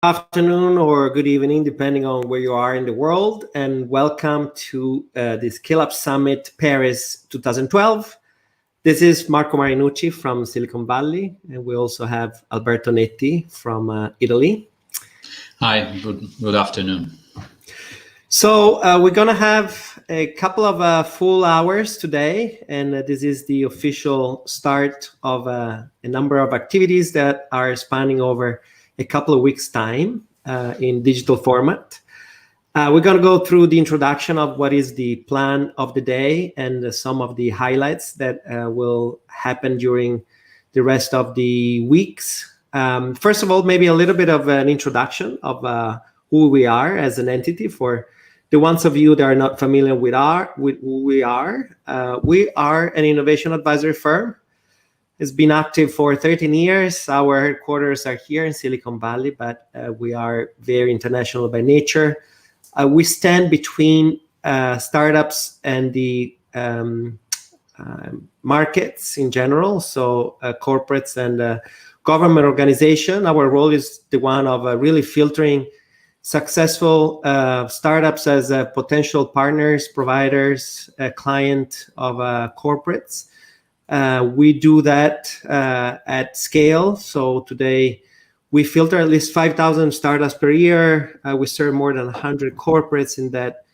afternoon or good evening, depending on where you are in the world, and welcome to the Scaleup Summit Paris 2012. This is Marco Marinucci from Silicon Valley, and we also have Alberto Onetti from Italy. Hi, good afternoon. So we're going to have a couple of full hours today, and this is the official start of a number of activities that are spanning over a couple of weeks' time in digital format. We're going to go through the introduction of what is the plan of the day and some of the highlights that will happen during the rest of the weeks. First of all, maybe a little bit of an introduction of who we are as an entity for the ones of you that are not familiar with who we are. We are an innovation advisory firm. It's been active for 13 years. Our headquarters are here in Silicon Valley, but we are very international by nature. We stand between startups and the markets in general, so corporates and government organization. Our role is the one of really filtering successful startups as potential partners, providers, client of corporates. We do that at scale. So today we filter at least 5,000 startups per year. We serve more than 100 corporates in that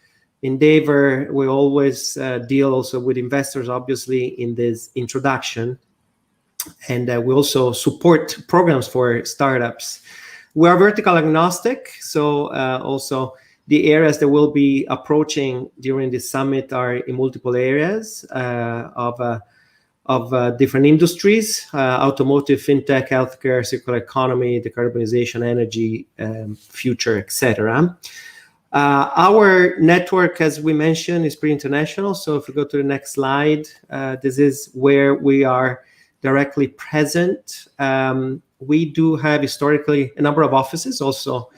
endeavor. We always deal also with investors, obviously, in this introduction. And we also support programs for startups. We are vertical agnostic. So also the areas that we'll be approaching during the summit are in multiple areas of different industries, automotive, fintech, healthcare, circular economy, decarbonization, energy, future, etc. Our network, as we mentioned, is pretty international. So if we go to the next slide, this is where we are directly present. We do have historically a number of offices also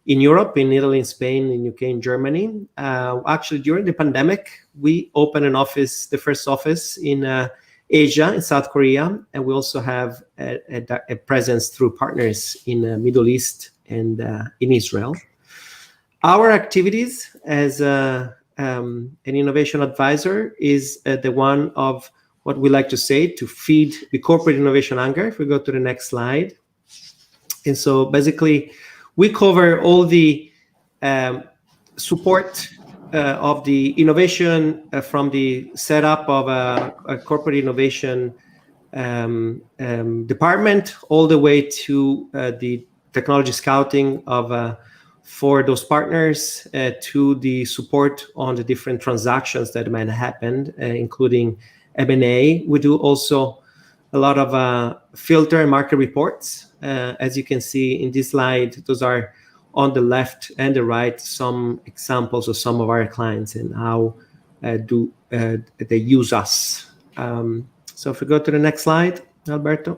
in Europe, in Italy, in Spain, in UK, in Germany. Actually, during the pandemic, we opened an office, the first office in Asia, in South Korea, and we also have a presence through partners in the Middle East and in Israel. Our activities as an innovation advisor is the one of what we like to say, to feed the corporate innovation hunger. If we go to the next slide. And so basically, we cover all the support of the innovation from the setup of a corporate innovation department all the way to the technology scouting of for those partners to the support on the different transactions that might happen, including M&A. We do also a lot of filter and market reports. As you can see in this slide, those are on the left and the right, some examples of some of our clients and how do they use us. So if we go to the next slide, Alberto.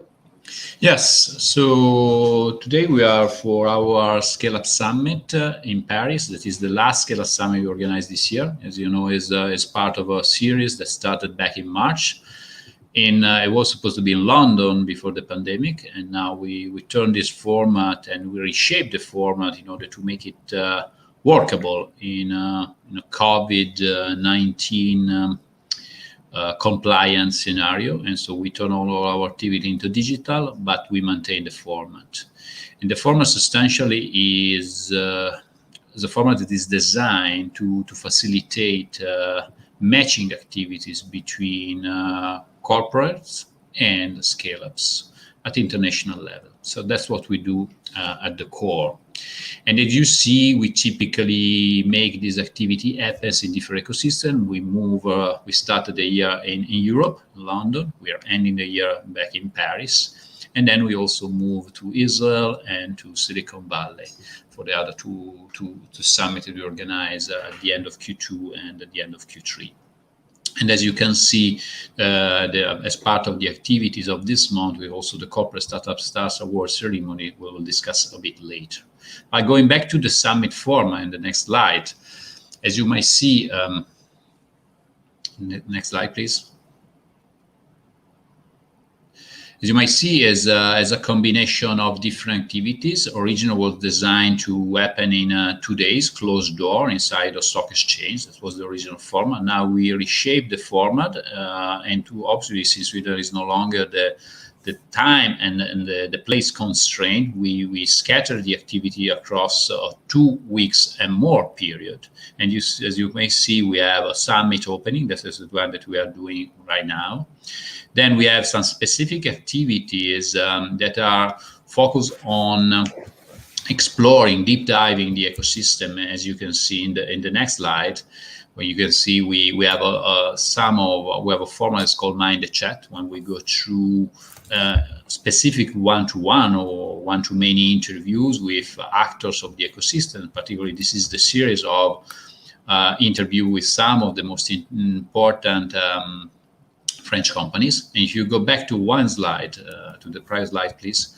Yes, so today we are for our Scaleup Summit in Paris. That is the last Scaleup Summit we organized this year. As you know, is part of a series that started back in March. It was supposed to be in London before the pandemic, and now we turned this format and we reshaped the format in order to make it workable in a COVID-19 compliance scenario. And so we turn all our activity into digital, but we maintain the format. And the format substantially is a format that is designed to facilitate matching activities between corporates and scale-ups at international level. So that's what we do at the core. And as you see, we typically make this activity happen in different ecosystems. We started the year in Europe, London. We are ending the year back in Paris. And then we also move to Israel and to Silicon Valley for the other two summits that we organize at the end of Q2 and at the end of Q3. And as you can see, as part of the activities of this month, we also the Corporate Startup Stars Award ceremony we will discuss a bit later. By going back to the summit format in the next slide, as you might see, next slide, please. As you might see, as a combination of different activities. Originally was designed to happen in 2 days, closed door inside a stock exchange. That was the original format. Now we reshaped the format, and to obviously, since there is no longer the time and the place constraint, we scatter the activity across 2 weeks and more period. And as you may see, we have a summit opening. This is the one that we are doing right now. Then we have some specific activities that are focused on exploring, deep diving the ecosystem. As you can see in the next slide, where you can see we have a format that's called Mind the Chat, when we go through specific one-to-one or one-to-many interviews with actors of the ecosystem. Particularly, this is the series of interview with some of the most important French companies. And if you go back to one slide, to the prior slide, please,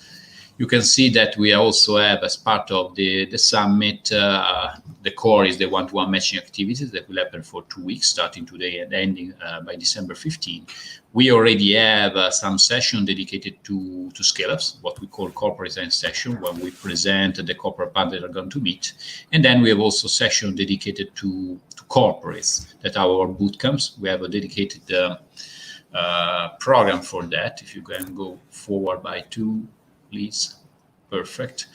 you can see that we also have, as part of the summit, the core is the one-to-one matching activities that will happen for 2 weeks, starting today and ending by December 15. We already have some session dedicated to scale-ups, what we call corporate design session, where we present the corporate partners that are going to meet. And then we have also session dedicated to corporates that are our boot camps. We have a dedicated program for that. If you can go forward by 2, please. Perfect.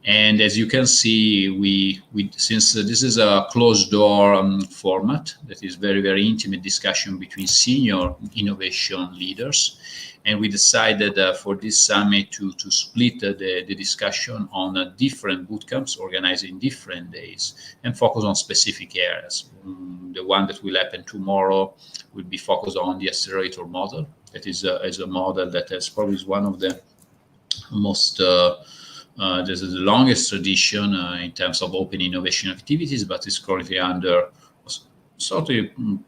And as you can see, we since this is a closed door format, that is very, very intimate discussion between senior innovation leaders, and we decided for this summit to split the discussion on different bootcamps organized in different days and focus on specific areas. The one that will happen tomorrow will be focused on the accelerator model. That is a model that is probably one of the most this is the longest tradition in terms of open innovation activities, but it's currently under sort of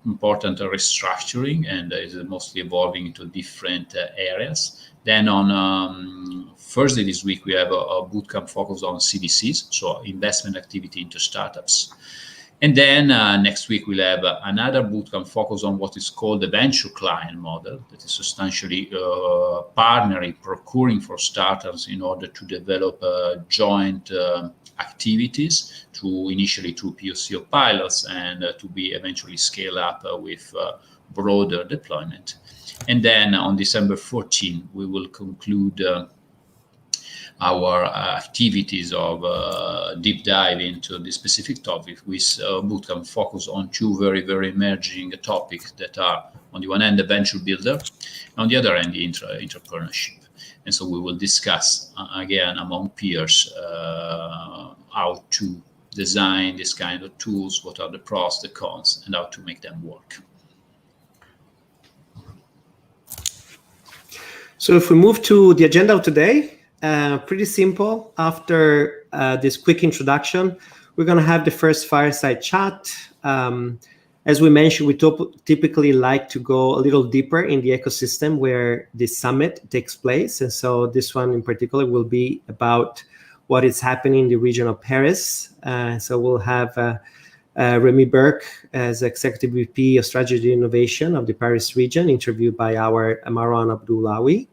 important restructuring and is mostly evolving into different areas. Then on Thursday this week, we have a bootcamp focused on CVCs, so investment activity into startups. And then next week, we'll have another bootcamp focused on what is called the venture client model, that is substantially partnering, procuring for startups in order to develop joint activities initially to POC or pilots and to be eventually scale up with broader deployment. And then on December 14, we will conclude our activities of deep dive into the specific topic with bootcamp focus on 2 very, very emerging topics that are, on the one hand, the venture builder, and on the other hand, the entrepreneurship. And so we will discuss, again, among peers, how to design this kind of tools, what are the pros, the cons, and how to make them work. So if we move to the agenda of today, pretty simple. After this quick introduction, we're going to have the first fireside chat. As we mentioned, we typically like to go a little deeper in the ecosystem where this summit takes place. And so this one in particular will be about what is happening in the region of Paris. So we'll have Remi Bergues as Executive VP of Strategy and Innovation of the Paris region, interviewed by our Marwan Abdullawi.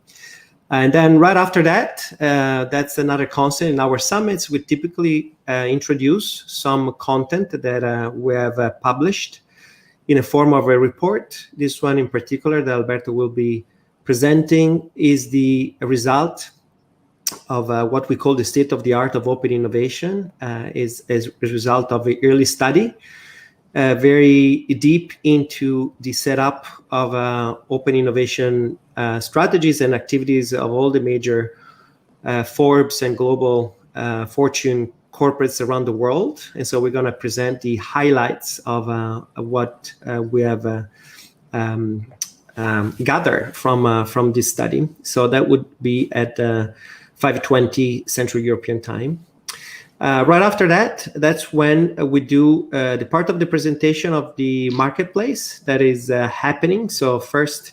And then right after that, that's another constant in our summits. We typically introduce some content that we have published in a form of a report. This one in particular that Alberto will be presenting is the result of what we call the state of the art of open innovation, is a result of an early study, very deep into the setup of open innovation strategies and activities of all the major Forbes and global Fortune corporates around the world. And so we're going to present the highlights of what we have gathered from this study. So that would be at 5:20 Central European Time. Right after that, that's when we do the part of the presentation of the marketplace that is happening. So first,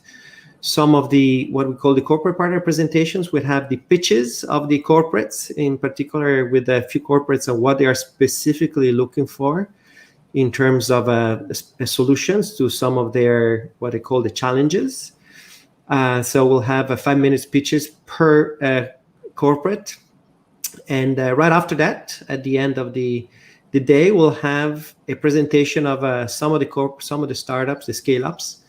some of the what we call the corporate partner presentations would have the pitches of the corporates, in particular with a few corporates and what they are specifically looking for in terms of solutions to some of their what they call the challenges. So we'll have 5-minute speeches per corporate. And right after that, at the end of the day, we'll have a presentation of some of the startups, the scale-ups.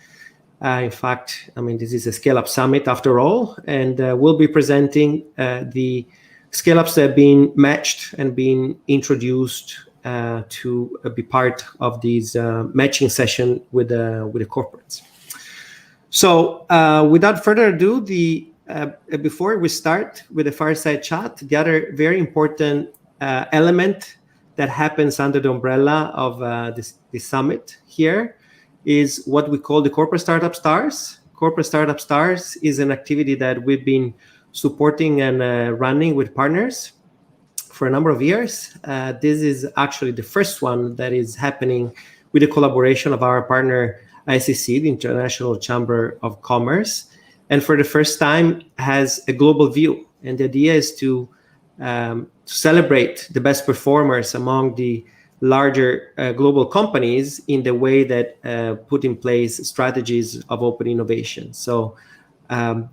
In fact, I mean, this is a Scaleup Summit after all, and we'll be presenting the scale-ups that have been matched and been introduced to be part of these matching session with the corporates. So without further ado, before we start with the Fireside Chat, the other very important element that happens under the umbrella of this summit here is what we call the Corporate Startup Stars. Corporate Startup Stars is an activity that we've been supporting and running with partners for a number of years. This is actually the first one that is happening with the collaboration of our partner ICC, the International Chamber of Commerce, and for the first time has a global view. And the idea is to celebrate the best performers among the larger global companies in the way that put in place strategies of open innovation. So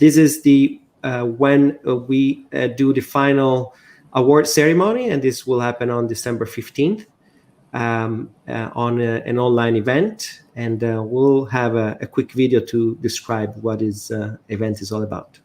this is the when we do the final award ceremony, and this will happen on December 15th on an online event. And we'll have a quick video to describe what this event is all about.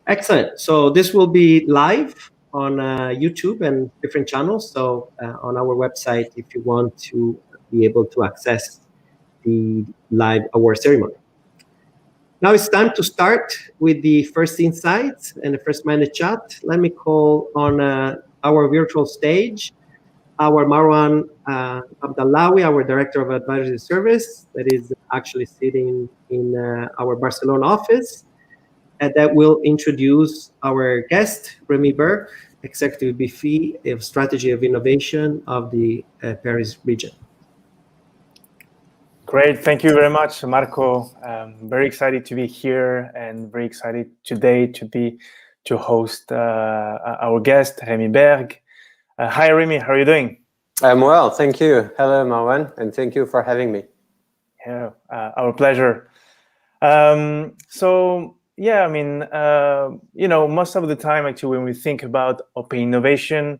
Excellent. So this will be live on YouTube and different channels. So on our website, if you want to be able to access the live award ceremony. Now it's time to start with the first insights and the first minute chat. Let me call on our virtual stage, our Marwan Abdallawi, our Director of Advisory Service, that is actually sitting in our Barcelona office. And that will introduce our guest, Remi Bergues, Executive VP of Strategy of Innovation of the Paris region. Great, thank you very much, Marco. Very excited to be here and very excited today to host our guest, Remi Bergues. Hi, Remi, how are you doing? I'm well, thank you. Hello, Marwan, and thank you for having me. Yeah, our pleasure. Yeah, I mean, most of the time, actually, when we think about open innovation,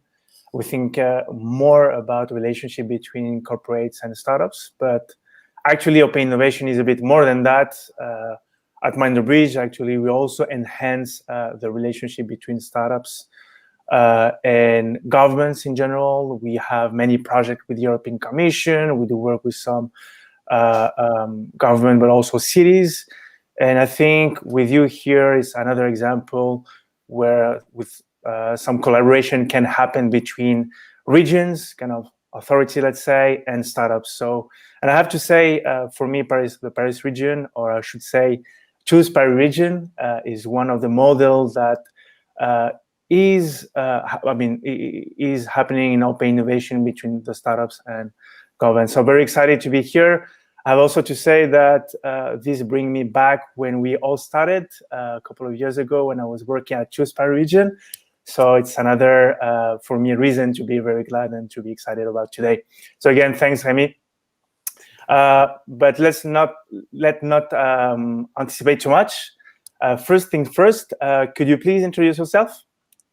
we think more about the relationship between corporates and startups. But actually, open innovation is a bit more than that. At MinderBridge, actually, we also enhance the relationship between startups and governments in general. We have many projects with the European Commission. We do work with some government, but also cities. And I think with you here is another example where with some collaboration can happen between regions, kind of authority, let's say, and startups. So, and I have to say, for me, the Paris region, or I should say, Choose Paris region, is one of the models that is happening in open innovation between the startups and government. So very excited to be here. I have also to say that this brings me back when we all started a couple of years ago when I was working at Choose Paris region. So it's another, for me, reason to be very glad and to be excited about today. So again, thanks, Remi. But let's not anticipate too much. First thing first, could you please introduce yourself?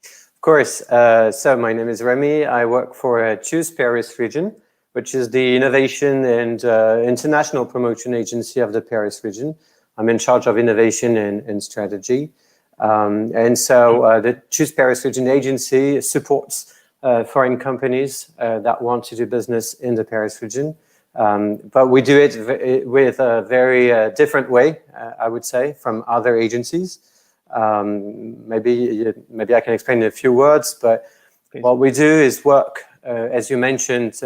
Of course. So my name is Remi. I work for Choose Paris region, which is the innovation and international promotion agency of the Paris region. I'm in charge of innovation and strategy. And so the Choose Paris region agency supports foreign companies that want to do business in the Paris region. But we do it with a very different way, I would say, from other agencies. Maybe I can explain in a few words, but what we do is work, as you mentioned,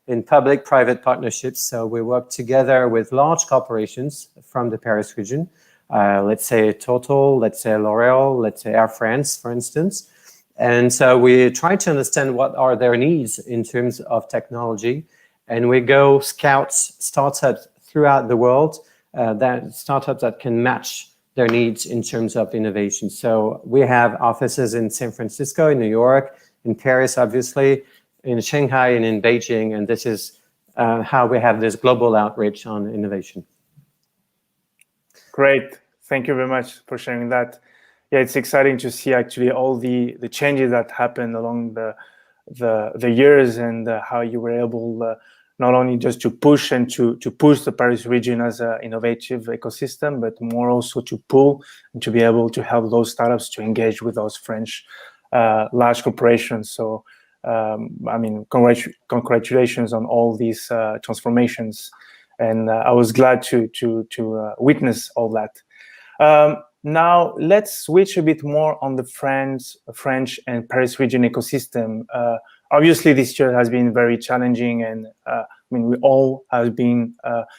in public-private partnerships. So we work together with large corporations from the Paris region, let's say Total, let's say L'Oréal, let's say Air France, for instance. And so we try to understand what are their needs in terms of technology. And we go scout startups throughout the world, startups that can match their needs in terms of innovation. So we have offices in San Francisco, in New York, in Paris, obviously, in Shanghai and in Beijing. And this is how we have this global outreach on innovation. Great. Thank you very much for sharing that. Yeah, it's exciting to see actually all the changes that happened along the years, and how you were able not only just to push and to push the Paris region as an innovative ecosystem, but more also to pull and to be able to help those startups to engage with those French large corporations. So, I mean, congratulations on all these transformations, and I was glad to witness all that. Now let's switch a bit more on the French and Paris region ecosystem. Obviously, this year has been very challenging, and I mean, we all have been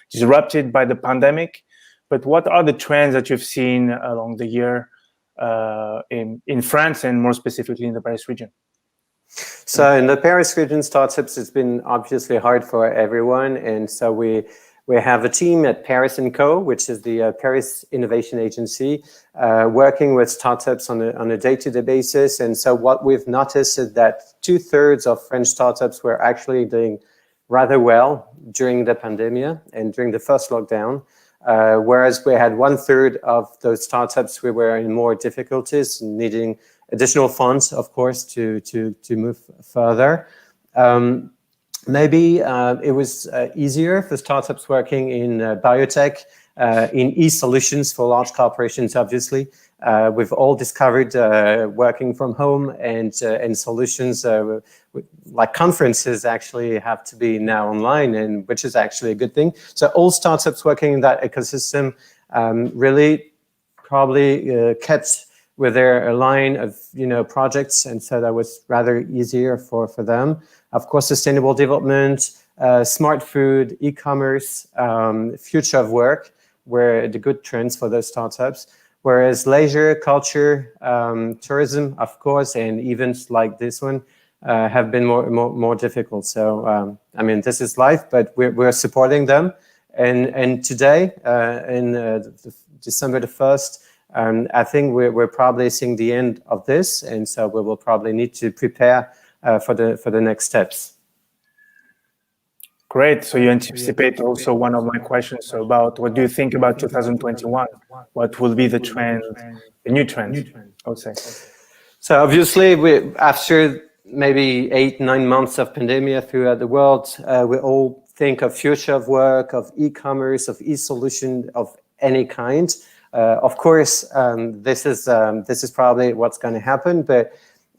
disrupted by the pandemic. But what are the trends that you've seen along the year in France, and more specifically in the Paris region? So in the Paris region, startups, it's been obviously hard for everyone. And so we have a team at Paris & Co., which is the Paris Innovation Agency, working with startups on a day-to-day basis. And so what we've noticed is that 2/3 of French startups were actually doing rather well during the pandemic and during the first lockdown, whereas we had 1/3 of those startups who were in more difficulties, needing additional funds, of course, to move further. Maybe it was easier for startups working in biotech, in e-solutions for large corporations, obviously. We've all discovered working from home and solutions like conferences actually have to be now online, and which is actually a good thing. So all startups working in that ecosystem really probably kept with their line of projects, and so that was rather easier for them. Of course, sustainable development, smart food, e-commerce, future of work were the good trends for those startups. Whereas leisure, culture, tourism, of course, and events like this one have been more difficult. So, I mean, this is life, but we're supporting them. And today, in December the 1st, I think we're probably seeing the end of this, and so we will probably need to prepare for the next steps. Great. So you anticipate also one of my questions about what do you think about 2021? What will be the trend, the new trend, I would say? So obviously, after maybe 8-9 months of pandemic throughout the world, we all think of future of work, of e-commerce, of e-solution of any kind. Of course, this is probably what's going to happen, but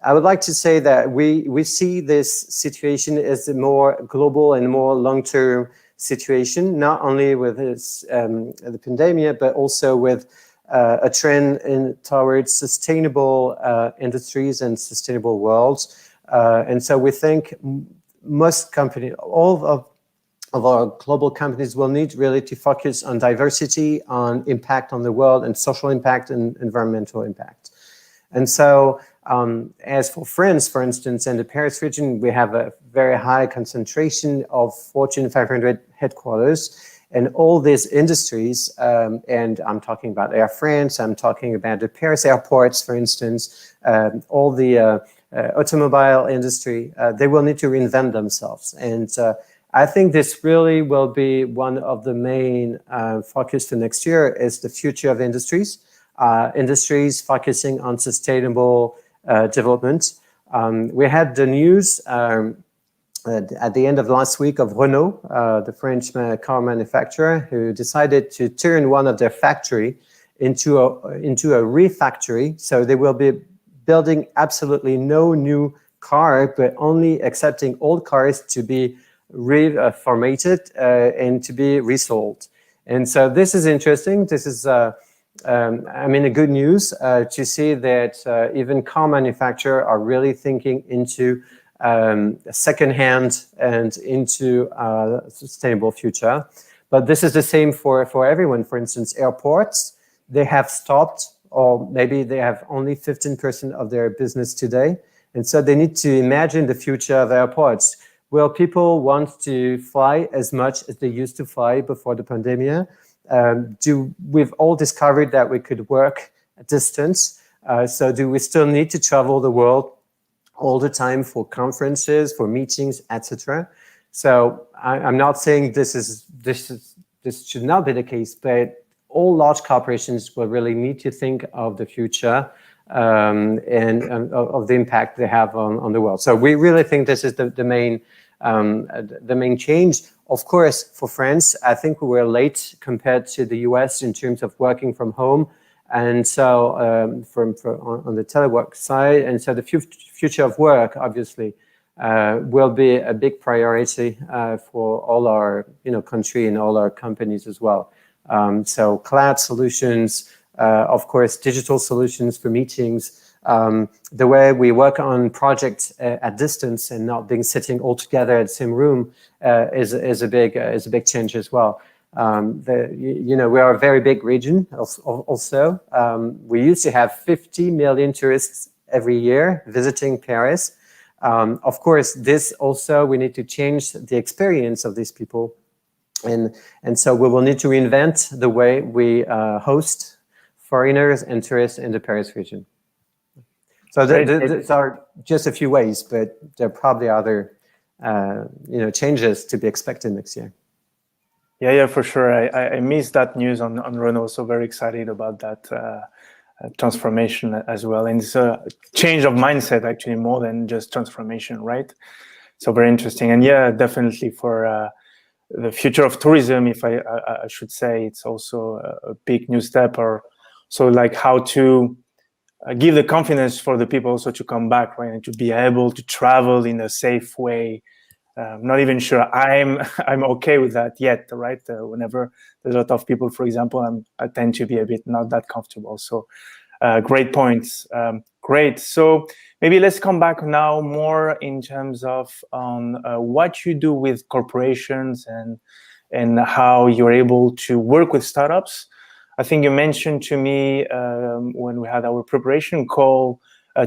I would like to say that we see this situation as a more global and more long-term situation, not only with the pandemic, but also with a trend towards sustainable industries and sustainable worlds. And so we think most companies, all of our global companies will need really to focus on diversity, on impact on the world, and social impact and environmental impact. And so as for France, for instance, in the Paris region, we have a very high concentration of Fortune 500 headquarters, and all these industries, and I'm talking about Air France, I'm talking about the Paris airports, for instance, all the automobile industry, they will need to reinvent themselves. And I think this really will be one of the main focus for next year is the future of industries. Industries focusing on sustainable development. We had the news at the end of last week of Renault, the French car manufacturer, who decided to turn one of their factory into a refactory. So they will be building absolutely no new car, but only accepting old cars to be reformatted and to be resold. And so this is interesting. This is the good news to see that even car manufacturers are really thinking into second-hand and into a sustainable future. But this is the same for everyone. For instance, airports, they have stopped, or maybe they have only 15% of their business today. And so they need to imagine the future of airports. Will people want to fly as much as they used to fly before the pandemic? We've all discovered that we could work at distance. So do we still need to travel the world all the time for conferences, for meetings, etc.? So I'm not saying this should not be the case, but all large corporations will really need to think of the future and of the impact they have on the world. So we really think this is the main change. Of course, for France, I think we were late compared to the US in terms of working from home. And so on the telework side, and so the future of work, obviously, will be a big priority for all our country and all our companies as well. So cloud solutions, of course, digital solutions for meetings, the way we work on projects at distance and not being sitting all together in the same room is a big change as well. We are a very big region also. We used to have 50 million tourists every year visiting Paris. Of course, this also, we need to change the experience of these people. And so we will need to reinvent the way we host foreigners and tourists in the Paris region. So these are just a few ways, but there are probably other changes to be expected next year. Yeah, for sure. I missed that news on Renault, so very excited about that transformation as well. And it's a change of mindset, actually, more than just transformation, right? So very interesting. And yeah, definitely for the future of tourism, if I should say, it's also a big new step, or so like how to give the confidence for the people also to come back, right? And to be able to travel in a safe way. Not even sure I'm okay with that yet, right? Whenever there's a lot of people, for example, I tend to be a bit not that comfortable. So great points. Great. So maybe let's come back now more in terms of what you do with corporations and how you're able to work with startups. I think you mentioned to me when we had our preparation call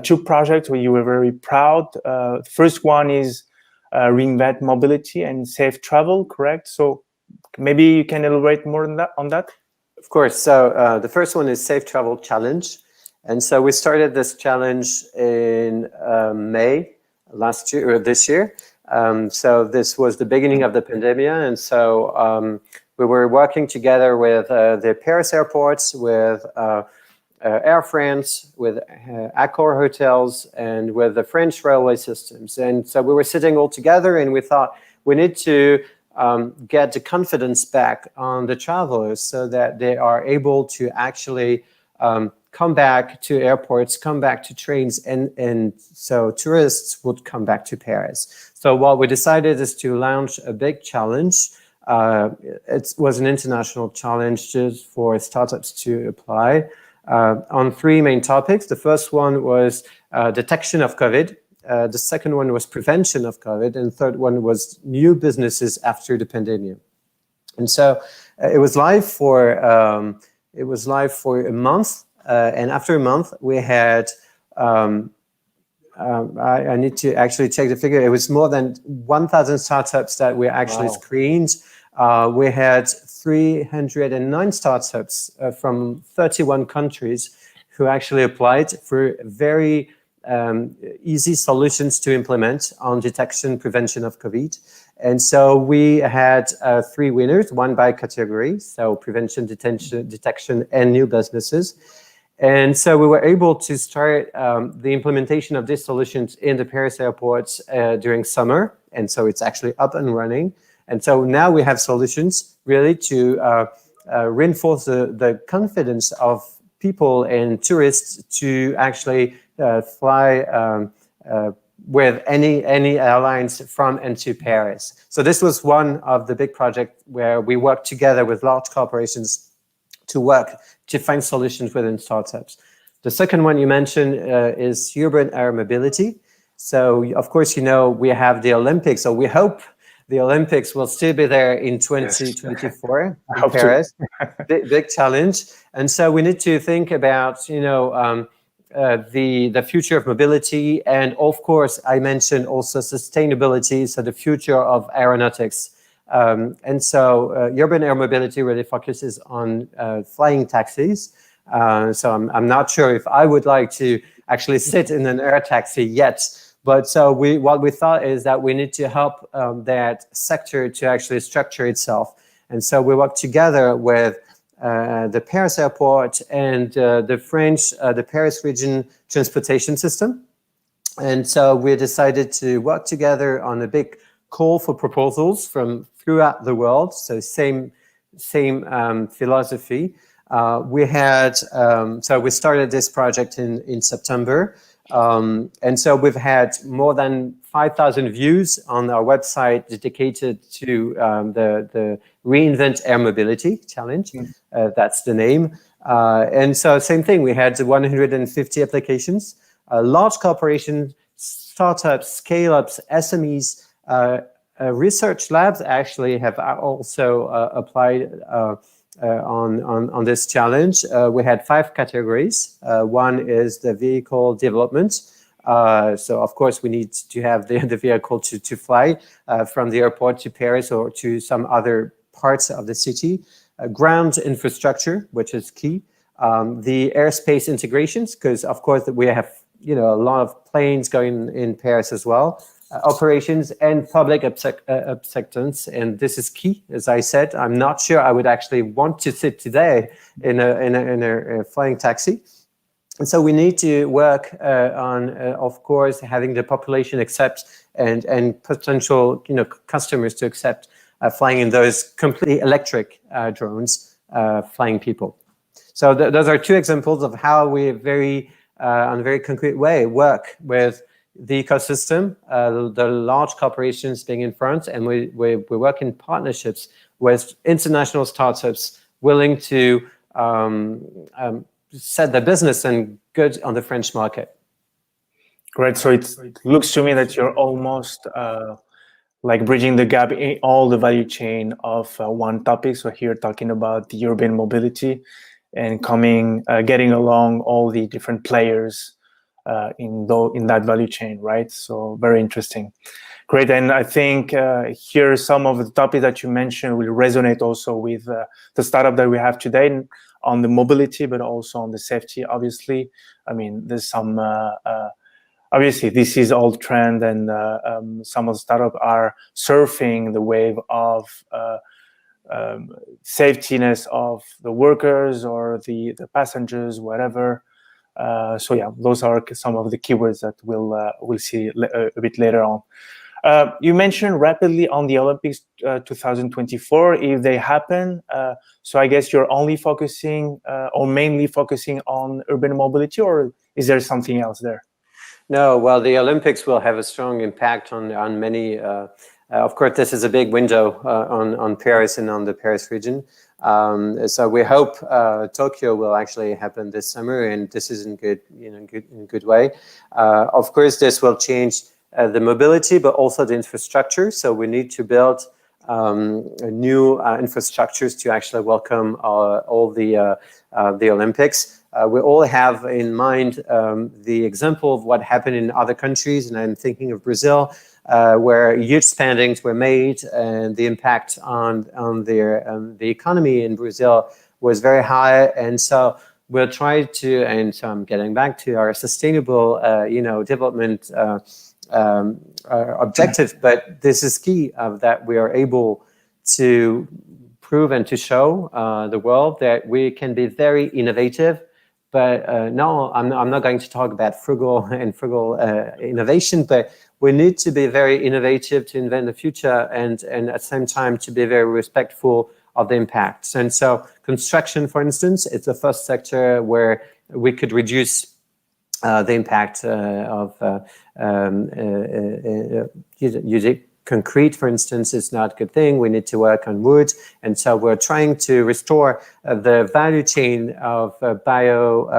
2 projects where you were very proud. The first one is Reinvent Mobility and Safe Travel, correct? So maybe you can elaborate more on that? Of course. So the first one is Safe Travel Challenge. And so we started this challenge in May last year or this year. So this was the beginning of the pandemic. And so we were working together with the Paris airports, with Air France, with Accor hotels, and with the French railway systems. And so we were sitting all together and we thought we need to get the confidence back on the travelers so that they are able to actually come back to airports, come back to trains, and so tourists would come back to Paris. So what we decided is to launch a big challenge. It was an international challenge just for startups to apply on 3 main topics. The first one was detection of COVID. The second one was prevention of COVID. And the third one was new businesses after the pandemic. And so it was live for a month. And after a month, we had, I need to actually check the figure. It was more than 1,000 startups that we actually screened. We had 309 startups from 31 countries who actually applied for very easy solutions to implement on detection, prevention of COVID. And so we had 3 winners, 1 by category, so prevention, detection, and new businesses. And so we were able to start the implementation of these solutions in the Paris airports during summer. And so it's actually up and running. And so now we have solutions really to reinforce the confidence of people and tourists to actually fly with any airlines from and to Paris. So this was one of the big projects where we worked together with large corporations to work to find solutions within startups. The second one you mentioned is urban air mobility. So, of course, we have the Olympics, or we hope the Olympics will still be there in 2024 in Paris. big challenge. And so we need to think about, the future of mobility. And of course, I mentioned also sustainability, so the future of aeronautics. And so urban air mobility really focuses on flying taxis. So I'm not sure if I would like to actually sit in an air taxi yet. But so what we thought is that we need to help that sector to actually structure itself. And so we work together with the Paris airport and the Paris region transportation system. And so we decided to work together on a big call for proposals from throughout the world. So same philosophy. We started this project in September. And so we've had more than 5,000 views on our website dedicated to the Reinvent Air Mobility Challenge. That's the name. And so same thing, we had 150 applications, large corporations, startups, scale-ups, SMEs, research labs actually have also applied on this challenge. We had 5 categories. One is the vehicle development. So of course we need to have the vehicle to fly from the airport to Paris or to some other parts of the city. Ground infrastructure, which is key. The airspace integrations, because of course we have a lot of planes going in Paris as well. Operations and public acceptance, and this is key. As I said, I'm not sure I would actually want to sit today in a flying taxi, and so we need to work on, of course, having the population accept and potential customers to accept flying in those completely electric drones, flying people. So those are 2 examples of how we very on a very concrete way work with the ecosystem, the large corporations being in front, and we work in partnerships with international startups willing to set their business and good on the French market. Great. So it looks to me that you're almost like bridging the gap in all the value chain of one topic. So here talking about the urban mobility and getting along all the different players in that value chain, right? So very interesting. Great. And I think here some of the topics that you mentioned will resonate also with the startup that we have today on the mobility, but also on the safety, obviously. I mean, there's some, obviously this is all trend, and some of the startups are surfing the wave of safetiness of the workers or the passengers, whatever. So yeah, those are some of the keywords that we'll see a bit later on. You mentioned rapidly on the Olympics 2024, if they happen. So I guess you're only focusing or mainly focusing on urban mobility, or is there something else there? No, well, the Olympics will have a strong impact on many. Of course, this is a big window on Paris and on the Paris region. So we hope Tokyo will actually happen this summer, and this is in good way. Of course, this will change the mobility, but also the infrastructure. So we need to build new infrastructures to actually welcome all the Olympics. We all have in mind the example of what happened in other countries, and I'm thinking of Brazil, where huge spendings were made, and the impact on the economy in Brazil was very high. And so we'll try to, and so I'm getting back to our sustainable, development objective, but this is key that we are able to prove and to show the world that we can be very innovative. But no, I'm not going to talk about frugal innovation, but we need to be very innovative to invent the future, and at the same time to be very respectful of the impacts. And so construction, for instance, it's the first sector where we could reduce the impact of concrete, for instance, is not a good thing. We need to work on wood. And so we're trying to restore the value chain of bio-sourced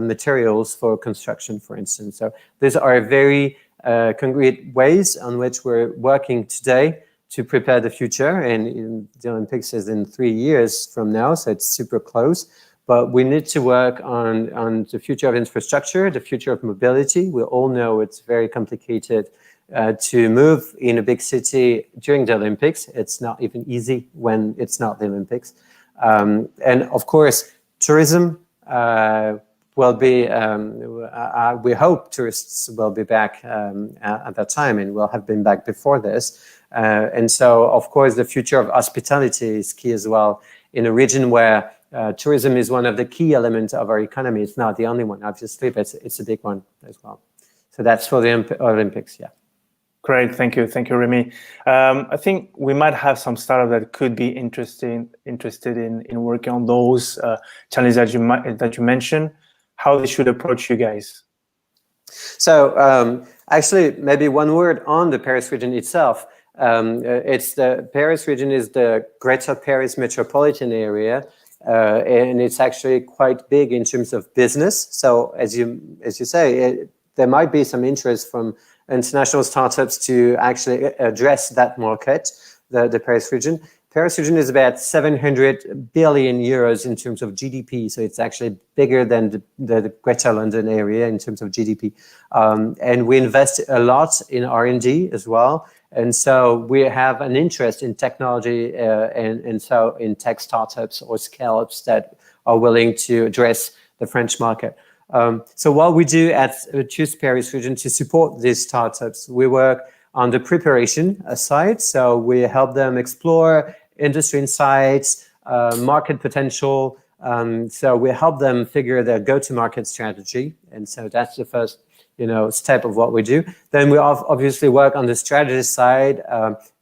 materials for construction, for instance. So these are very concrete ways on which we're working today to prepare the future. And the Olympics is in 3 years from now, so it's super close. But we need to work on the future of infrastructure, the future of mobility. We all know it's very complicated to move in a big city during the Olympics. It's not even easy when it's not the Olympics. And of course, tourism will be, we hope tourists will be back at that time, and will have been back before this. And so, of course, the future of hospitality is key as well in a region where tourism is one of the key elements of our economy. It's not the only one, obviously, but it's a big one as well. So that's for the Olympics, yeah. Great, thank you, Remi. I think we might have some startups that could be interested in working on those challenges that you mentioned. How they should approach you guys? So actually, maybe one word on the Paris region itself. It's the Paris region is the Greater Paris metropolitan area, and it's actually quite big in terms of business. So as you say, there might be some interest from international startups to actually address that market, the Paris region. Paris region is about 700 billion euros in terms of GDP, so it's actually bigger than the Greater London area in terms of GDP. And we invest a lot in R&D as well. And so we have an interest in technology and so in tech startups or scale-ups that are willing to address the French market. So what we do at Choose Paris region to support these startups, we work on the preparation side. So we help them explore industry insights, market potential. So we help them figure their go-to-market strategy. And so that's the first step of what we do. Then we obviously work on the strategy side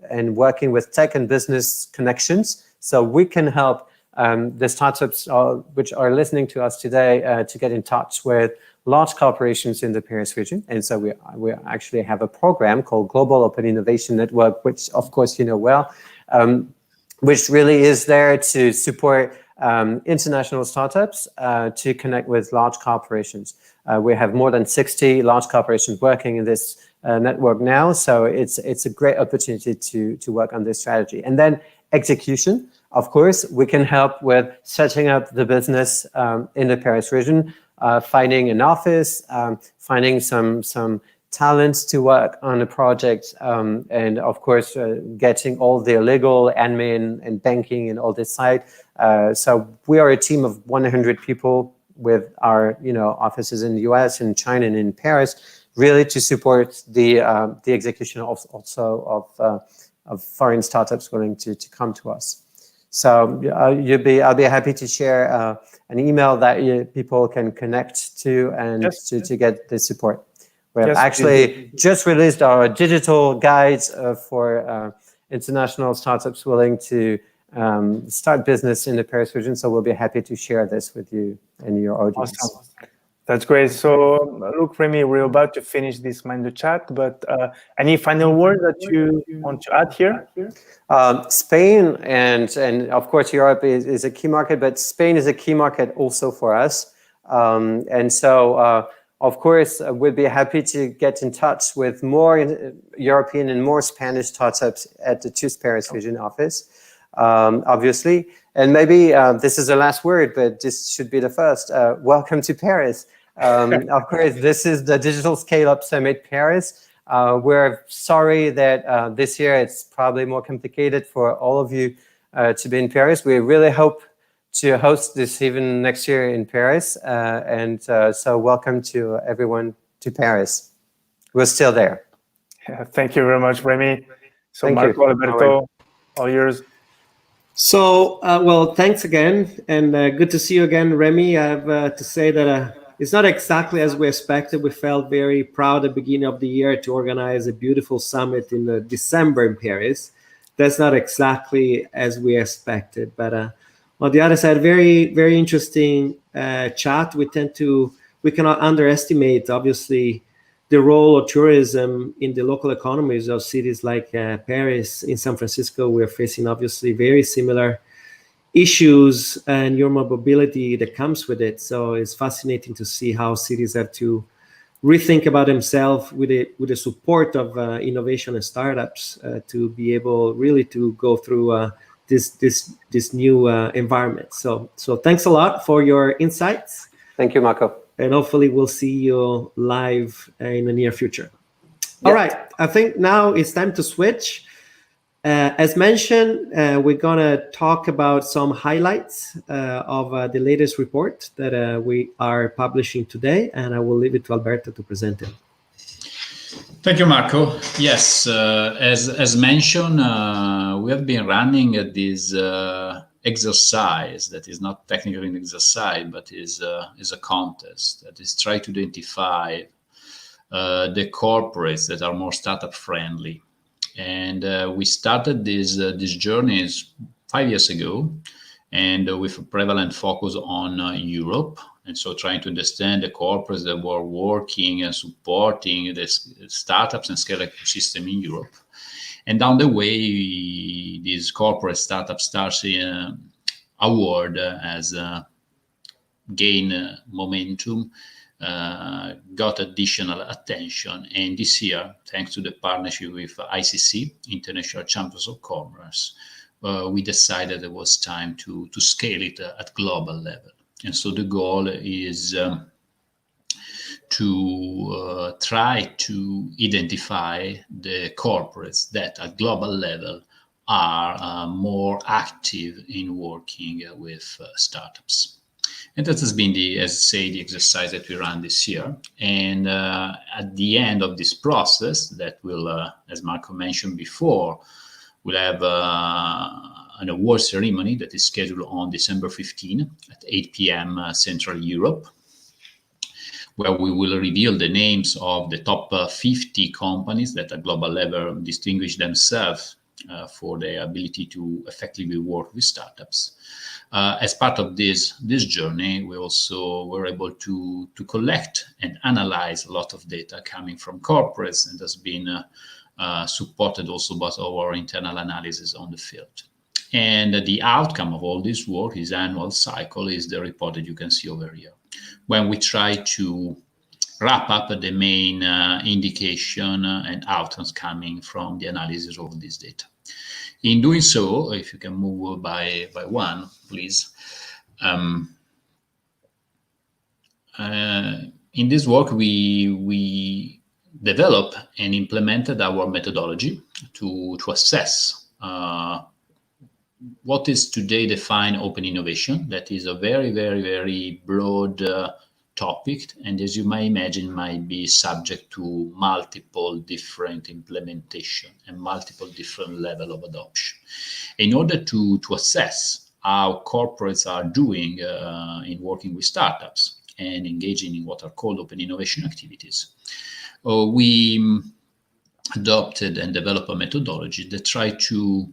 and working with tech and business connections. So we can help the startups which are listening to us today to get in touch with large corporations in the Paris region. And so we actually have a program called Global Open Innovation Network, which of course you know well, which really is there to support international startups to connect with large corporations. We have more than 60 large corporations working in this network now. So it's a great opportunity to work on this strategy. And then execution. Of course, we can help with setting up the business in the Paris region, finding an office, finding some talents to work on a project, and of course, getting all the legal, admin, and banking and all this side. So we are a team of 100 people with our offices in the US, in China, and in Paris, really to support the execution also of foreign startups willing to come to us. So I'll be happy to share an email that people can connect to and to get the support. We have actually just released our digital guides for international startups willing to start business in the Paris region. So we'll be happy to share this with you and your audience. Awesome. That's great. So look, Remi, we're about to finish this Mind Chat, but any final word that you want to add here? Spain and of course Europe is a key market, but Spain is a key market also for us. And so of course we'd be happy to get in touch with more European and more Spanish startups at the Choose Paris region office, obviously. And maybe this is the last word, but this should be the first. Welcome to Paris. Of course, this is the Digital Scaleup Summit Paris. We're sorry that this year it's probably more complicated for all of you to be in Paris. We really hope to host this even next year in Paris. And so welcome to everyone to Paris. We're still there. Yeah, thank you very much, Remi. So thank Marco, you. Alberto, all yours. So, well, thanks again, and good to see you again, Remi. I have to say that it's not exactly as we expected. We felt very proud at the beginning of the year to organize a beautiful summit in December in Paris. That's not exactly as we expected, but on the other side, very, very interesting chat. We cannot underestimate, obviously, the role of tourism in the local economies of cities like Paris. In San Francisco, we're facing obviously very similar issues and your mobility that comes with it. So it's fascinating to see how cities have to rethink about themselves with the support of innovation and startups to be able really to go through this new environment. So thanks a lot for your insights. Thank you, Marco. And hopefully we'll see you live in the near future. All right, I think now it's time to switch. As mentioned, we're gonna talk about some highlights of the latest report that we are publishing today, and I will leave it to Alberto to present it. Thank you, Marco. Yes, as mentioned, we have been running this exercise that is not technically an exercise, but is a contest that is trying to identify the corporates that are more startup friendly. And we started this journey 5 years ago, and with a prevalent focus on Europe. And so trying to understand the corporates that were working and supporting the startups and scale ecosystem in Europe. And down the way, this corporate startup stars award has gained momentum, got additional attention. And this year, thanks to the partnership with ICC, International Champions of Commerce, we decided it was time to scale it at global level. And so the goal is to try to identify the corporates that at global level are more active in working with startups. And that has been the exercise that we ran this year. And at the end of this process, that will, as Marco mentioned before, we'll have an award ceremony that is scheduled on December 15 at 8 p.m. Central Europe, where we will reveal the names of the top 50 companies that at global level distinguish themselves for their ability to effectively work with startups. As part of this journey, we also were able to collect and analyze a lot of data coming from corporates, and has been supported also by our internal analysis on the field. And the outcome of all this work, this annual cycle, is the report that you can see over here, when we try to wrap up the main indication and outcomes coming from the analysis of this data. In doing so, if you can move by one, please. In this work, we developed and implemented our methodology to assess what is today defined open innovation. That is a very, very, very broad topic, and as you may imagine, might be subject to multiple different implementation and multiple different level of adoption. In order to assess how corporates are doing in working with startups and engaging in what are called open innovation activities, we adopted and developed a methodology that try to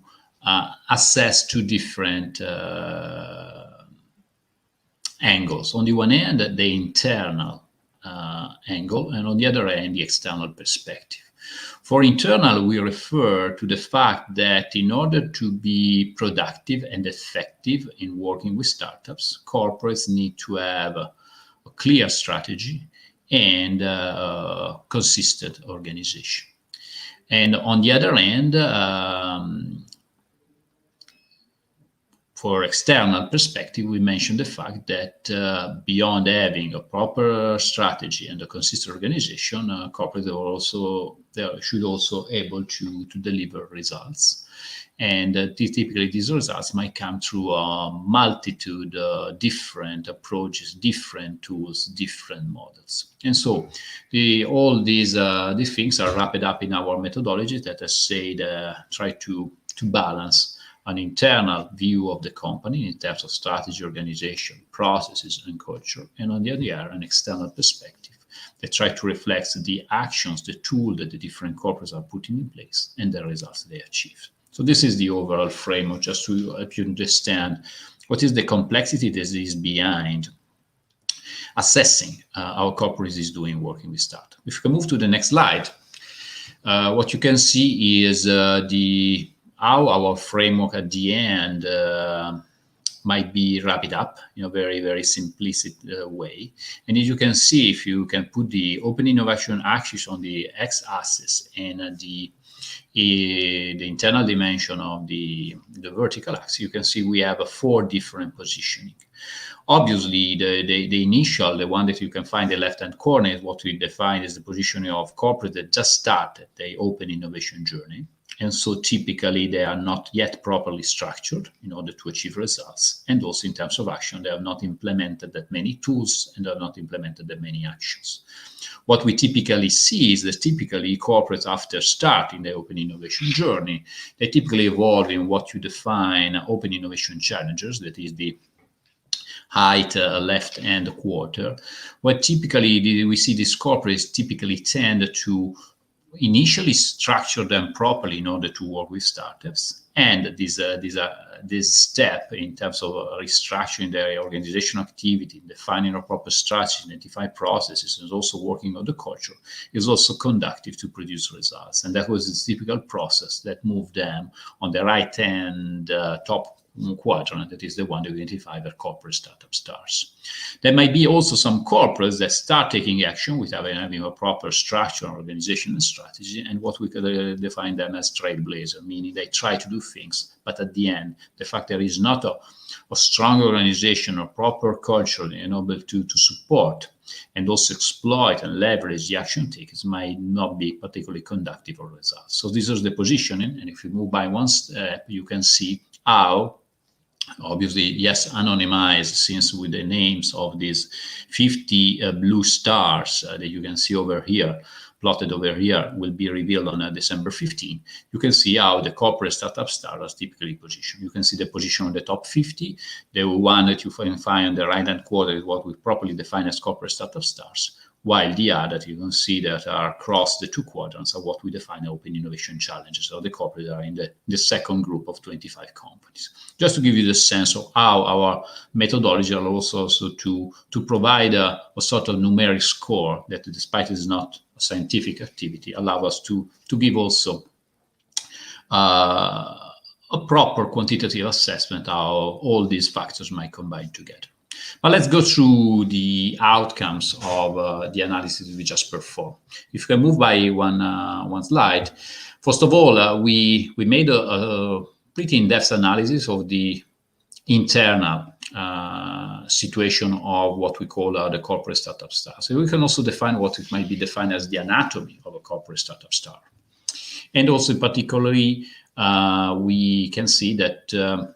assess two different angles. On the one hand, the internal angle, and on the other hand, the external perspective. For internal, we refer to the fact that in order to be productive and effective in working with startups, corporates need to have a clear strategy and a consistent organization. And on the other hand, for external perspective, we mentioned the fact that beyond having a proper strategy and a consistent organization, corporates should also able to deliver results. And typically these results might come through a multitude of different approaches, different tools, different models. And so all these things are wrapped up in our methodology that, as said, try to balance an internal view of the company in terms of strategy, organization, processes, and culture, and on the other hand, an external perspective that try to reflect the actions, the tool that the different corporates are putting in place, and the results they achieve. So this is the overall framework, just to help you understand what is the complexity that is behind assessing how corporate is doing working with startup. If you can move to the next slide, what you can see is how our framework at the end might be wrapped up in a very, very simplistic way. And as you can see, if you can put the open innovation axis on the x-axis and the internal dimension of the vertical axis, you can see we have 4 different positioning. Obviously, the initial, the one that you can find in the left-hand corner, is what we define as the positioning of corporate that just started the open innovation journey. And so typically they are not yet properly structured in order to achieve results. And also in terms of action, they have not implemented that many tools and have not implemented that many actions. What we typically see is that typically corporates, after starting the open innovation journey, they typically evolve in what you define open innovation challengers, that is the height left-hand quarter, where typically we see these corporates typically tend to initially structure them properly in order to work with startups. And this step in terms of restructuring their organizational activity, defining a proper strategy, identify processes, and also working on the culture is also conducive to produce results. And that was the typical process that moved them on the right-hand top quadrant, that is the one that we identify as corporate startup stars. There might be also some corporates that start taking action without having a proper structure, organization, and strategy, and what we could define them as trailblazer, meaning they try to do things, but at the end, the fact there is not a strong organization or proper culture able to support and also exploit and leverage the action takers might not be particularly conducive of results. So this is the positioning, and if you move by one step, you can see how, obviously, yes, anonymized, since with the names of these 50 blue stars that you can see over here, plotted over here, will be revealed on December 15. You can see how the corporate startup stars are typically positioned. You can see the position on the top 50. The one that you can find on the right-hand quarter is what we properly define as corporate startup stars, while the other you can see that are across the 2 quadrants are what we define open innovation challenges. So the corporate are in the second group of 25 companies. Just to give you the sense of how our methodology allows also to provide a sort of numeric score that, despite it is not a scientific activity, allow us to give also a proper quantitative assessment how all these factors might combine together. But let's go through the outcomes of the analysis we just performed. If you can move by one slide. First of all, we made a pretty in-depth analysis of the internal situation of what we call the corporate startup star. So we can also define what it might be defined as the anatomy of a corporate startup star. And also particularly, we can see that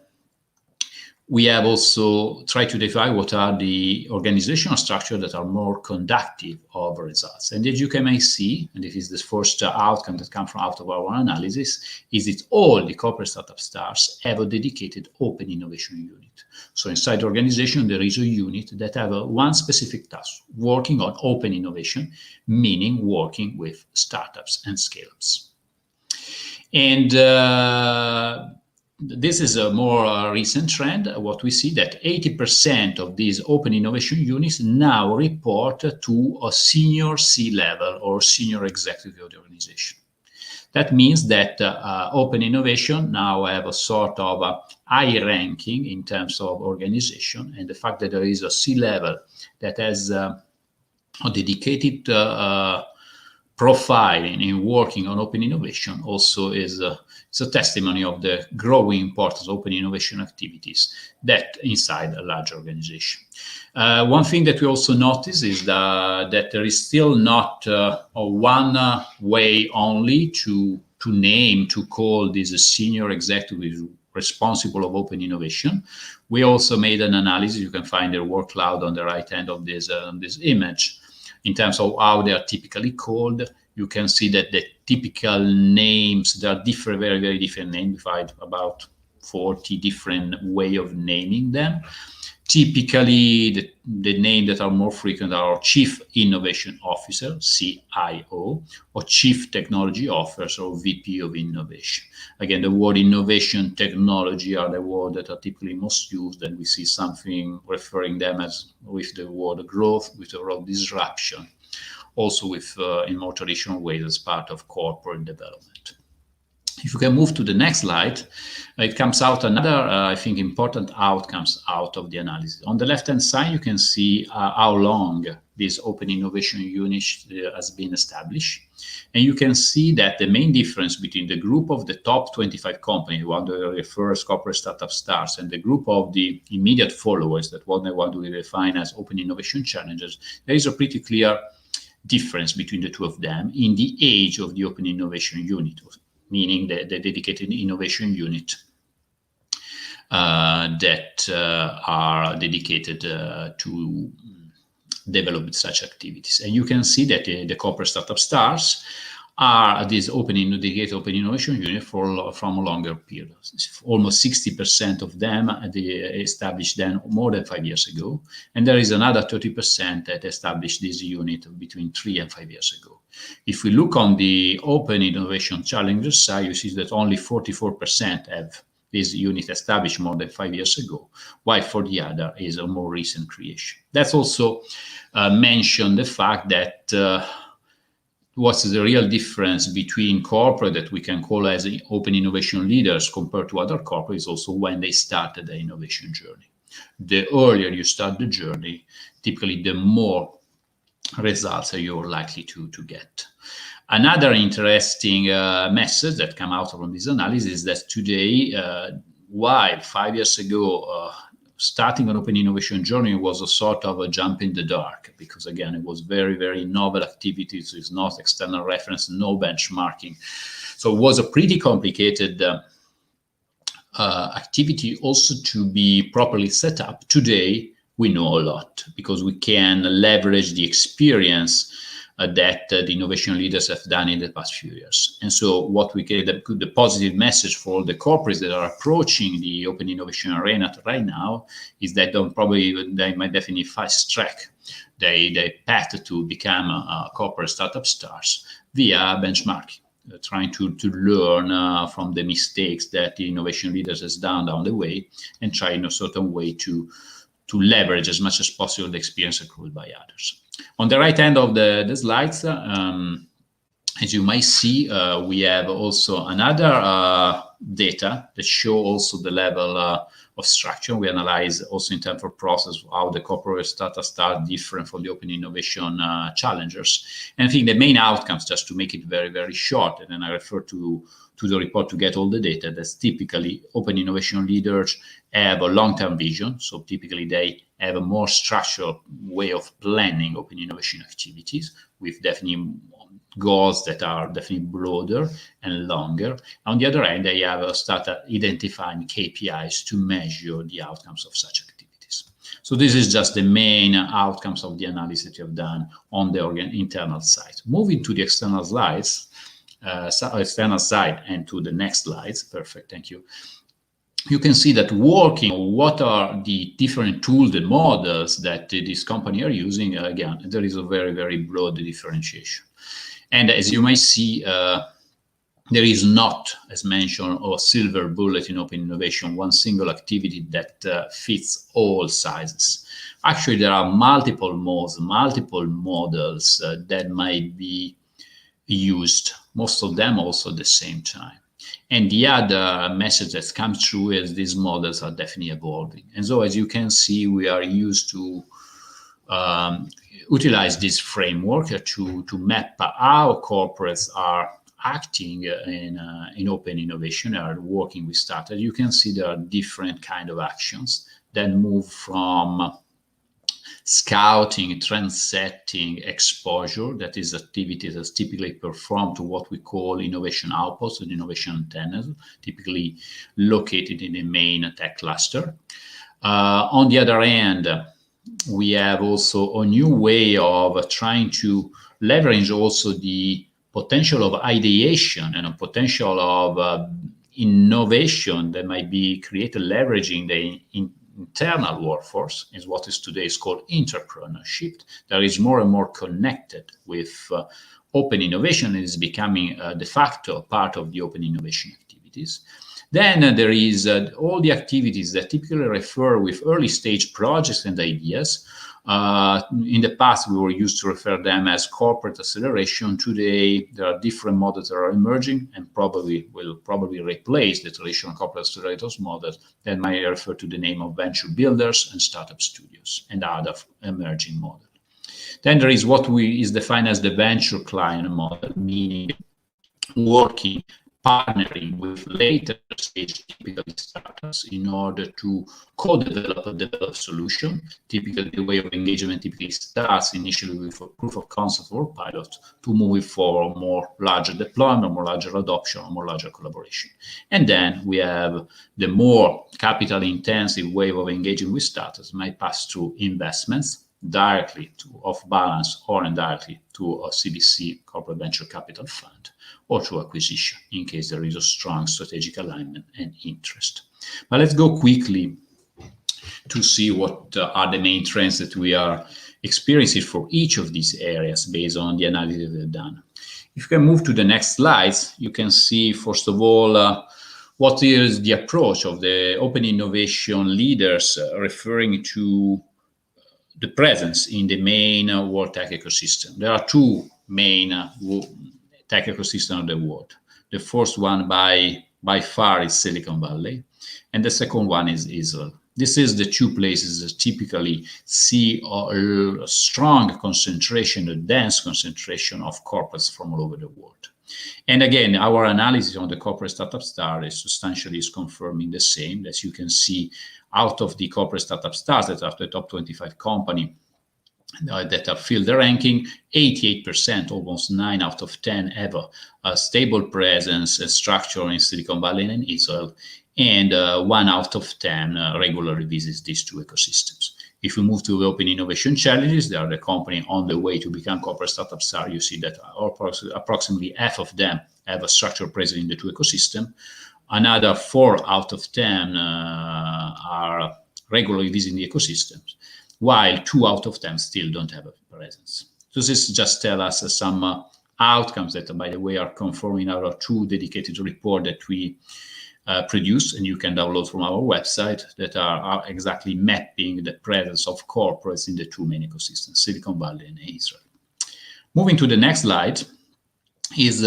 we have also tried to define what are the organizational structures that are more conducive of results. And as you can see, and this is the first outcome that comes out of our analysis, is that all the corporate startup stars have a dedicated open innovation unit. So inside the organization, there is a unit that have one specific task, working on open innovation, meaning working with startups and scale-ups. And this is a more recent trend. What we see that 80% of these open innovation units now report to a senior C-level or senior executive of the organization. That means that open innovation now have a sort of a high ranking in terms of organization, and the fact that there is a C-level that has a dedicated profile in working on open innovation also is it's a testimony of the growing importance of open innovation activities that inside a large organization. One thing that we also notice is that there is still not a one way only to call this a senior executive responsible of open innovation. We also made an analysis. You can find their work cloud on the right hand of this image. In terms of how they are typically called, you can see that the typical names, there are different, very, very different names. We find about 40 different way of naming them. Typically, the names that are more frequent are Chief Innovation Officer, CIO, or Chief Technology Officer, or VP of Innovation. Again, the word innovation, technology are the words that are typically most used, and we see something referring them as with the word growth, with the word disruption, also with in more traditional ways as part of corporate development. If you can move to the next slide, it comes out another, I think, important outcomes out of the analysis. On the left-hand side, you can see how long this Open Innovation Unit has been established. And you can see that the main difference between the group of the top 25 companies, one that refers corporate startup stars, and the group of the immediate followers, that one we define as Open Innovation Challengers, there is a pretty clear difference between the two of them in the age of the Open Innovation Unit, meaning the dedicated innovation unit that are dedicated to develop such activities. And you can see that the corporate startup stars are this dedicated open innovation unit from a longer period. Almost 60% of them they established then more than 5 years ago. And there is another 30% that established this unit between 3 and 5 years ago. If we look on the Open Innovation Challengers side, you see that only 44% have this unit established more than 5 years ago, while for the other is a more recent creation. That's also mentioned the fact that what's the real difference between corporate that we can call as open innovation leaders compared to other corporates, also when they started the innovation journey. The earlier you start the journey, typically the more results you're likely to get. Another interesting message that came out from this analysis is that today, while 5 years ago, starting an open innovation journey was a sort of a jump in the dark, because again, it was very, very novel activities, with no external reference, no benchmarking. So it was a pretty complicated activity also to be properly set up. Today, we know a lot because we can leverage the experience that the innovation leaders have done in the past few years. And so what we get, the positive message for the corporates that are approaching the open innovation arena right now is that they might definitely fast track their path to become a corporate startup stars via benchmarking, trying to learn from the mistakes that the innovation leaders has done down the way and try in a certain way to leverage as much as possible the experience accrued by others. On the right hand of the slides, as you might see, we have also another data that show also the level of structure. We analyze also in terms of process how the corporate startups are different from the open innovation challengers. And I think the main outcomes, just to make it very, very short, and then I refer to the report to get all the data, that's typically open innovation leaders have a long-term vision. So typically they have a more structured way of planning open innovation activities with definitely goals that are definitely broader and longer. On the other hand, they have started identifying KPIs to measure the outcomes of such activities. So this is just the main outcomes of the analysis that you have done on the internal side. Moving to the external slides, external side and to the next slides. Perfect, thank you. You can see that working, what are the different tools and models that this company are using. Again, there is a very, very broad differentiation. And as you may see, there is not, as mentioned, a silver bullet in open innovation, one single activity that fits all sizes. Actually, there are multiple modes, multiple models that might be used, most of them also at the same time. And the other message that comes through is these models are definitely evolving. And so as you can see, we are used to utilize this framework to map how corporates are acting in open innovation, are working with startups. You can see there are different kind of actions that move from scouting, trend setting, exposure, that is activities that's typically performed, to what we call innovation outposts and innovation antennas, typically located in the main tech cluster. On the other hand, we have also a new way of trying to leverage also the potential of ideation and a potential of innovation that might be created leveraging the internal workforce, is what is today is called entrepreneurship, that is more and more connected with open innovation and is becoming de facto part of the open innovation activities. Then there is all the activities that typically refer with early stage projects and ideas. In the past, we were used to refer them as corporate acceleration. Today, there are different models that are emerging and will probably replace the traditional corporate accelerators model that might refer to the name of venture builders and startup studios and other emerging models. Then there is what is defined as the venture client model, meaning partnering with later stage typically startups in order to co-develop a developed solution. Typically, the way of engagement typically starts initially with a proof of concept or pilot to move for more larger deployment, more larger adoption, or more larger collaboration. And then we have the more capital intensive way of engaging with startups might pass through investments directly to off balance or indirectly to a CVC, corporate venture capital fund, or through acquisition in case there is a strong strategic alignment and interest. But let's go quickly to see what are the main trends that we are experiencing for each of these areas based on the analysis we've done. If you can move to the next slides, you can see, first of all, what is the approach of the open innovation leaders referring to the presence in the main world tech ecosystem. There are two main tech ecosystem of the world. The first one by far is Silicon Valley, and the second one is Israel. This is the two places that typically see a strong concentration, a dense concentration of corporates from all over the world. And again, our analysis on the corporate startup star is substantially confirming the same. As you can see, out of the corporate startup stars that are the top 25 company that have filled the ranking, 88%, almost 9 out of 10, have a stable presence and structure in Silicon Valley and in Israel, and 1 out of 10 regularly visits these two ecosystems. If we move to the open innovation challenges, they are the company on the way to become corporate startup star. You see that approximately half of them have a structure present in the two ecosystems. Another 4 out of 10 are regularly visiting the ecosystems, while 2 out of 10 still don't have a presence. So this just tells us some outcomes that, by the way, are confirmed in our 2 dedicated reports that we produce, and you can download from our website, that are exactly mapping the presence of corporates in the 2 main ecosystems, Silicon Valley and Israel. Moving to the next slide, is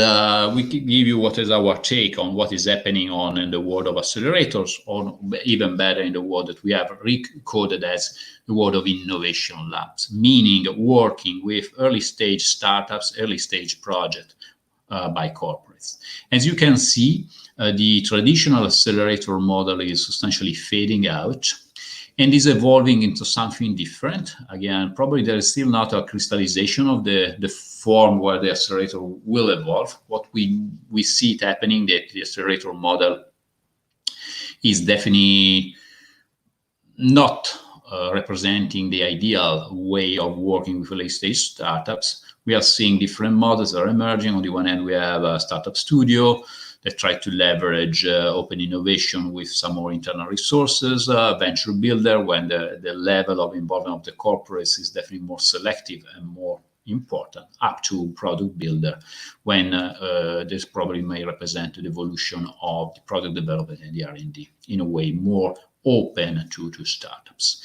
we can give you what is our take on what is happening in the world of accelerators, or even better, in the world that we have recoded as the world of innovation labs, meaning working with early stage startups, early stage projects by corporates. As you can see, the traditional accelerator model is substantially fading out and is evolving into something different. Again, probably there is still not a crystallization of the form where the accelerator will evolve. What we see it happening, that the accelerator model is definitely not representing the ideal way of working with late stage startups. We are seeing different models that are emerging. On the one hand, we have a startup studio that try to leverage open innovation with some more internal resources, venture builder, when the level of involvement of the corporates is definitely more selective and more important, up to product builder, when this probably may represent the evolution of the product development and the R&D in a way more open to startups.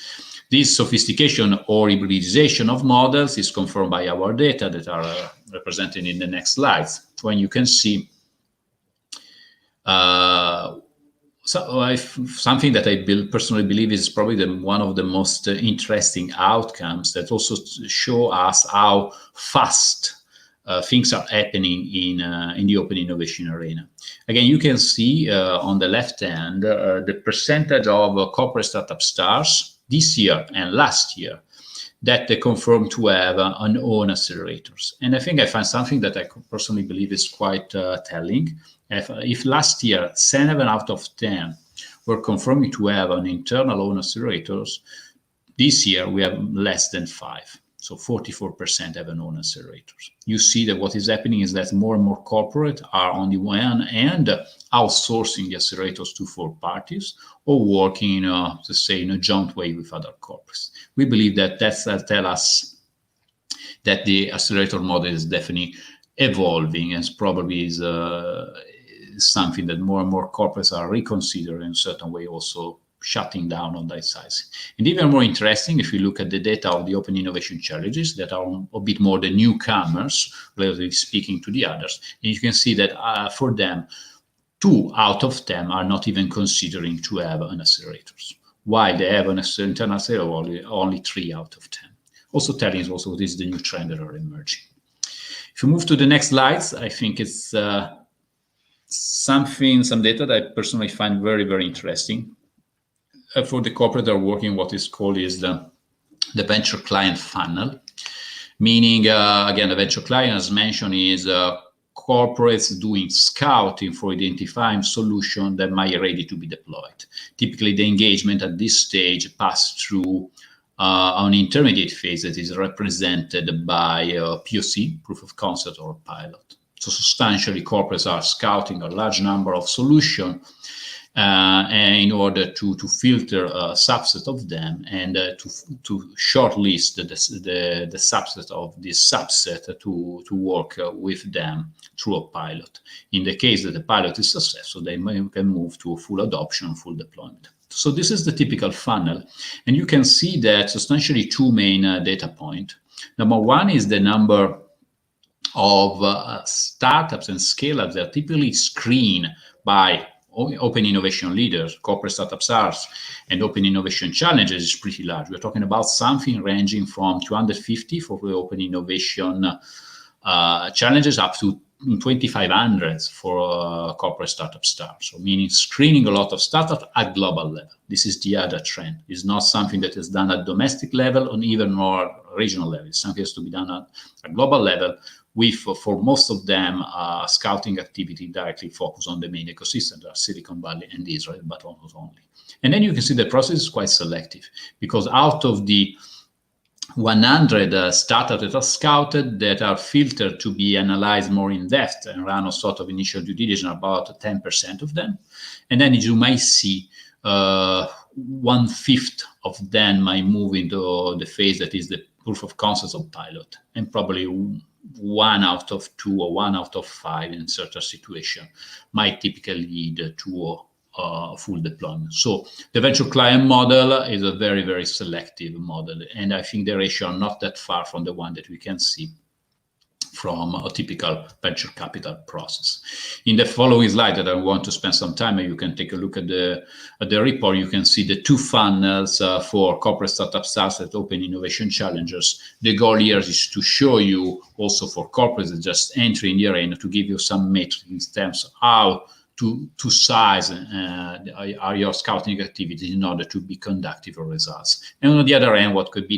This sophistication or hybridization of models is confirmed by our data that are represented in the next slides, when you can see something that I personally believe is probably one of the most interesting outcomes, that also show us how fast things are happening in the open innovation arena. Again, you can see on the left hand the percentage of corporate startup stars this year and last year that they confirm to have an own accelerators. And I think I find something that I personally believe is quite telling. If last year 7 out of 10 were confirming to have an internal own accelerators, this year we have less than 5. So 44% have their own accelerators. You see that what is happening is that more and more corporate are on the one hand outsourcing the accelerators to third parties or working in a joint way with other corporates. We believe that that's tell us that the accelerator model is definitely evolving and probably is something that more and more corporates are reconsidering in a certain way, also shutting down on that size. And even more interesting, if you look at the data of the Open Innovation Challenges that are a bit more the newcomers, relatively speaking to the others, and you can see that for them, 2 out of 10 are not even considering to have an accelerators, while they have an internal accelerator, only 3 out of 10. Also telling us also this is the new trend that are emerging. If you move to the next slides, I think it's some data that I personally find very, very interesting. For the corporate that are working, what is called is the venture client funnel, meaning, again, the venture client, as mentioned, is corporates doing scouting for identifying solutions that might be ready to be deployed. Typically, the engagement at this stage passes through an intermediate phase that is represented by a POC, proof of concept, or a pilot. So substantially, corporates are scouting a large number of solutions in order to filter a subset of them and to shortlist the subset of this subset to work with them through a pilot. In the case that the pilot is successful, they can move to full adoption, full deployment. So this is the typical funnel. And you can see that substantially 2 main data points. Number one is the number of startups and scale-ups that are typically screened by Open Innovation Leaders, Corporate Startups Stars, and Open Innovation Challenges is pretty large. We're talking about something ranging from 250 for the Open Innovation Challenges up to 2,500 for Corporate Startup Stars. So meaning screening a lot of startups at global level. This is the other trend. It's not something that is done at domestic level or even more regional level. It's something that has to be done at global level, with, for most of them, scouting activity directly focused on the main ecosystem, that are Silicon Valley and Israel, but almost only. And then you can see the process is quite selective, because out of the 100 startups that are scouted, that are filtered to be analyzed more in depth and run a sort of initial due diligence, about 10% of them. And then you might see 1/5 of them might move into the phase that is the proof of concept of pilot, and probably 1 out of 2 or 1 out of 5 in certain situation might typically lead to full deployment. So the venture client model is a very, very selective model. And I think the ratio are not that far from the one that we can see from a typical venture capital process. In the following slide that I want to spend some time, you can take a look at the report. You can see the 2 funnels for Corporate Startup Stars at Open Innovation Challengers. The goal here is to show you also for corporates that just entering the arena, to give you some metrics in terms of how to size are your scouting activities in order to be conductive for results. And on the other hand, what could be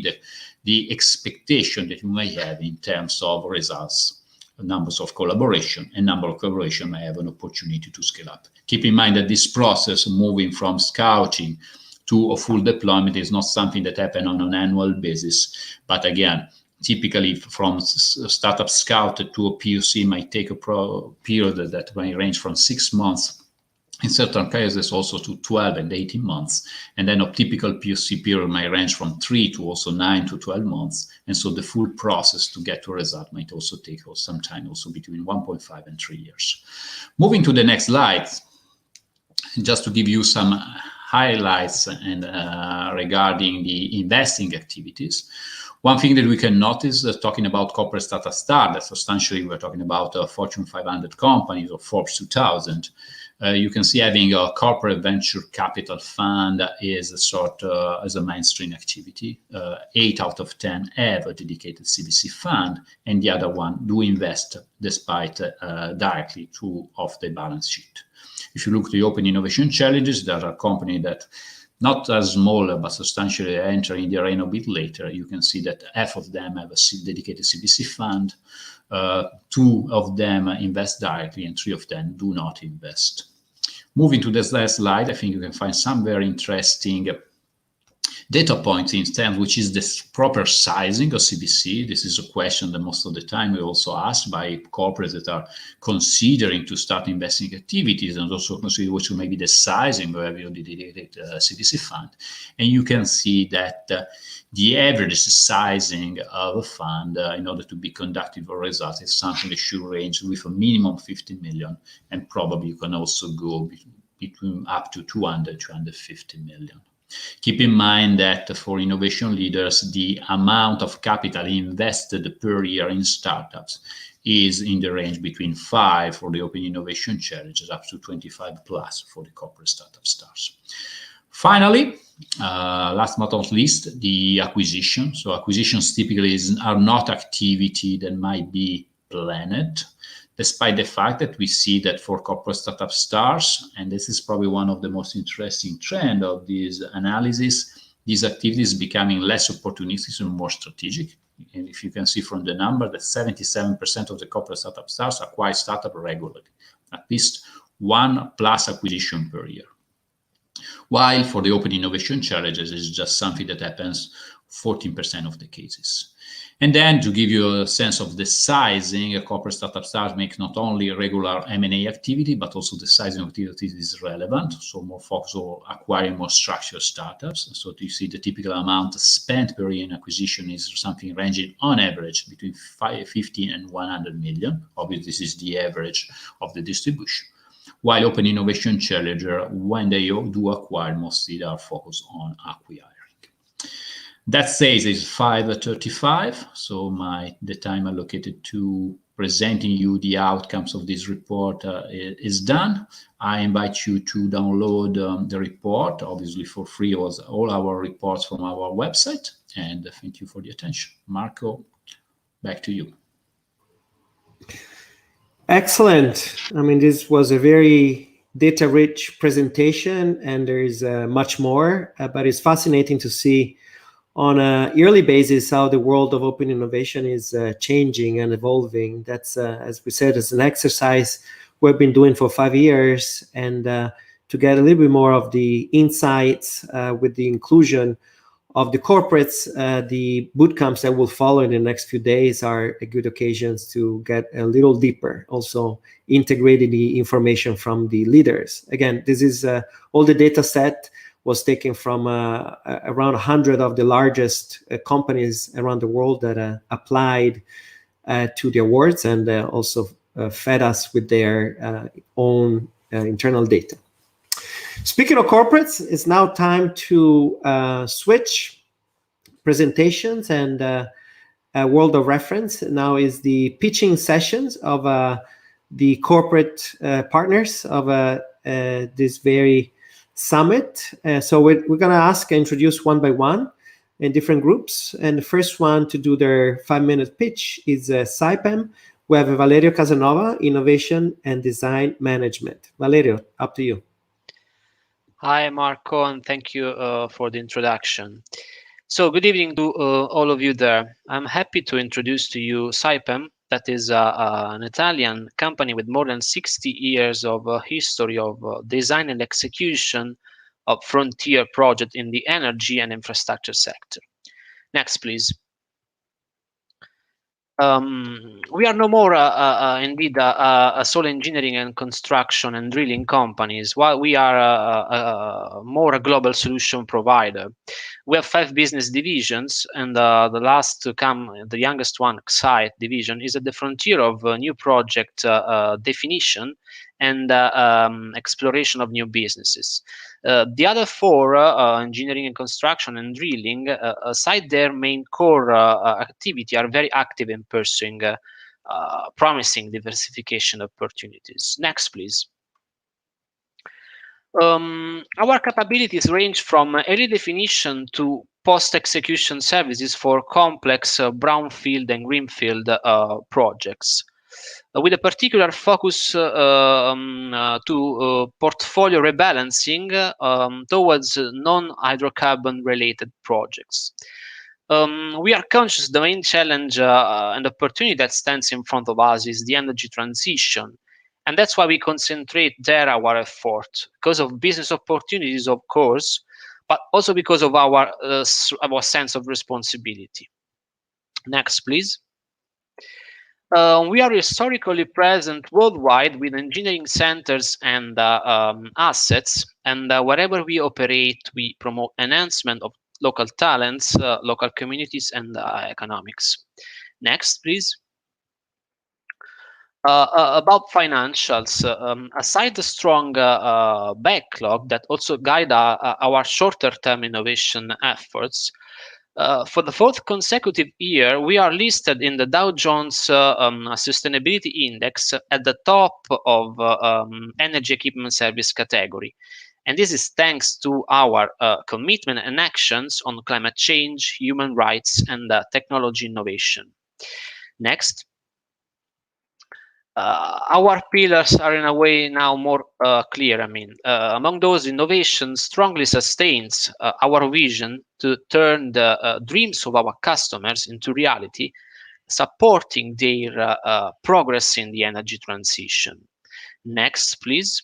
the expectation that you may have in terms of results, numbers of collaboration, and number of collaboration may have an opportunity to scale up. Keep in mind that this process, moving from scouting to a full deployment, is not something that happens on an annual basis. But again, typically from startup scout to a POC might take a period that may range from 6 months, in certain cases also to 12 and 18 months. And then a typical POC period may range from 3 to also 9 to 12 months. And so the full process to get to a result might also take some time, also between 1.5 and 3 years. Moving to the next slide, just to give you some highlights and regarding the investing activities. One thing that we can notice, talking about Corporate Startup Stars, that substantially we're talking about Fortune 500 companies or Forbes 2000. You can see having a corporate venture capital fund is a sort as a mainstream activity. 8 out of 10 have a dedicated CVC fund, and the other one do invest despite directly off the balance sheet. If you look at the Open Innovation Challenges, there are companies that not as small, but substantially entering the arena a bit later. You can see that half of them have a dedicated CVC fund, 2 of them invest directly, and 3 of them do not invest. Moving to this last slide, I think you can find some very interesting data points instead, which is the proper sizing of CBC. This is a question that most of the time we also asked by corporates that are considering to start investing activities, and also consider what may be the sizing of your dedicated CBC fund. And you can see that the average sizing of a fund in order to be conductive or result is something that should range with a minimum 50 million, and probably you can also go between up to 200, 250 million. Keep in mind that for innovation leaders, the amount of capital invested per year in startups is in the range between 5 for the Open Innovation Challenges up to 25 plus for the corporate startup stars. Finally, last but not least, the acquisition. So acquisitions typically are not activity that might be planned, despite the fact that we see that for corporate startup stars, and this is probably one of the most interesting trends of this analysis, these activities becoming less opportunistic and more strategic. And if you can see from the number that 77% of the corporate startup stars acquire startup regularly, at least 1+ acquisition per year. While for the Open Innovation Challenges, it's just something that happens 14% of the cases. And then to give you a sense of the sizing, a corporate startup stars makes not only regular M&A activity, but also the sizing of activities is relevant. So more focus on acquiring more structured startups. So you see the typical amount spent per year in acquisition is something ranging on average between 15 and 100 million. Obviously, this is the average of the distribution. While Open Innovation Challenger, when they do acquire, mostly they are focused on acquiring. That says it's 5:35, so the time allocated to presenting you the outcomes of this report is done. I invite you to download the report, obviously for free, all our reports from our website, and thank you for the attention. Marco, back to you. Excellent. I mean, this was a very data-rich presentation, and there's much more, but it's fascinating to see on a yearly basis how the world of open innovation is changing and evolving. That's, as we said, it's an exercise we've been doing for 5 years, and to get a little bit more of the insights with the inclusion of the corporates, the bootcamps that will follow in the next few days are a good occasions to get a little deeper, also integrating the information from the leaders. Again, this is all the data set was taken from around 100 of the largest companies around the world that applied to the awards, and also fed us with their own internal data. Speaking of corporates, it's now time to switch presentations, and a world of reference now is the pitching sessions of the corporate partners of this very summit. So we're going to introduce one by one in different groups. And the first one to do their 5-minute pitch is SAIPEM. We have Valerio Casanova, Innovation and Design Management. Valerio, up to you. Hi, Marco, and thank you for the introduction. So good evening to all of you there. I'm happy to introduce to you SAIPEM. That is an Italian company with more than 60 years of history of design and execution of frontier projects in the energy and infrastructure sector. Next, please. We are no more indeed a sole engineering and construction and drilling companies, while we are more a global solution provider. We have 5 business divisions, and the last to come, the youngest one, Site division, is at the frontier of new project definition and exploration of new businesses. The other 4, engineering and construction and drilling, aside their main core activity, are very active in pursuing promising diversification opportunities. Next, please. Our capabilities range from early definition to post-execution services for complex brownfield and greenfield projects, with a particular focus to portfolio rebalancing towards non-hydrocarbon related projects. We are conscious the main challenge and opportunity that stands in front of us is the energy transition. And that's why we concentrate there our effort, because of business opportunities, of course, but also because of our sense of responsibility. Next, please. We are historically present worldwide with engineering centers and assets, and wherever we operate, we promote enhancement of local talents, local communities, and economics. Next, please. About financials, aside the strong backlog that also guide our shorter-term innovation efforts, for the fourth consecutive year, we are listed in the Dow Jones Sustainability Index at the top of energy equipment service category. And this is thanks to our commitment and actions on climate change, human rights, and technology innovation. Next. Our pillars are in a way now more clear. I mean, among those, innovation strongly sustains our vision to turn the dreams of our customers into reality, supporting their progress in the energy transition. Next, please.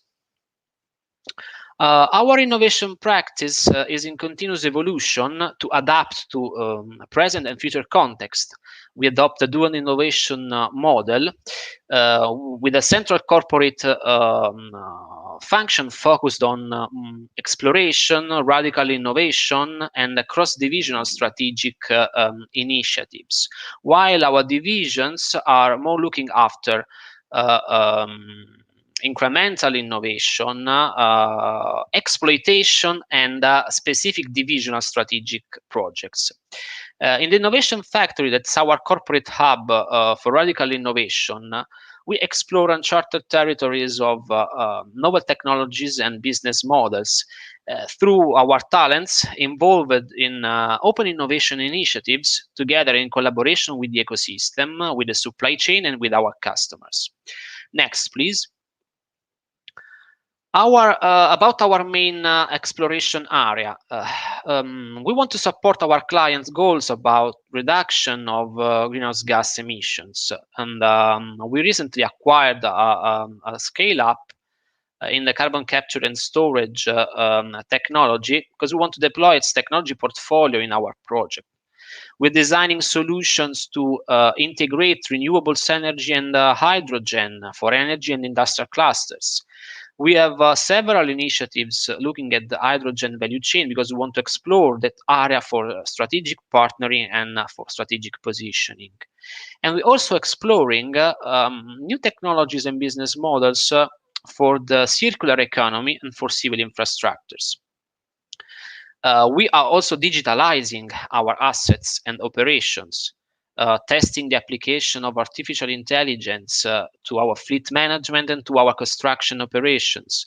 Our innovation practice is in continuous evolution to adapt to present and future context. We adopt a dual innovation model with a central corporate function focused on exploration, radical innovation, and cross-divisional strategic initiatives, while our divisions are more looking after incremental innovation, exploitation, and specific divisional strategic projects. In the Innovation Factory, that's our corporate hub for radical innovation, we explore uncharted territories of novel technologies and business models through our talents involved in open innovation initiatives, together in collaboration with the ecosystem, with the supply chain, and with our customers. Next, please. About our main exploration area, we want to support our clients' goals about reduction of greenhouse gas emissions, and we recently acquired a scale-up in the carbon capture and storage technology, because we want to deploy its technology portfolio in our project. We're designing solutions to integrate renewables energy and hydrogen for energy and industrial clusters. We have several initiatives looking at the hydrogen value chain, because we want to explore that area for strategic partnering and for strategic positioning. And we're also exploring new technologies and business models for the circular economy and for civil infrastructures. We are also digitalizing our assets and operations, testing the application of artificial intelligence to our fleet management and to our construction operations.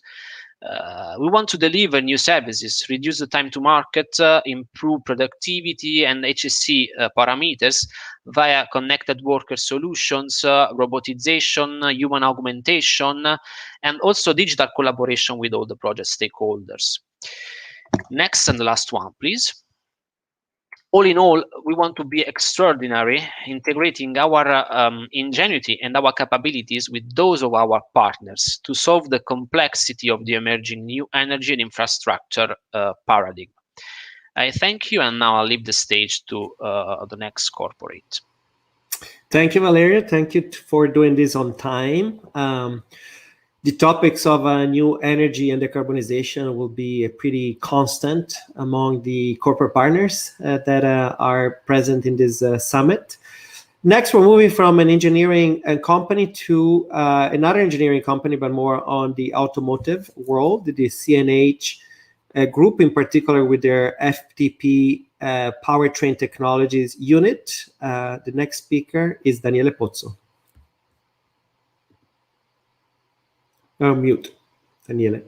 We want to deliver new services, reduce the time to market, improve productivity and HSE parameters via connected worker solutions, robotization, human augmentation, and also digital collaboration with all the project stakeholders. Next and the last one, please. All in all, we want to be extraordinary, integrating our ingenuity and our capabilities with those of our partners to solve the complexity of the emerging new energy and infrastructure paradigm. I thank you, and now I'll leave the stage to the next corporate. Thank you, Valerio. Thank you for doing this on time. The topics of new energy and decarbonization will be a pretty constant among the corporate partners that are present in this summit. Next, we're moving from an engineering company to another engineering company, but more on the automotive world, the CNH group, in particular with their FTP powertrain technologies unit. The next speaker is Daniele Pozzo. You're on mute, Daniele.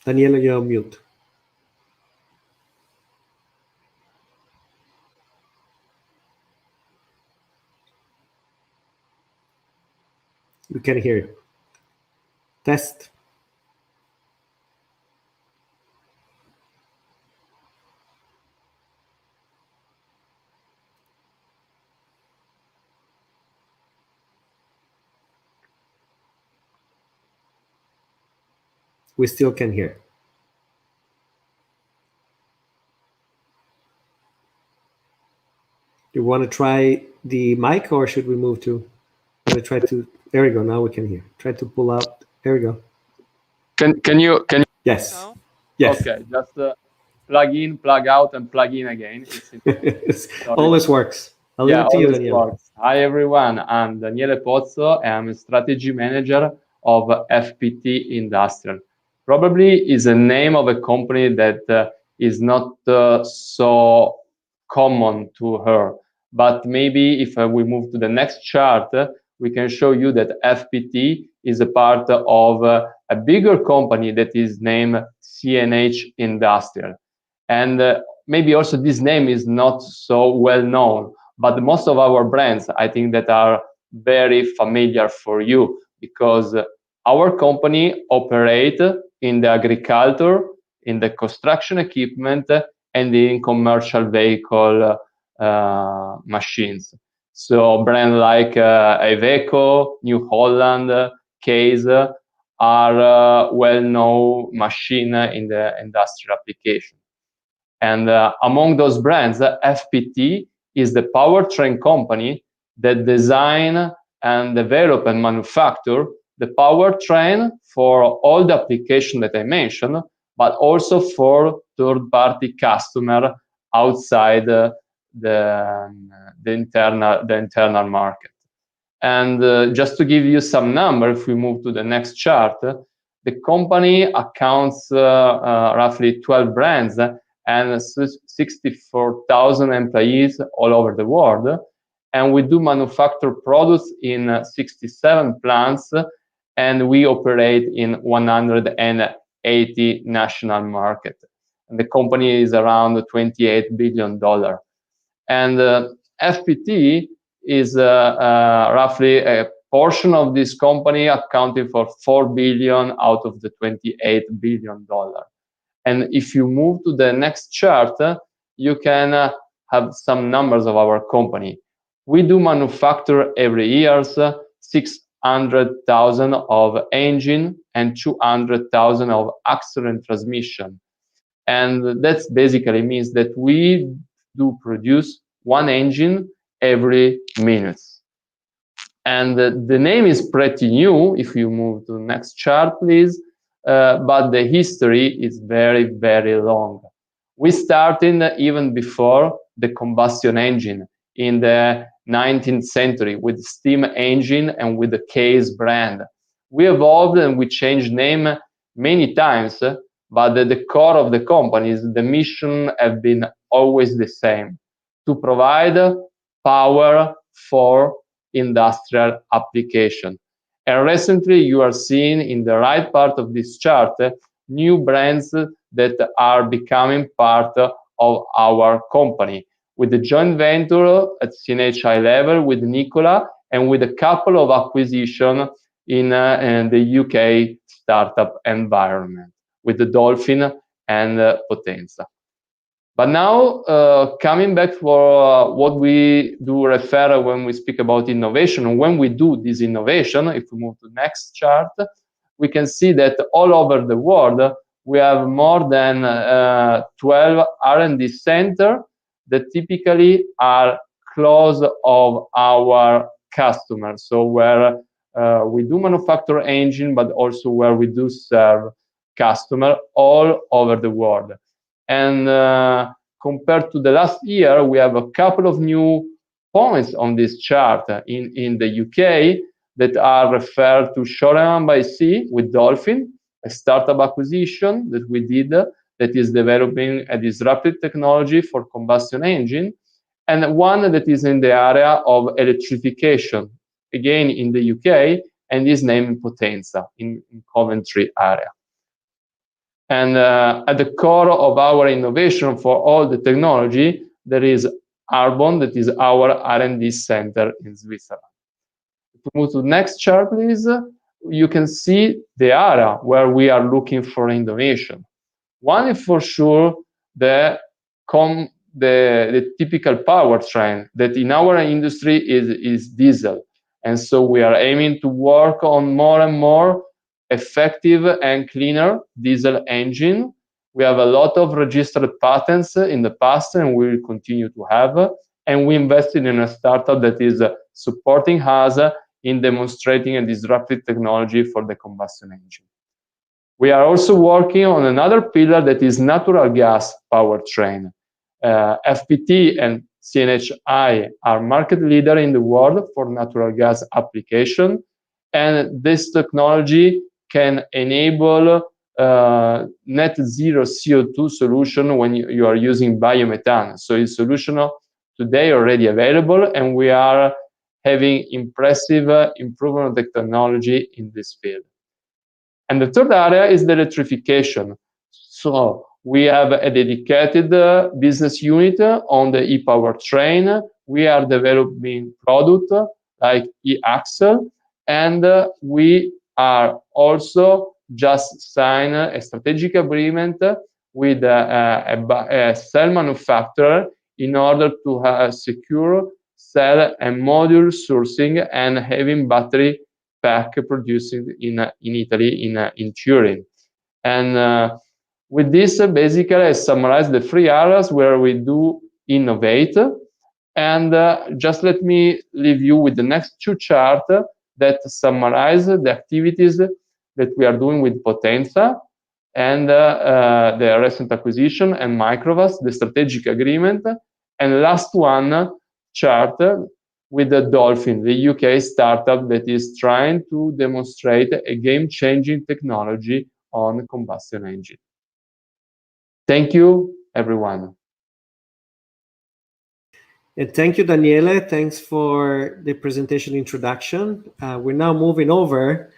Daniele, you're on mute. We can hear you. Test. We still can hear. You want to try the mic, or should we move to? I'm gonna try to. There we go. Now we can hear. Try to pull out. There we go. Can you? Yes. No? Yes. Okay, just plug in, plug out, and plug in again. It always works. I'll leave it to you, Daniele. Works. Hi everyone, I'm Daniele Pozzo. I'm a strategy manager of FPT Industrial. Probably is a name of a company that is not so common to her, but maybe if we move to the next chart, we can show you that FPT is a part of a bigger company that is named CNH Industrial. And maybe also this name is not so well known, but most of our brands, I think, that are very familiar for you, because our company operate in the agriculture, in the construction equipment, and in commercial vehicle machines. So brands like Iveco, New Holland, Case are well-known machine in the industrial application. And among those brands, FPT is the powertrain company that design and develop and manufacture the powertrain for all the applications that I mentioned, but also for third-party customer outside the internal market. And just to give you some numbers, if we move to the next chart, the company accounts roughly 12 brands and 64,000 employees all over the world. And we do manufacture products in 67 plants, and we operate in 180 national markets. And the company is around $28 billion. And FPT is roughly a portion of this company, accounting for $4 billion out of the $28 billion. And if you move to the next chart, you can have some numbers of our company. We do manufacture every year 600,000 of engine and 200,000 of axle and transmission. And that basically means that we do produce one engine every minute. And the name is pretty new, if you move to the next chart, please. But the history is very, very long. We started even before the combustion engine in the 19th century with steam engine and with the Case brand. We evolved and we changed name many times, but the core of the companies, the mission have been always the same: to provide power for industrial application. And recently, you are seeing in the right part of this chart new brands that are becoming part of our company, with the joint venture at CNH high level with Nikola, and with a couple of acquisitions in the UK startup environment, with the Dolphin and Potenza. But now, coming back for what we do refer when we speak about innovation, and when we do this innovation, if we move to the next chart, we can see that all over the world, we have more than 12 R&D centers that typically are close of our customers. So where we do manufacture engine, but also where we do serve customers all over the world. And compared to the last year, we have a couple of new points on this chart in the UK that are referred to Shoreline by Sea with Dolphin, a startup acquisition that we did that is developing a disruptive technology for combustion engine, and one that is in the area of electrification, again in the UK, and is named Potenza in Coventry area. And at the core of our innovation for all the technology, there is Arbon, that is our R&D center in Switzerland. If we move to the next chart, please, you can see the area where we are looking for innovation. One is for sure the typical powertrain that in our industry is diesel. And so we are aiming to work on more and more effective and cleaner diesel engine. We have a lot of registered patents in the past, and we will continue to have. and we invested in a startup that is supporting us in demonstrating a disruptive technology for the combustion engine. We are also working on another pillar that is natural gas powertrain. FPT and CNHI are market leader in the world for natural gas application, and this technology can enable net zero CO2 solution when you are using biomethane. So it's a solution today already available, and we are having impressive improvement of the technology in this field. And the third area is the electrification. So we have a dedicated business unit on the e-powertrain. We are developing products like e-axle, and we are also just signed a strategic agreement with a cell manufacturer in order to secure cell and module sourcing and having battery pack producing in Italy, in Turin. And with this, basically, I summarize the 3 areas where we do innovate. And just let me leave you with the next 2 charts that summarize the activities that we are doing with Potenza and the recent acquisition, and Microvast, the strategic agreement. And last one chart with the Dolphin, the UK startup that is trying to demonstrate a game-changing technology on combustion engine. Thank you, everyone. Thank you, Daniele. Thanks for the presentation introduction. We're now moving over,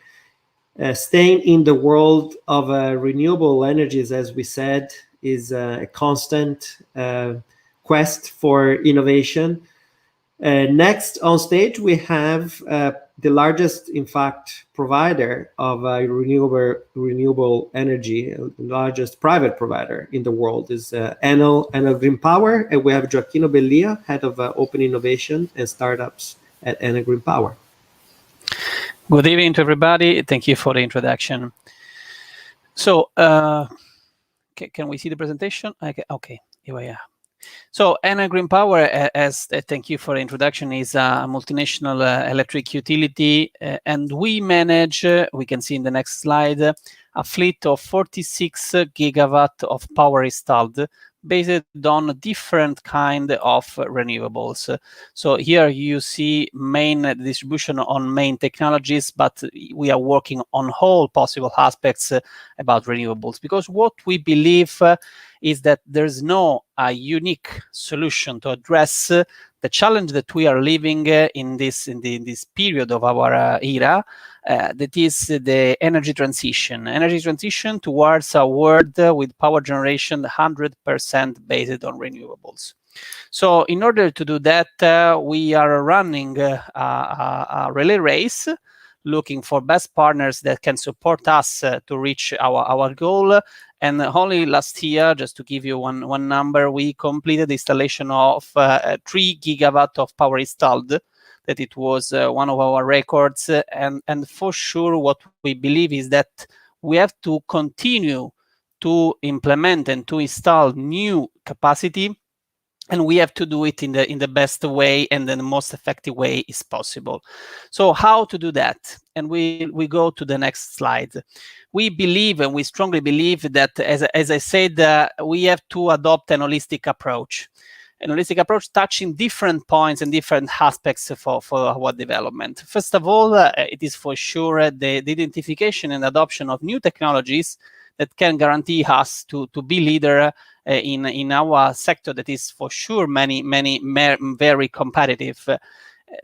staying in the world of renewable energies, as we said, is a constant quest for innovation. Next on stage, we have the largest, in fact, provider of renewable energy, the largest private provider in the world is Enel Green Power, and we have Gioacchino Bellia, head of Open Innovation and Startups at Enel Green Power. Good evening to everybody. Thank you for the introduction. So, can we see the presentation? Okay, here we are. So Enel Green Power, thank you for the introduction, is a multinational electric utility, and we manage, we can see in the next slide, a fleet of 46 gigawatt of power installed, based on different kind of renewables. So here you see main distribution on main technologies, but we are working on all possible aspects about renewables, because what we believe is that there's no unique solution to address the challenge that we are living in this period of our era, that is the energy transition towards a world with power generation 100% based on renewables. So in order to do that, we are running a relay race, looking for best partners that can support us to reach our goal. And only last year, just to give you one number, we completed the installation of 3 gigawatt of power installed. That it was one of our records. And for sure, what we believe is that we have to continue to implement and to install new capacity, and we have to do it in the best way and the most effective way is possible. So how to do that? And we go to the next slide. We believe, and we strongly believe, that as I said, we have to adopt an holistic approach. An holistic approach touching different points and different aspects for our development. First of all, it is for sure the identification and adoption of new technologies that can guarantee us to be leader in our sector that is for sure very competitive.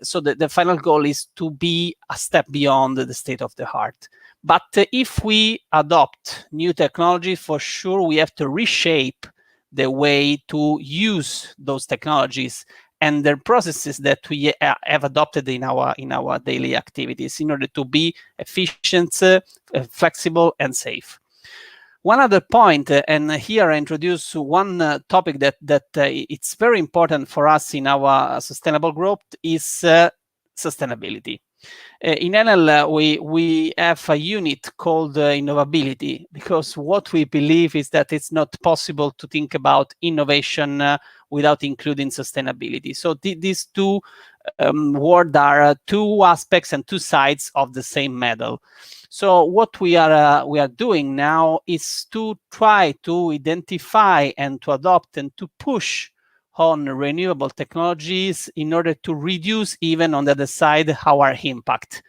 So the final goal is to be a step beyond the state of the art. But if we adopt new technology, for sure we have to reshape the way to use those technologies and their processes that we have adopted in our daily activities in order to be efficient, flexible, and safe. One other point, and here I introduce one topic that it's very important for us in our sustainable growth, is sustainability. In Enel, we have a unit called innovability, because what we believe is that it's not possible to think about innovation without including sustainability. So these two words are two aspects and two sides of the same medal. So what we are doing now is to try to identify and to adopt and to push on renewable technologies in order to reduce, even on the other side, our impact.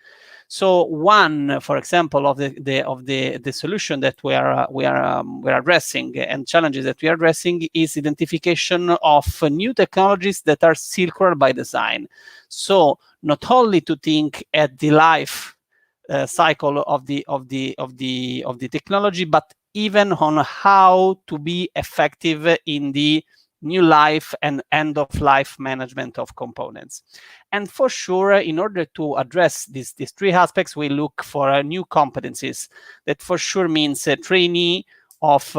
So one, for example, of the solution that we are addressing and challenges that we are addressing is identification of new technologies that are circular by design. So not only to think at the life cycle of the technology, but even on how to be effective in the new life and end of life management of components. And for sure, in order to address these three aspects, we look for new competencies. That for sure means a trainee of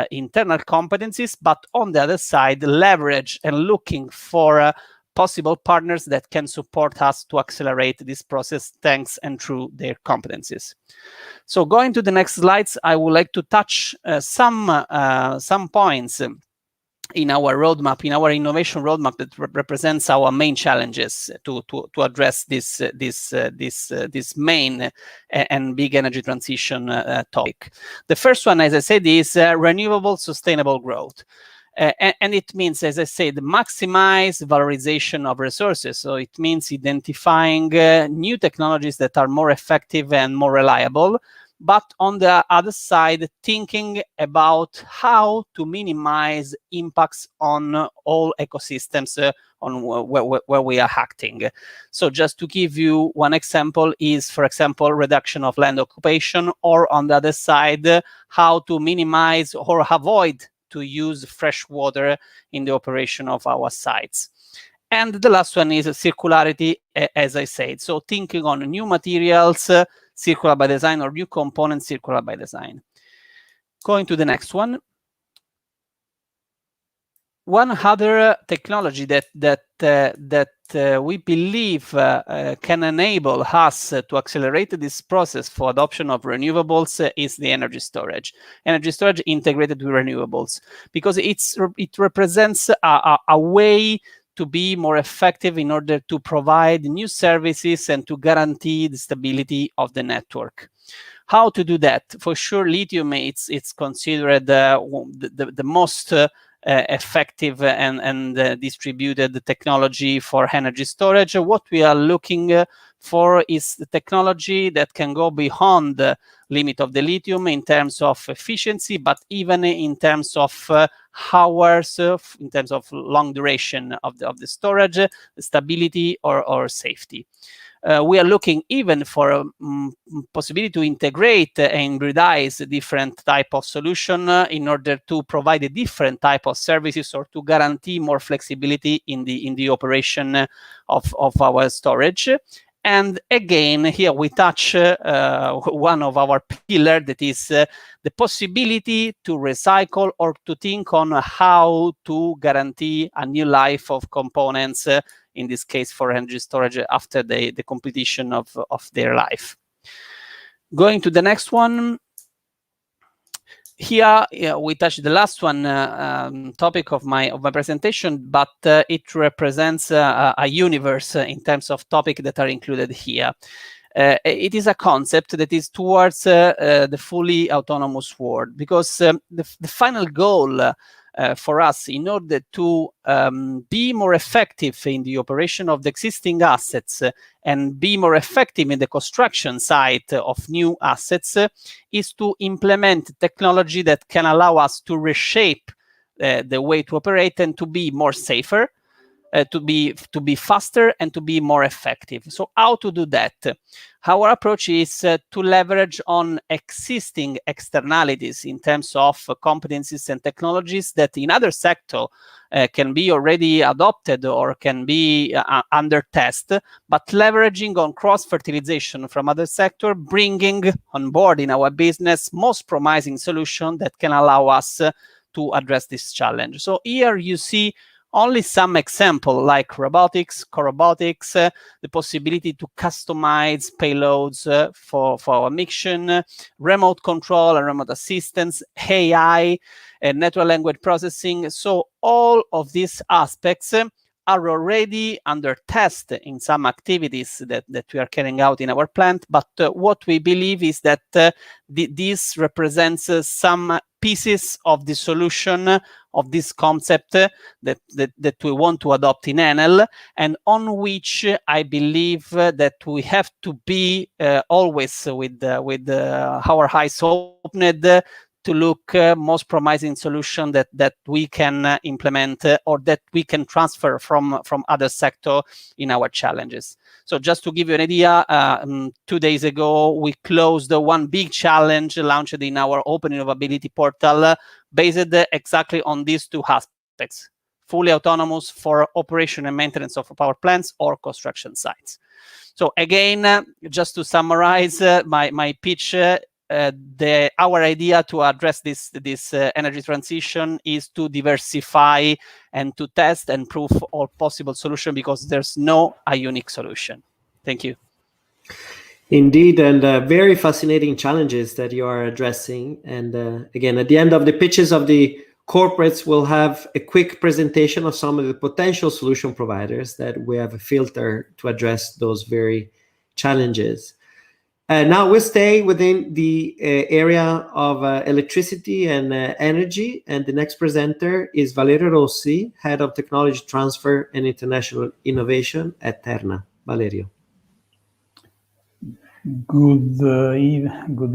internal competencies, but on the other side, leverage and looking for possible partners that can support us to accelerate this process thanks and through their competencies. So going to the next slides, I would like to touch some points in our roadmap, in our innovation roadmap, that represents our main challenges to address this main and big energy transition topic. The first one, as I said, is renewable sustainable growth. And it means, as I said, maximize valorization of resources. So it means identifying new technologies that are more effective and more reliable, but on the other side, thinking about how to minimize impacts on all ecosystems on where we are acting. So just to give you one example is, for example, reduction of land occupation, or on the other side, how to minimize or avoid to use fresh water in the operation of our sites. And the last one is circularity, as I said. So thinking on new materials, circular by design, or new components, circular by design. Going to the next one. One other technology that we believe can enable us to accelerate this process for adoption of renewables is the energy storage. Energy storage integrated with renewables, because it represents a way to be more effective in order to provide new services and to guarantee the stability of the network. How to do that? For sure, lithium, it's considered the most effective and distributed technology for energy storage. What we are looking for is the technology that can go beyond the limit of the lithium in terms of efficiency, but even in terms of hours, in terms of long duration of the storage, stability, or safety. We are looking even for a possibility to integrate and hybridize different type of solution in order to provide a different type of services, or to guarantee more flexibility in the operation of our storage. And again, here we touch one of our pillars, that is the possibility to recycle or to think on how to guarantee a new life of components, in this case for energy storage, after the completion of their life. Going to the next one. Here we touch the last one topic of my presentation, but it represents a universe in terms of topics that are included here. It is a concept that is towards the fully autonomous world, because the final goal for us, in order to be more effective in the operation of the existing assets and be more effective in the construction site of new assets, is to implement technology that can allow us to reshape the way to operate and to be more safer, to be faster, and to be more effective. So how to do that? Our approach is to leverage on existing externalities in terms of competencies and technologies that in other sectors can be already adopted or can be under test, but leveraging on cross-fertilization from other sectors, bringing on board in our business most promising solution that can allow us to address this challenge. So here you see only some example like robotics, co-robotics, the possibility to customize payloads for our mission, remote control and remote assistance, AI, and natural language processing. So all of these aspects are already under test in some activities that we are carrying out in our plant. But what we believe is that this represents some pieces of the solution of this concept that we want to adopt in Enel, and on which I believe that we have to be always with our eyes opened to look most promising solution that we can implement or that we can transfer from other sector in our challenges. So just to give you an idea, 2 days ago, we closed one big challenge launched in our Open Innovability portal based exactly on these two aspects: fully autonomous for operation and maintenance of power plants or construction sites. So again, just to summarize my pitch, our idea to address this energy transition is to diversify and to test and prove all possible solutions, because there's no a unique solution. Thank you. Indeed, and very fascinating challenges that you are addressing. And again, at the end of the pitches of the corporates, we'll have a quick presentation of some of the potential solution providers that we have a filter to address those very challenges. Now we'll stay within the area of electricity and energy, and the next presenter is Valerio Rossi, Head of Technology Transfer and International Innovation at Terna. Valerio. Good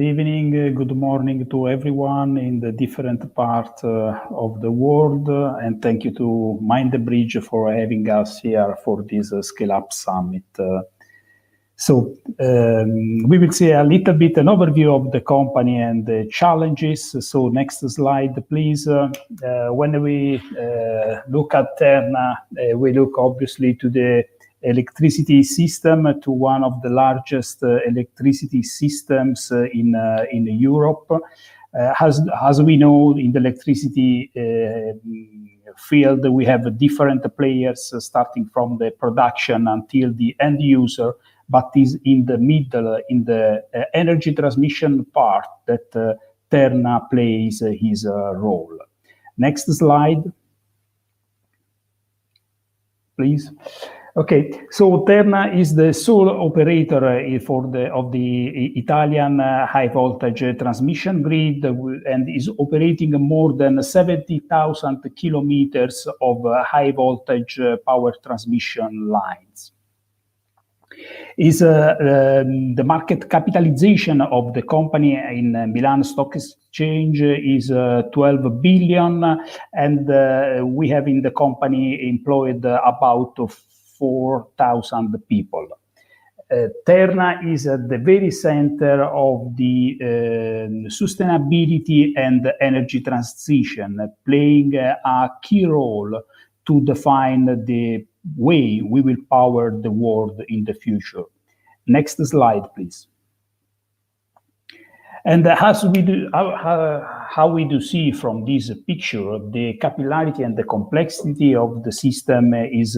evening, good morning to everyone in the different parts of the world, and thank you to Mind the Bridge for having us here for this Scaleup Summit. So we will see a little bit an overview of the company and the challenges. So next slide, please. When we look at Terna, we look obviously to the electricity system, to one of the largest electricity systems in Europe. As we know, in the electricity field, we have different players starting from the production until the end user, but is in the middle, in the energy transmission part that Terna plays his role. Next slide, please. Okay, so Terna is the sole operator of the Italian high voltage transmission grid, and is operating more than 70,000 kilometers of high voltage power transmission lines. The market capitalization of the company in Milan Stock Exchange is 12 billion, and we have in the company employed about 4,000 people. Terna is at the very center of the sustainability and energy transition, playing a key role to define the way we will power the world in the future. Next slide, please. And as we do, how we do see from this picture, the capillarity and the complexity of the system is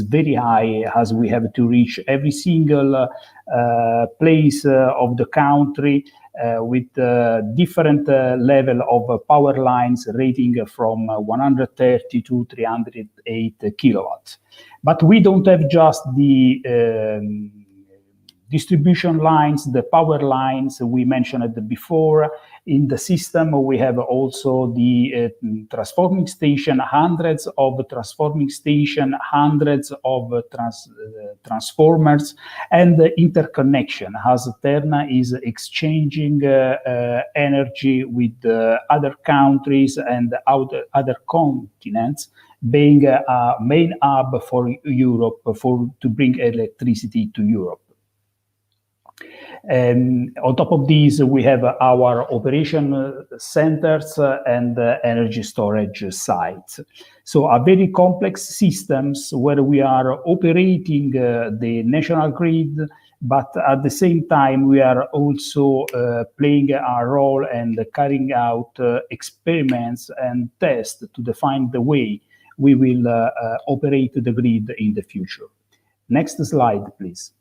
very high, as we have to reach every single place of the country with different level of power lines rating from 130 to 308 kilowatts. But we don't have just the distribution lines, the power lines we mentioned before. In the system, we have also the transforming station, hundreds of transforming station, hundreds of transformers, and the interconnection, as Terna is exchanging energy with other countries and other continents, being a main hub for Europe to bring electricity to Europe. And on top of these, we have our operation centers and energy storage sites. So a very complex systems where we are operating the national grid, but at the same time, we are also playing a role and carrying out experiments and tests to define the way we will operate the grid in the future. Next slide, please.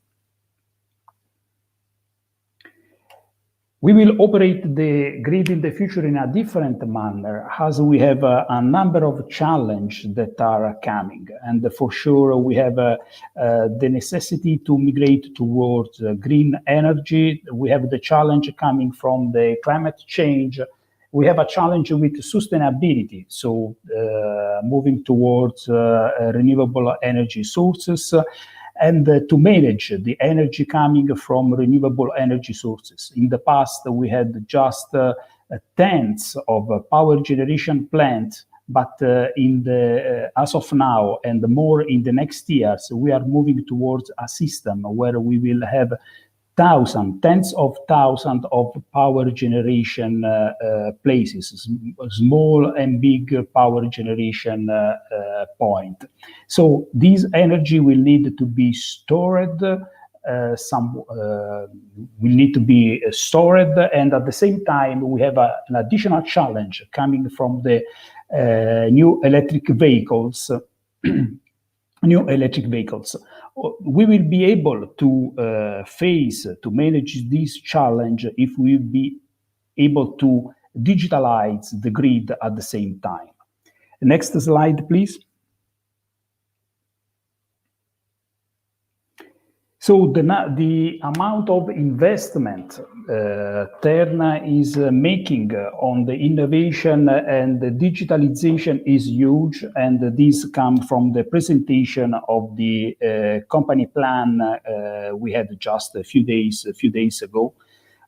We will operate the grid in the future in a different manner, as we have a number of challenges that are coming. And for sure, we have the necessity to migrate towards green energy. We have the challenge coming from the climate change. We have a challenge with sustainability, so moving towards renewable energy sources, and to manage the energy coming from renewable energy sources. In the past, we had just tens of power generation plants, but as of now and more in the next years, we are moving towards a system where we will have tens of thousands of power generation places, small and big power generation point. So this energy will need to be stored. Will need to be stored, and at the same time, we have an additional challenge coming from the new electric vehicles. We will be able to manage this challenge if we will be able to digitalize the grid at the same time. Next slide, please. So the amount of investment Terna is making on the innovation and the digitalization is huge, and this comes from the presentation of the company plan we had just a few days ago.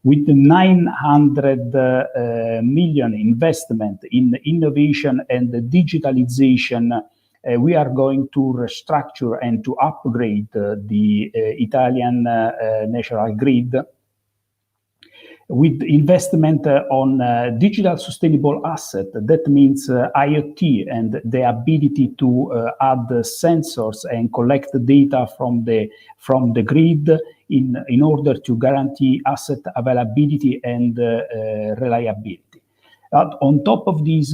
With the 900 million investment in innovation and the digitalization, we are going to restructure and to upgrade the Italian national grid with investment on digital sustainable asset. That means IoT and the ability to add sensors and collect data from the grid in order to guarantee asset availability and reliability. On top of these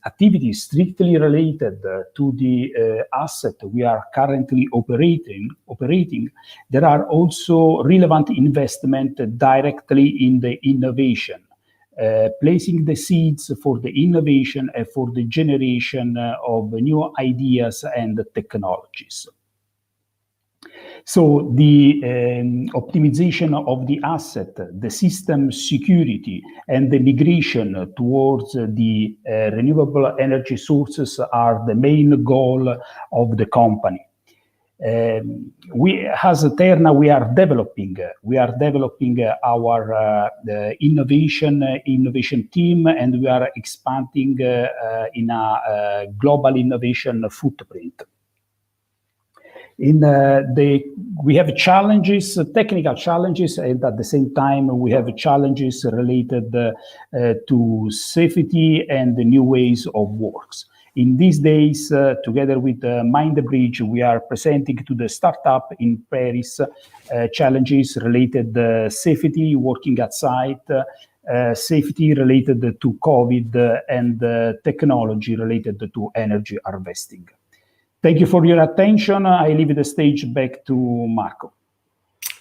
activities strictly related to the asset we are currently operating, there are also relevant investment directly in the innovation, placing the seeds for the innovation and for the generation of new ideas and technologies. So the optimization of the asset, the system security, and the migration towards the renewable energy sources are the main goal of the company. We, as Terna, we are developing our innovation team, and we are expanding in a global innovation footprint. We have challenges, technical challenges, and at the same time we have challenges related to safety and the new ways of works. In these days, together with MindBridge, we are presenting to the startup in Paris challenges related to safety, working at site, safety related to COVID, and technology related to energy harvesting. Thank you for your attention. I leave the stage back to Marco.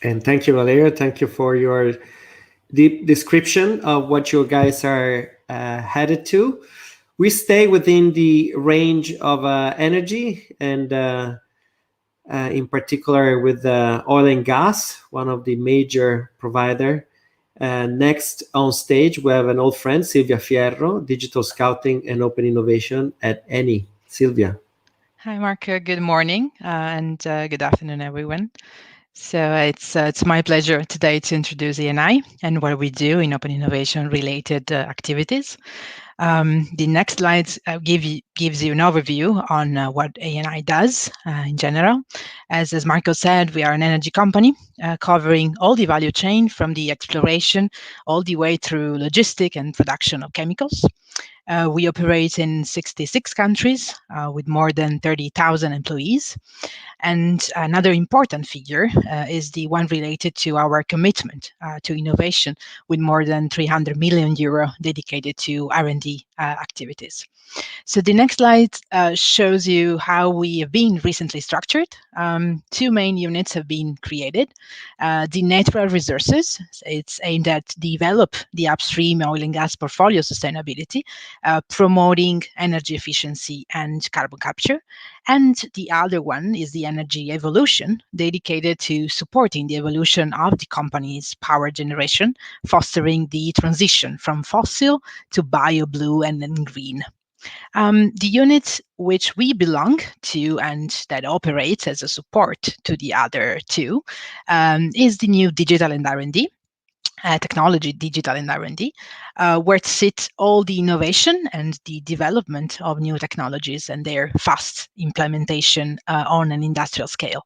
And thank you, Valerio. Thank you for your deep description of what you guys are headed to. We stay within the range of energy, and in particular with oil and gas, one of the major provider. Next on stage, we have an old friend, Silvia Fierro, Digital Scouting and Open Innovation at Eni. Silvia. Hi, Marco. Good morning and good afternoon, everyone. So it's my pleasure today to introduce ENI and what we do in open innovation related activities. The next slide gives you an overview on what ENI does in general. As Marco said, we are an energy company covering all the value chain from the exploration all the way through logistic and production of chemicals. We operate in 66 countries with more than 30,000 employees. And another important figure is the one related to our commitment to innovation, with more than 300 million euro dedicated to R&D activities. So the next slide shows you how we have been recently structured. Two main units have been created. The natural resources, it's aimed at develop the upstream oil and gas portfolio sustainability, promoting energy efficiency and carbon capture. And the other one is the energy evolution, dedicated to supporting the evolution of the company's power generation, fostering the transition from fossil to bio, blue, and then green. The unit which we belong to and that operates as a support to the other two is the new digital and R&D. Technology, digital and R&D, where it sits all the innovation and the development of new technologies and their fast implementation on an industrial scale.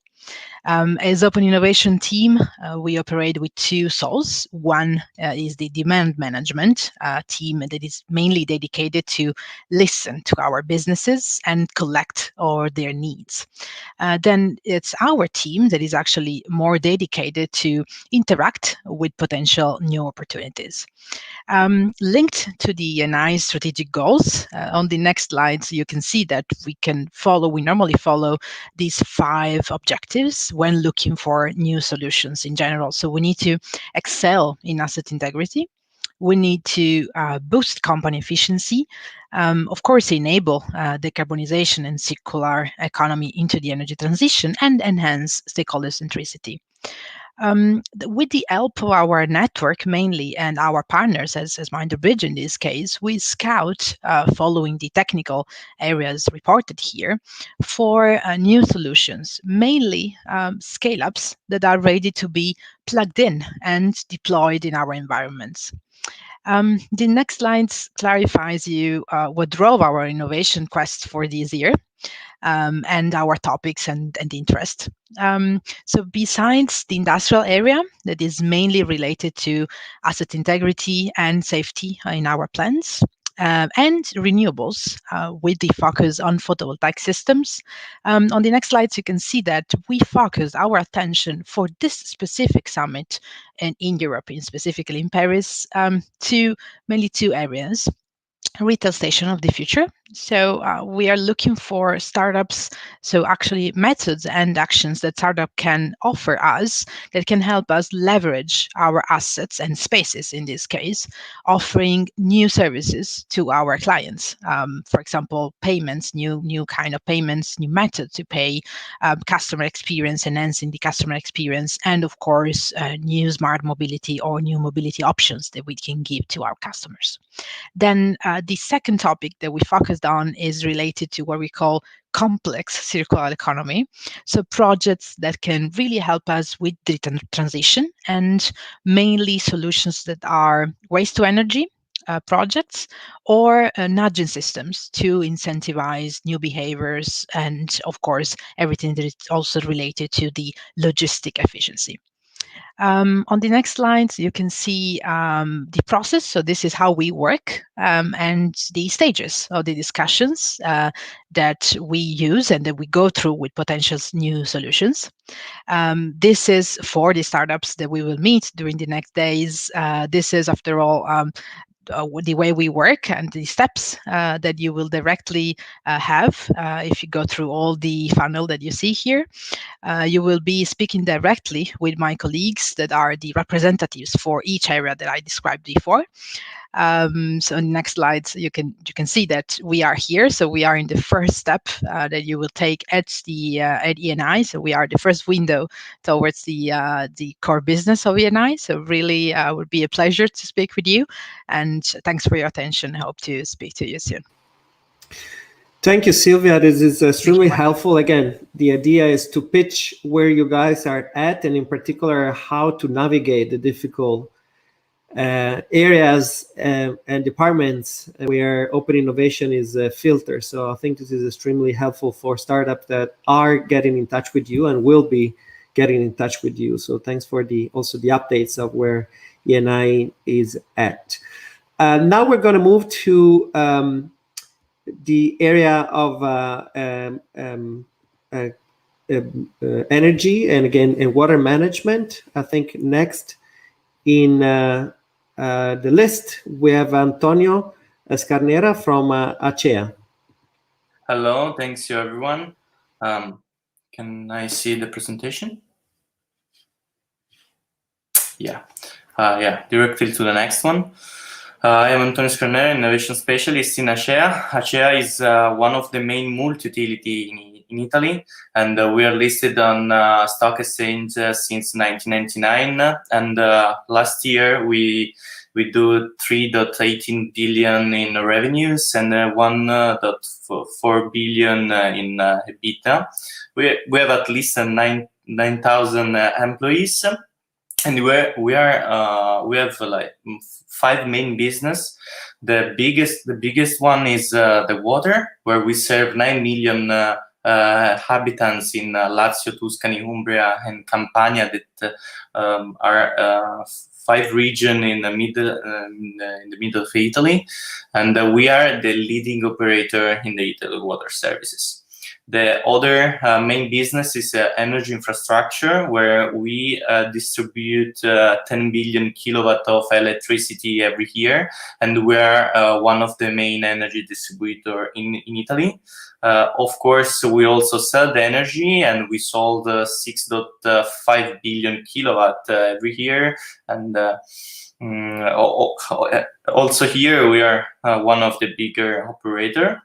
As Open Innovation team, we operate with two souls. One is the demand management team that is mainly dedicated to listen to our businesses and collect all their needs. Then it's our team that is actually more dedicated to interact with potential new opportunities. Linked to the Eni's strategic goals, on the next slides, you can see that we normally follow these 5 objectives when looking for new solutions in general. So we need to excel in asset integrity. We need to boost company efficiency, of course, enable decarbonization and circular economy into the energy transition, and enhance stakeholder centricity. With the help of our network mainly and our partners as Minderbridge in this case, we scout following the technical areas reported here for new solutions, mainly scale-ups that are ready to be plugged in and deployed in our environments. The next slide clarifies you what drove our innovation quest for this year. And our topics and interest. So besides the industrial area that is mainly related to asset integrity and safety in our plants, and renewables with the focus on photovoltaic systems. On the next slides, you can see that we focus our attention for this specific summit in Europe, specifically in Paris, to mainly 2 areas. Retail station of the future. So we are looking for startups, so actually methods and actions that startup can offer us that can help us leverage our assets and spaces in this case, offering new services to our clients. For example, payments, new kind of payments, new methods to pay, customer experience, enhancing the customer experience, and of course, new smart mobility or new mobility options that we can give to our customers. Then the second topic that we focused on is related to what we call complex circular economy. So projects that can really help us with the transition, and mainly solutions that are waste to energy projects or nudging systems to incentivize new behaviors, and of course, everything that is also related to the logistic efficiency. On the next slides, you can see the process. So this is how we work and the stages of the discussions that we use and that we go through with potential new solutions. This is for the startups that we will meet during the next days. This is, after all, the way we work and the steps that you will directly have if you go through all the funnel that you see here. You will be speaking directly with my colleagues that are the representatives for each area that I described before. So in the next slides, you can see that we are here. So we are in the first step that you will take at ENI. So we are the first window towards the core business of ENI. So really would be a pleasure to speak with you. And thanks for your attention. I hope to speak to you soon. Thank you, Silvia. This is extremely helpful. Again, the idea is to pitch where you guys are at, and in particular, how to navigate the difficult areas and departments where open innovation is a filter. So I think this is extremely helpful for startups that are getting in touch with you and will be getting in touch with you. So thanks for also the updates of where ENI is at. Now we're going to move to the area of energy and again in water management. I think next in the list we have Antonio Scarnera from Acea. Hello, thanks to everyone. Can I see the presentation? Yeah, directly to the next one. I am Antonio Scarnera, Innovation Specialist in Acea. Acea is one of the main multi-utility in Italy, and we are listed on stock exchange since 1999. And last year we do 3.18 billion in revenues and 1.4 billion in EBITDA. We have at least 9,000 employees. And we have like 5 main business. The biggest one is the water, where we serve 9 million inhabitants in Lazio, Tuscany, Umbria, and Campania, that are 5 regions in the middle of Italy, and we are the leading operator in the Italy water services. The other main business is energy infrastructure, where we distribute 10 billion kilowatt of electricity every year, and we are one of the main energy distributor in Italy. Of course, we also sell the energy, and we sold 6.5 billion kilowatt every year, and also here we are one of the bigger operator.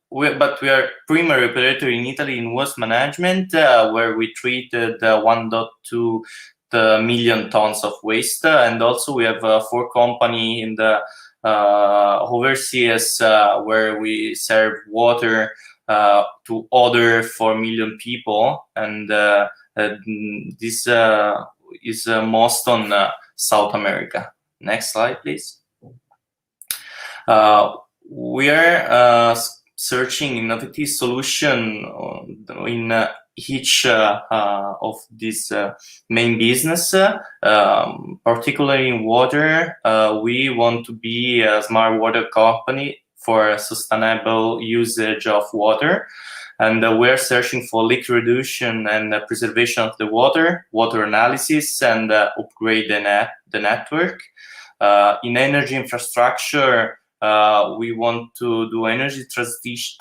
But we are primary operator in Italy in waste management, where we treated 1.2 million tons of waste, and also we have 4 company in the overseas, where we serve water to other 4 million people, and this is most on South America. Next slide, please. We are searching innovative solution in each of these main business, particularly in water. We want to be a smart water company for sustainable usage of water, and we're searching for leak reduction and preservation of the water analysis, and upgrade the network. In energy infrastructure, we want to do energy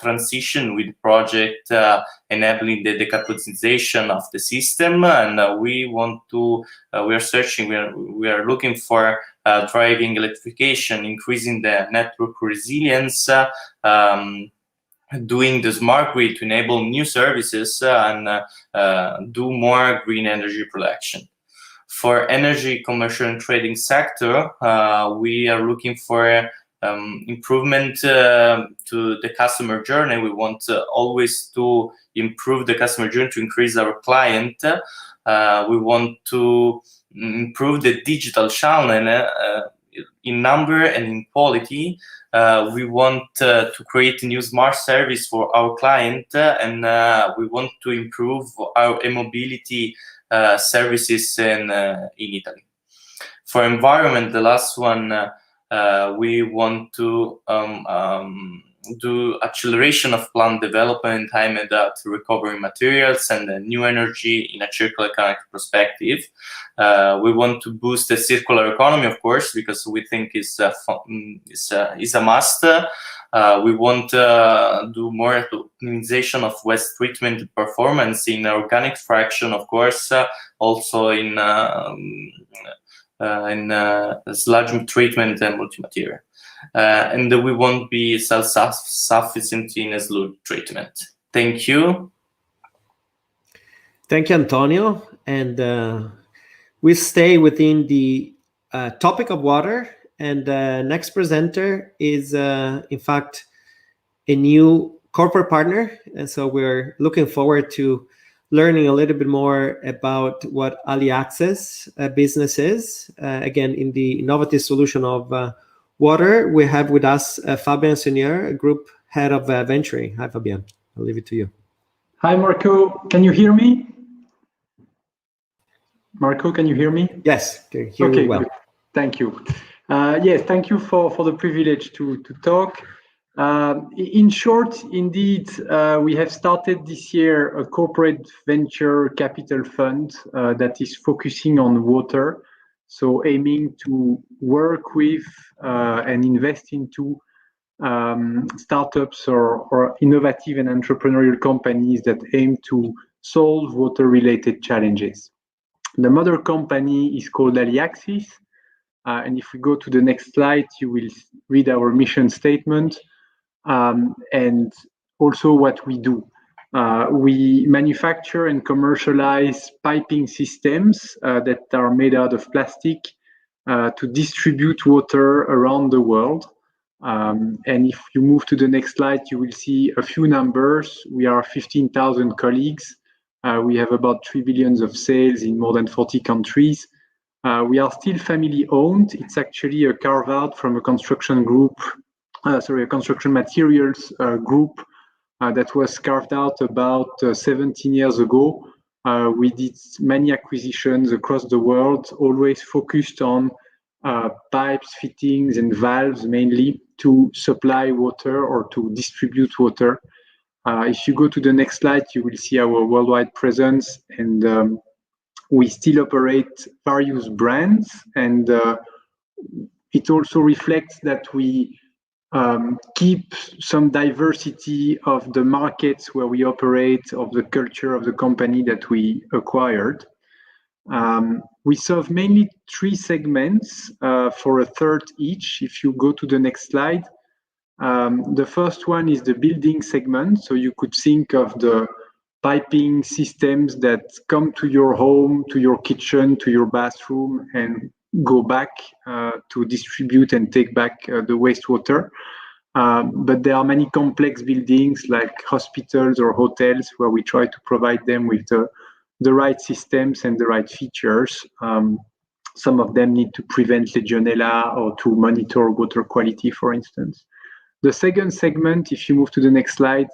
transition with project enabling the decarbonization of the system, and we are looking for driving electrification, increasing the network resilience, doing the smart grid to enable new services, and do more green energy production. For energy commercial and trading sector, we are looking for improvement to the customer journey. We want always to improve the customer journey to increase our client. We want to improve the digital channel in number and in quality. We want to create a new smart service for our client, and we want to improve our e-mobility services in Italy. For environment, the last one, we want to do acceleration of plant development, aimed at recovering materials and new energy in a circular economic perspective. We want to boost the circular economy, of course, because we think it's a must. We want to do more optimization of waste treatment performance in organic fraction, of course, also in sludge treatment and multi-material. And we won't be self-sufficient in sludge treatment. Thank you. Thank you, Antonio. And we stay within the topic of water. And the next presenter is, in fact, a new corporate partner. And so we're looking forward to learning a little bit more about what AliAccess business is. Again, in the innovative solution of water, we have with us Fabian Senior, Group Head of Venturing. Hi, Fabian. I'll leave it to you. Hi, Marco. Can you hear me? Marco, can you hear me? Yes, can hear you well. Good. Thank you. Yes, thank you for the privilege to talk. In short, indeed, we have started this year a corporate venture capital fund that is focusing on water. So aiming to work with and invest into startups or innovative and entrepreneurial companies that aim to solve water-related challenges. The mother company is called Aliaxis. And if we go to the next slide, you will read our mission statement and also what we do. We manufacture and commercialize piping systems that are made out of plastic to distribute water around the world. And if you move to the next slide, you will see a few numbers. We are 15,000 colleagues. We have about 3 billion of sales in more than 40 countries. We are still family owned. It's actually a carve out from a construction group, a construction materials group that was carved out about 17 years ago. We did many acquisitions across the world, always focused on pipes, fittings, and valves mainly to supply water or to distribute water. If you go to the next slide, you will see our worldwide presence, and we still operate various brands, and it also reflects that we keep some diversity of the markets where we operate, of the culture of the company that we acquired. We serve mainly 3 segments for a third each. If you go to the next slide, the first one is the building segment. So you could think of the piping systems that come to your home, to your kitchen, to your bathroom, and go back to distribute and take back the wastewater. But there are many complex buildings like hospitals or hotels where we try to provide them with the right systems and the right features. Some of them need to prevent Legionella or to monitor water quality, for instance. The second segment, if you move to the next slide,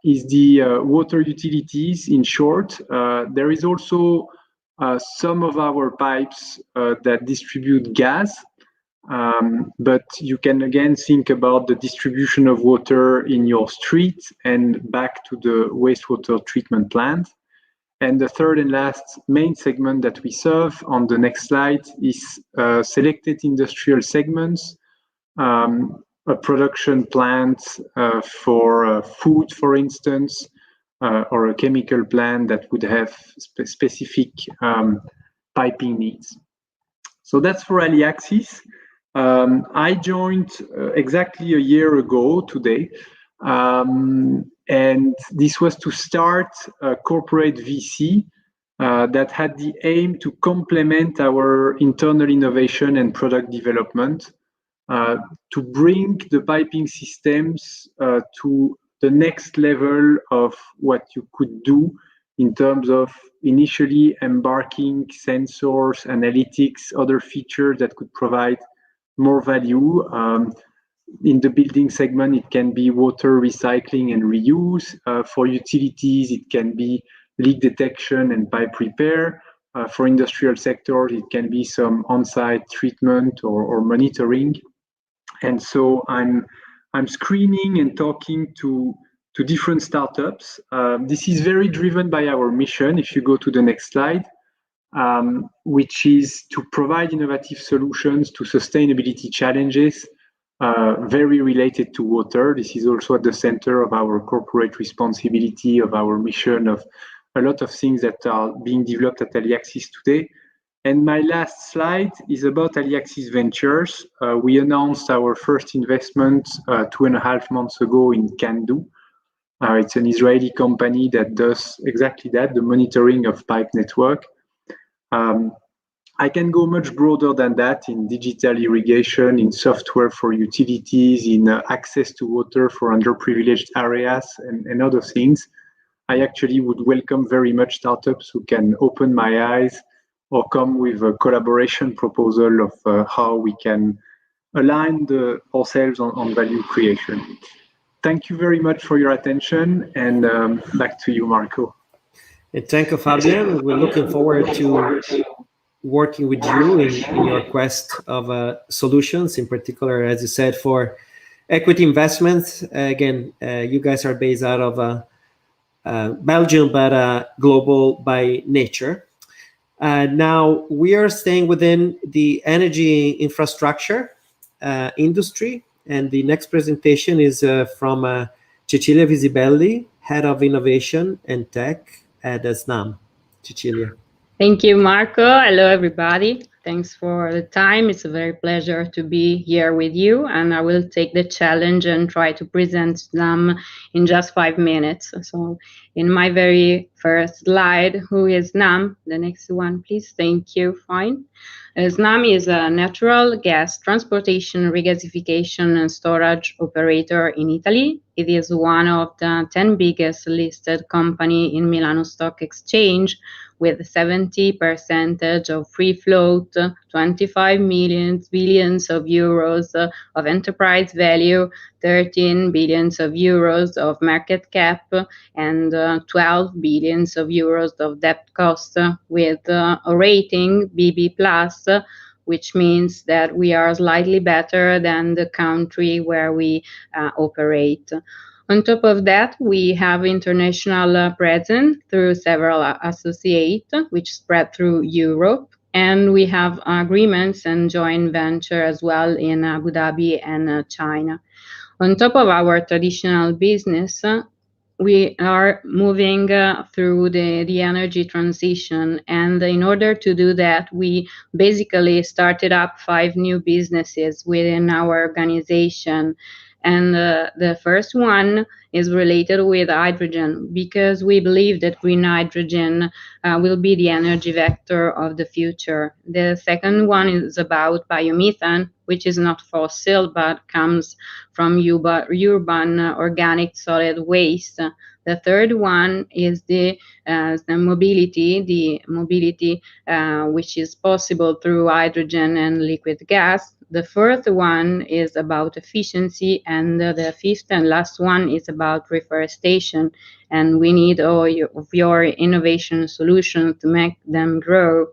is the water utilities. In short, there is also some of our pipes that distribute gas, but you can again think about the distribution of water in your street and back to the wastewater treatment plant. And the third and last main segment that we serve on the next slide is selected industrial segments, a production plant for food, for instance, or a chemical plant that would have specific piping needs. So that's for Aliaxis. I joined exactly a year ago today, and this was to start a corporate VC that had the aim to complement our internal innovation and product development, to bring the piping systems to the next level of what you could do in terms of initially embarking sensors, analytics, other features that could provide more value. In the building segment, it can be water recycling and reuse. For utilities, it can be leak detection and pipe repair. For industrial sectors, it can be some on-site treatment or monitoring. And so I'm screening and talking to different startups. This is very driven by our mission. If you go to the next slide, which is to provide innovative solutions to sustainability challenges very related to water. This is also at the center of our corporate responsibility, of our mission, of a lot of things that are being developed at Aliaxis today. And my last slide is about Aliaxis Ventures. We announced our first investment 2.5 months ago in Candu. It's an Israeli company that does exactly that, the monitoring of pipe network. I can go much broader than that in digital irrigation, in software for utilities, in access to water for underprivileged areas, and other things. I actually would welcome very much startups who can open my eyes or come with a collaboration proposal of how we can align ourselves on value creation. Thank you very much for your attention, and back to you, Marco. Thank you, Fabian. We're looking forward to working with you in your quest of solutions, in particular, as you said, for equity investments. Again, you guys are based out of Belgium, but global by nature. Now, we are staying within the energy infrastructure industry, and the next presentation is from Cecilia Visibelli, Head of Innovation and Tech at SNAM. Cecilia. Thank you, Marco. Hello, everybody. Thanks for the time. It's a very pleasure to be here with you, and I will take the challenge and try to present them in just 5 minutes. So in my very first slide, who is SNAM? The next one, please. Thank you. Fine. SNAM is a natural gas transportation, regasification, and storage operator in Italy. It is one of the 10 biggest listed company in Milano Stock Exchange, with 70% of free float, 25 billions of euros of enterprise value, 13 billions of euros of market cap, and 12 billions of euros of debt cost, with a rating BB+, which means that we are slightly better than the country where we operate. On top of that, we have international presence through several associates, which spread through Europe, and we have agreements and joint venture as well in Abu Dhabi and China. On top of our traditional business, we are moving through the energy transition, and in order to do that, we basically started up 5 new businesses within our organization. And the first one is related with hydrogen, because we believe that green hydrogen will be the energy vector of the future. The second one is about biomethane, which is not fossil but comes from urban organic solid waste. The third one is the mobility which is possible through hydrogen and liquid gas. The fourth one is about efficiency, and the fifth and last one is about reforestation. And we need all of your innovation solutions to make them grow.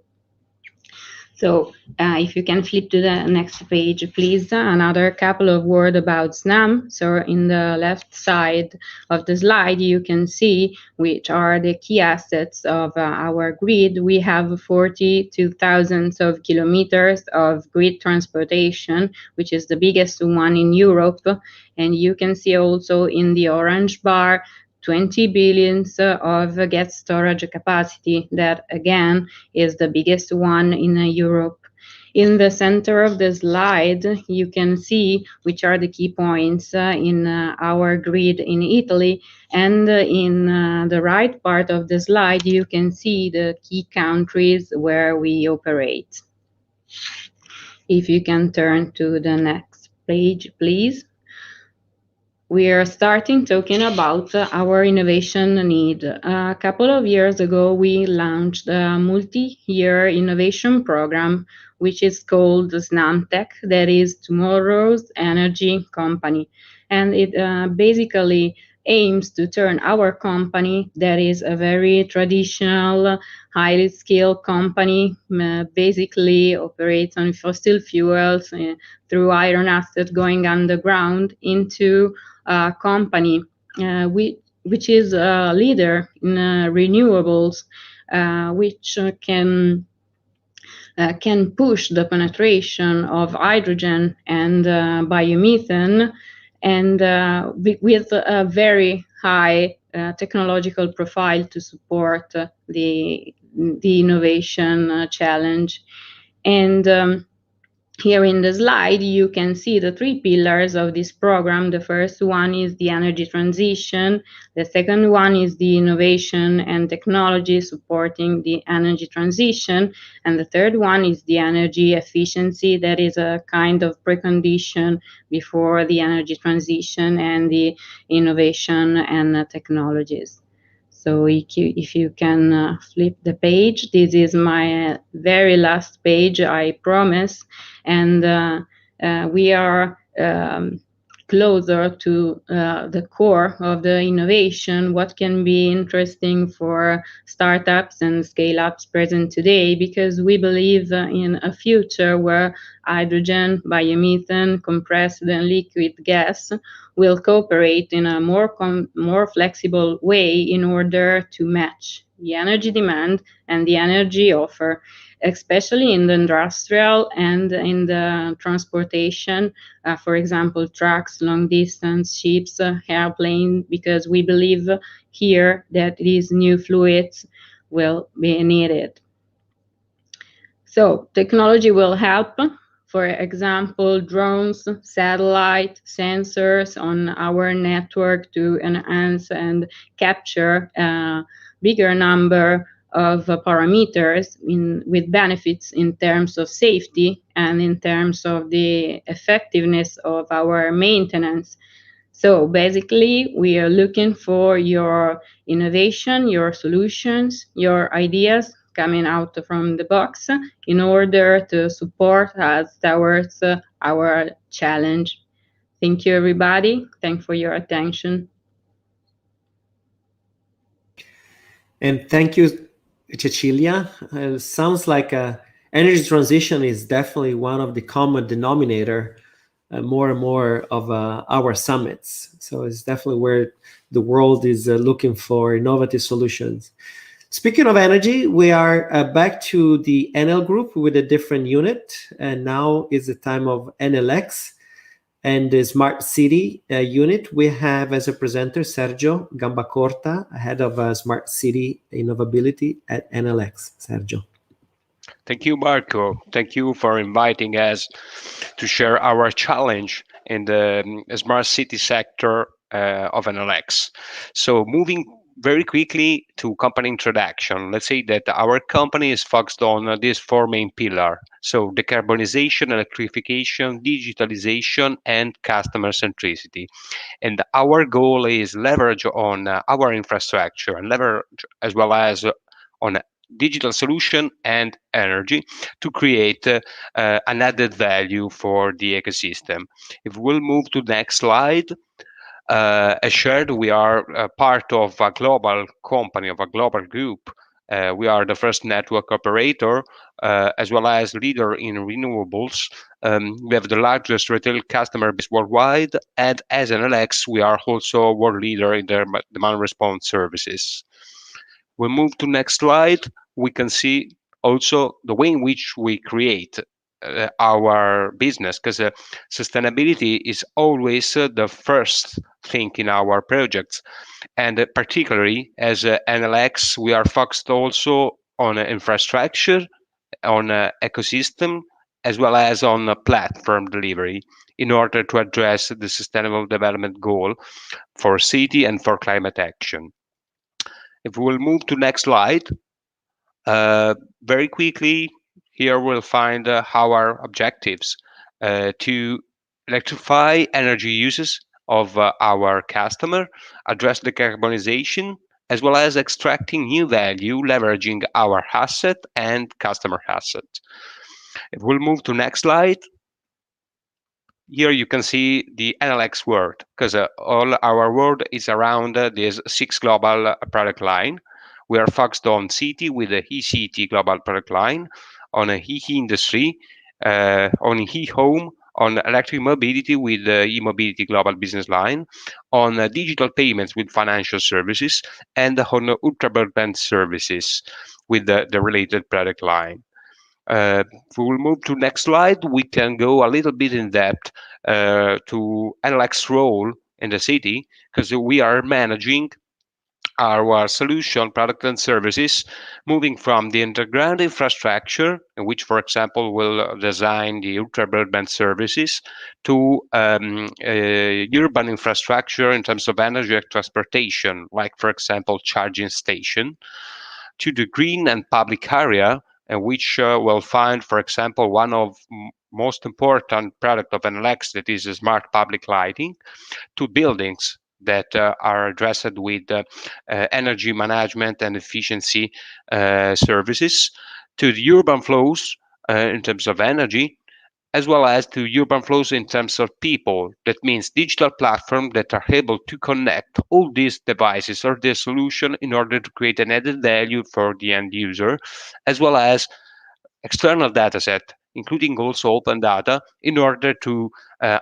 So if you can flip to the next page, please. Another couple of words about SNAM. So in the left side of the slide, you can see which are the key assets of our grid. We have 42,000 of kilometers of grid transportation, which is the biggest one in Europe. And you can see also in the orange bar, 20 billions of gas storage capacity. That again is the biggest one in Europe. In the center of the slide, you can see which are the key points in our grid in Italy. And in the right part of the slide, you can see the key countries where we operate. If you can turn to the next page, please. We are starting talking about our innovation need. A couple of years ago, we launched a multi-year innovation program, which is called SNAMTech, that is Tomorrow's Energy Company. And it basically aims to turn our company, that is a very traditional, highly skilled company, basically operates on fossil fuels through iron asset going underground, into a company which is a leader in renewables, which can push the penetration of hydrogen and biomethane, and with a very high technological profile to support the innovation challenge. And here in the slide, you can see the 3 pillars of this program. The first one is the energy transition. The second one is the innovation and technology supporting the energy transition. And the third one is the energy efficiency. That is a kind of precondition before the energy transition and the innovation and technologies. So if you can flip the page, this is my very last page, I promise. And we are closer to the core of the innovation, what can be interesting for startups and scale-ups present today, because we believe in a future where hydrogen, biomethane, compressed and liquid gas will cooperate in a more flexible way in order to match the energy demand and the energy offer, especially in the industrial and in the transportation, for example, trucks, long distance, ships, airplanes, because we believe here that these new fluids will be needed. So technology will help. For example, drones, satellite sensors on our network to enhance and capture a bigger number of parameters with benefits in terms of safety and in terms of the effectiveness of our maintenance. So basically, we are looking for your innovation, your solutions, your ideas coming out from the box in order to support us towards our challenge. Thank you, everybody. Thanks for your attention. And thank you, Cecilia. Sounds like energy transition is definitely one of the common denominator more and more of our summits. So it's definitely where the world is looking for innovative solutions. Speaking of energy, we are back to the Enel group with a different unit, and now is the time of NLX and the Smart City unit. We have as a presenter Sergio Gambacorta, head of Smart City Innovability at NLX. Sergio. Thank you, Marco. Thank you for inviting us to share our challenge in the smart city sector of NLX. So moving very quickly to company introduction, let's say that our company is focused on these four main pillars. So decarbonization, electrification, digitalization, and customer centricity. And our goal is leverage on our infrastructure and leverage as well as on digital solution and energy to create an added value for the ecosystem. If we'll move to the next slide, as shared, we are part of a global company, of a global group. We are the first network operator, as well as leader in renewables. We have the largest retail customer base worldwide, and as an NLX, we are also world leader in the demand response services. We move to next slide. We can see also the way in which we create our business, because sustainability is always the first thing in our projects. And particularly as NLX, we are focused also on infrastructure, on ecosystem, as well as on platform delivery in order to address the sustainable development goal for city and for climate action. If we'll move to next slide, very quickly, here we'll find our objectives to electrify energy uses of our customer, address decarbonization, as well as extracting new value, leveraging our asset and customer asset. If we'll move to next slide, here you can see the NLX world, because all our world is around this 6 global product line. We are focused on city with the e-city global product line, on a e-industry, on e-home, on electric mobility with the e-mobility global business line, on digital payments with financial services, and on ultra-broadband services with the related product line. If we will move to next slide, we can go a little bit in depth to NLX role in the city, because we are managing our solution, product and services, moving from the underground infrastructure, in which, for example, will design the ultra-broadband services, to urban infrastructure in terms of energy and transportation, like, for example, charging station, to the green and public area, in which we'll find, for example, one of most important product of NLX, that is smart public lighting, to buildings that are addressed with energy management and efficiency services, to the urban flows in terms of energy, as well as to urban flows in terms of people. That means digital platforms that are able to connect all these devices or their solution in order to create an added value for the end user, as well as external data set including also open data, in order to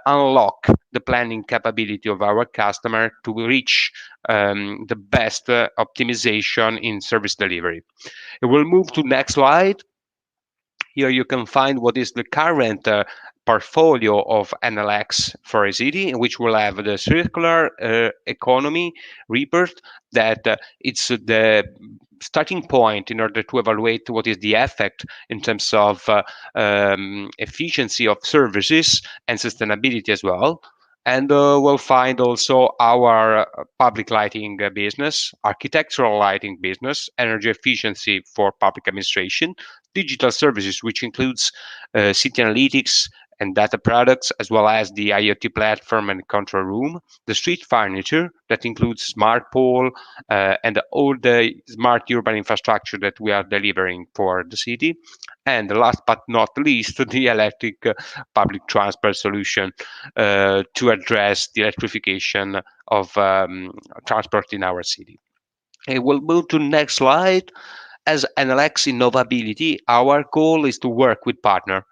unlock the planning capability of our customer to reach the best optimization in service delivery. We'll move to next slide. Here you can find what is the current portfolio of NLX for a city, in which we'll have the circular economy report that it's the starting point in order to evaluate what is the effect in terms of efficiency of services and sustainability as well. And we'll find also our public lighting business, architectural lighting business, energy efficiency for public administration, digital services, which includes city analytics and data products, as well as the IoT platform and control room, the street furniture that includes smart pole and all the smart urban infrastructure that we are delivering for the city. And last but not least, the electric public transport solution to address the electrification of transport in our city. And we'll move to the next slide. As NLX Innovability, our goal is to work with partners.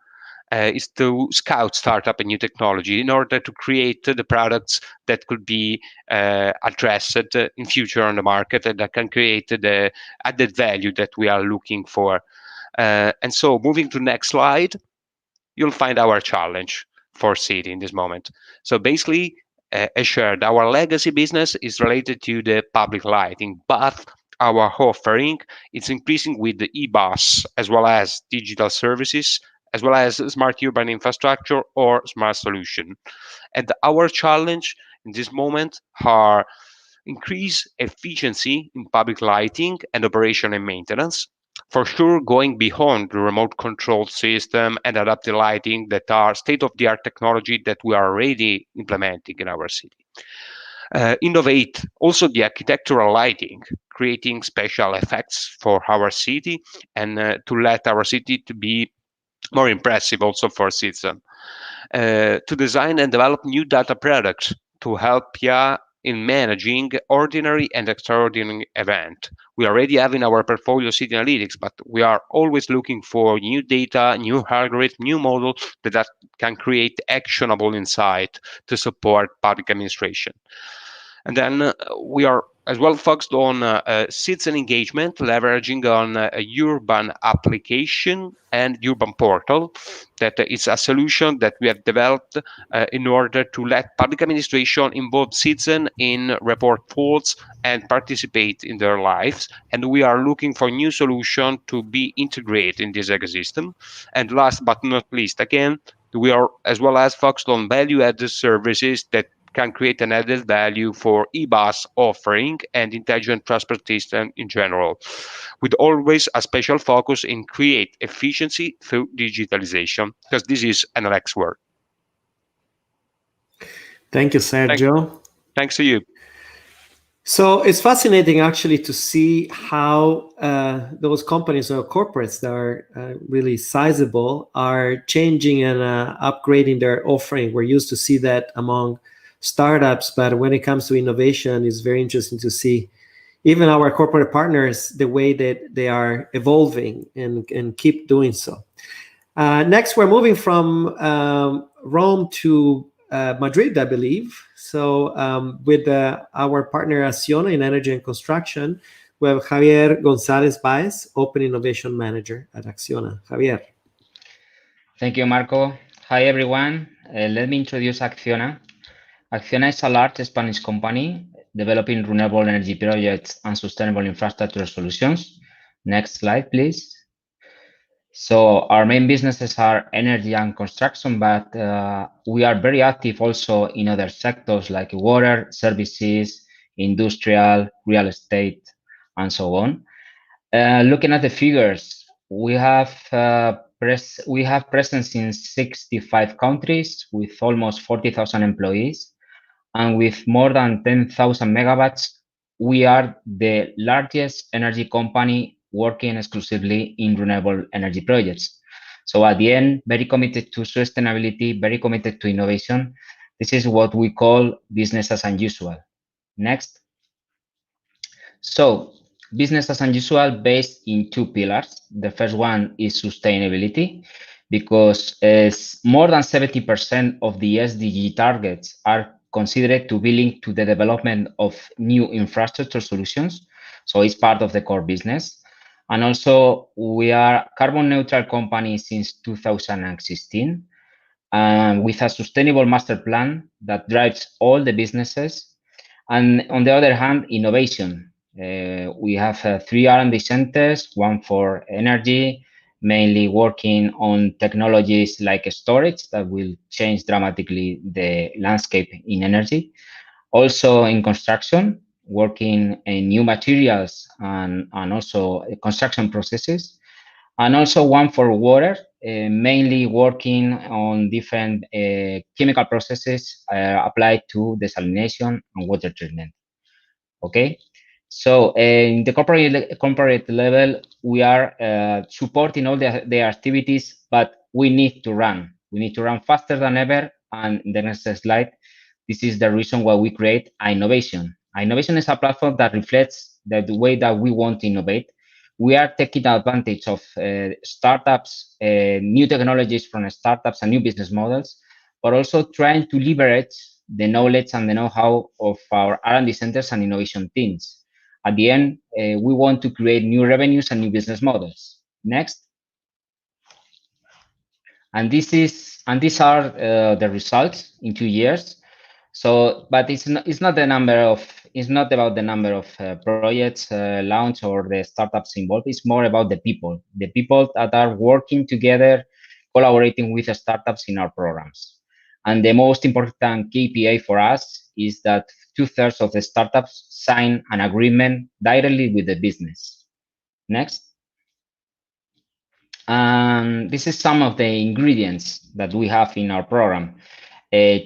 Is to scout startup and new technology in order to create the products that could be addressed in future on the market and that can create the added value that we are looking for. And so moving to next slide, you'll find our challenge for city in this moment. So basically, as shared, our legacy business is related to the public lighting, but our offering is increasing with the e-bus as well as digital services, as well as smart urban infrastructure or smart solution. And our challenge in this moment are increase efficiency in public lighting and operation and maintenance. For sure, going beyond the remote control system and adaptive lighting that are state-of-the-art technology that we are already implementing in our city. Innovate also the architectural lighting, creating special effects for our city and to let our city to be more impressive also for citizens. To design and develop new data products to help you in managing ordinary and extraordinary event. We already have in our portfolio city analytics, but we are always looking for new data, new algorithm, new model that can create actionable insight to support public administration. And then we are as well focused on citizen engagement, leveraging on a urban application and urban portal that is a solution that we have developed in order to let public administration involve citizens in report faults and participate in their lives. And we are looking for new solutions to be integrated in this ecosystem. And last but not least, again, we are as well as focused on value-added services that can create an added value for e-bus offering and intelligent transportation in general, with always a special focus in create efficiency through digitalization, because this is NLX work. Thank you, Sergio. Thanks to you. So it's fascinating actually to see how those companies or corporates that are really sizable are changing and upgrading their offering. We're used to see that among startups, but when it comes to innovation, it's very interesting to see even our corporate partners, the way that they are evolving and keep doing so. Next, we're moving from Rome to Madrid, I believe. So with our partner Acciona in energy and construction, we have Javier González Baez, Open Innovation Manager at Acciona. Javier. Thank you, Marco. Hi, everyone. Let me introduce Acciona. Acciona is a large Spanish company developing renewable energy projects and sustainable infrastructure solutions. Next slide, please. So our main businesses are energy and construction, but we are very active also in other sectors like water, services, industrial, real estate, and so on. Looking at the figures, we have presence in 65 countries with almost 40,000 employees. And with more than 10,000 megawatts, we are the largest energy company working exclusively in renewable energy projects. So at the end, very committed to sustainability, very committed to innovation. This is what we call business as unusual. Next. So business as unusual based in two pillars. The first one is sustainability. because as more than 70% of the SDG targets are considered to be linked to the development of new infrastructure solutions. So it's part of the core business. And also we are carbon neutral company since 2016, with a sustainable master plan that drives all the businesses. And on the other hand, innovation. We have 3 R&D centers, one for energy, mainly working on technologies like storage that will change dramatically the landscape in energy. Also in construction, working in new materials and also construction processes. And also one for water, mainly working on different chemical processes applied to desalination and water treatment. Okay, so in the corporate level, we are supporting all the activities, but we need to run. We need to run faster than ever. And in the next slide, this is the reason why we create innovation. Innovation is a platform that reflects the way that we want to innovate. We are taking advantage of startups, new technologies from startups and new business models, but also trying to leverage the knowledge and the know-how of our R&D centers and innovation teams. At the end, we want to create new revenues and new business models. Next. And these are the results in 2 years. So, but it's not about the number of projects launched or the startups involved. It's more about the people that are working together, collaborating with the startups in our programs. And the most important KPI for us is that 2/3 of the startups sign an agreement directly with the business. Next. This is some of the ingredients that we have in our program.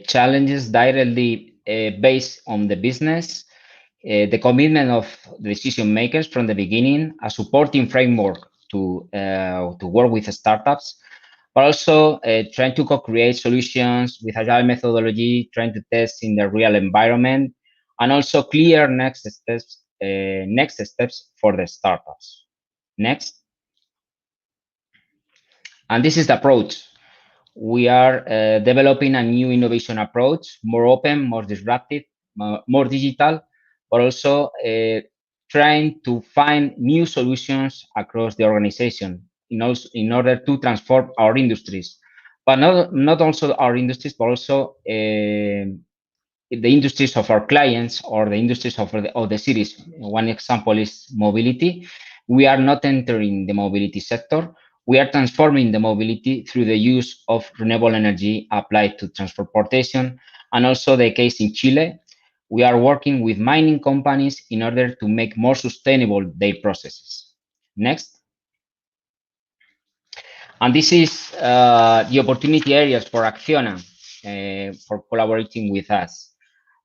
Challenges directly based on the business, the commitment of the decision makers from the beginning, a supporting framework to work with startups, but also trying to co-create solutions with agile methodology, trying to test in the real environment, and also clear next steps for the startups. Next. And this is the approach. We are developing a new innovation approach, more open, more disruptive, more digital, but also trying to find new solutions across the organization in order to transform our industries. But not also our industries, but also the industries of our clients or the industries of the cities. One example is mobility. We are not entering the mobility sector. We are transforming the mobility through the use of renewable energy applied to transportation, and also the case in Chile. We are working with mining companies in order to make more sustainable their processes. Next. And this is the opportunity areas for Acciona for collaborating with us.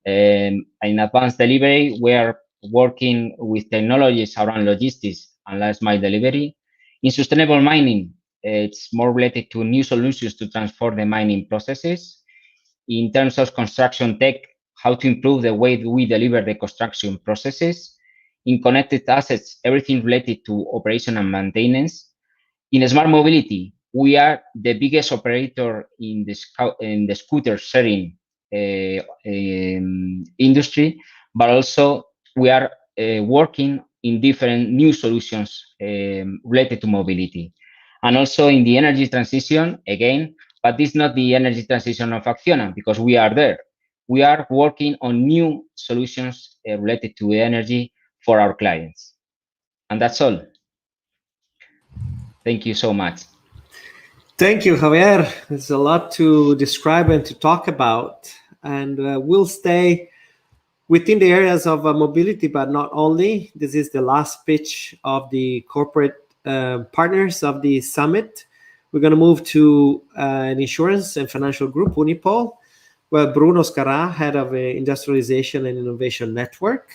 In advanced delivery, we are working with technologies around logistics and last mile delivery. In sustainable mining, it's more related to new solutions to transform the mining processes. In terms of construction tech, how to improve the way we deliver the construction processes. In connected assets, everything related to operation and maintenance. In smart mobility, we are the biggest operator in the scooter sharing industry, but also we are working in different new solutions related to mobility. And also in the energy transition, again, but this is not the energy transition of Acciona, because we are there. We are working on new solutions related to energy for our clients. And that's all. Thank you so much. Thank you, Javier. There's a lot to describe and to talk about. And we'll stay within the areas of mobility, but not only. This is the last pitch of the corporate partners of the summit. We're going to move to an insurance and financial group, Unipol, where Bruno Scarà, head of Industrialization and Innovation Network.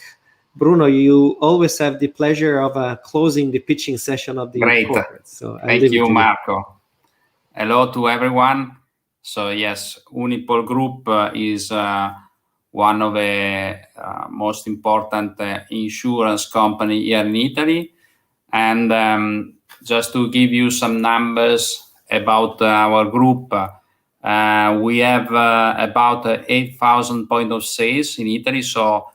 Bruno, you always have the pleasure of closing the pitching session of the corporate. So thank you, Marco. Hello to everyone. So yes, Unipol Group is one of the most important insurance company here in Italy. And just to give you some numbers, about our group, we have about 8,000 points of sales in Italy. So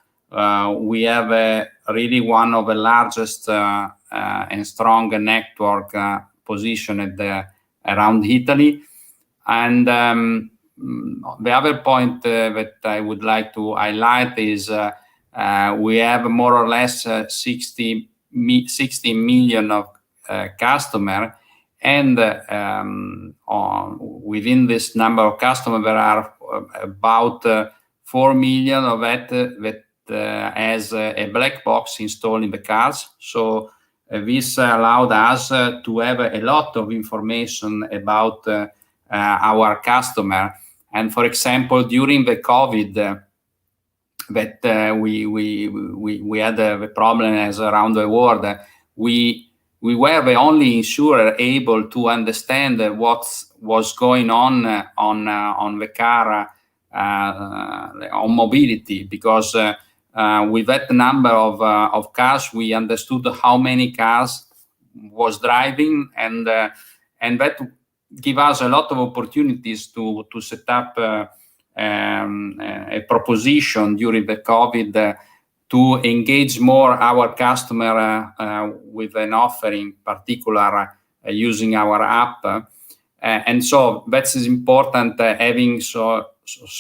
we have really one of the largest and strong network positioned around Italy. And the other point that I would like to highlight is we have more or less 60 million of customers, and within this number of customers, there are about 4 million of that has a black box installed in the cars. So this allowed us to have a lot of information about our customer. And for example, during the COVID, that we had the problem as around the world, we were the only insurer able to understand what was going on the car on mobility, because with that number of cars, we understood how many cars was driving, and that give us a lot of opportunities to set up a proposition during the COVID to engage more our customer with an offering, particular using our app. And so that's important, having so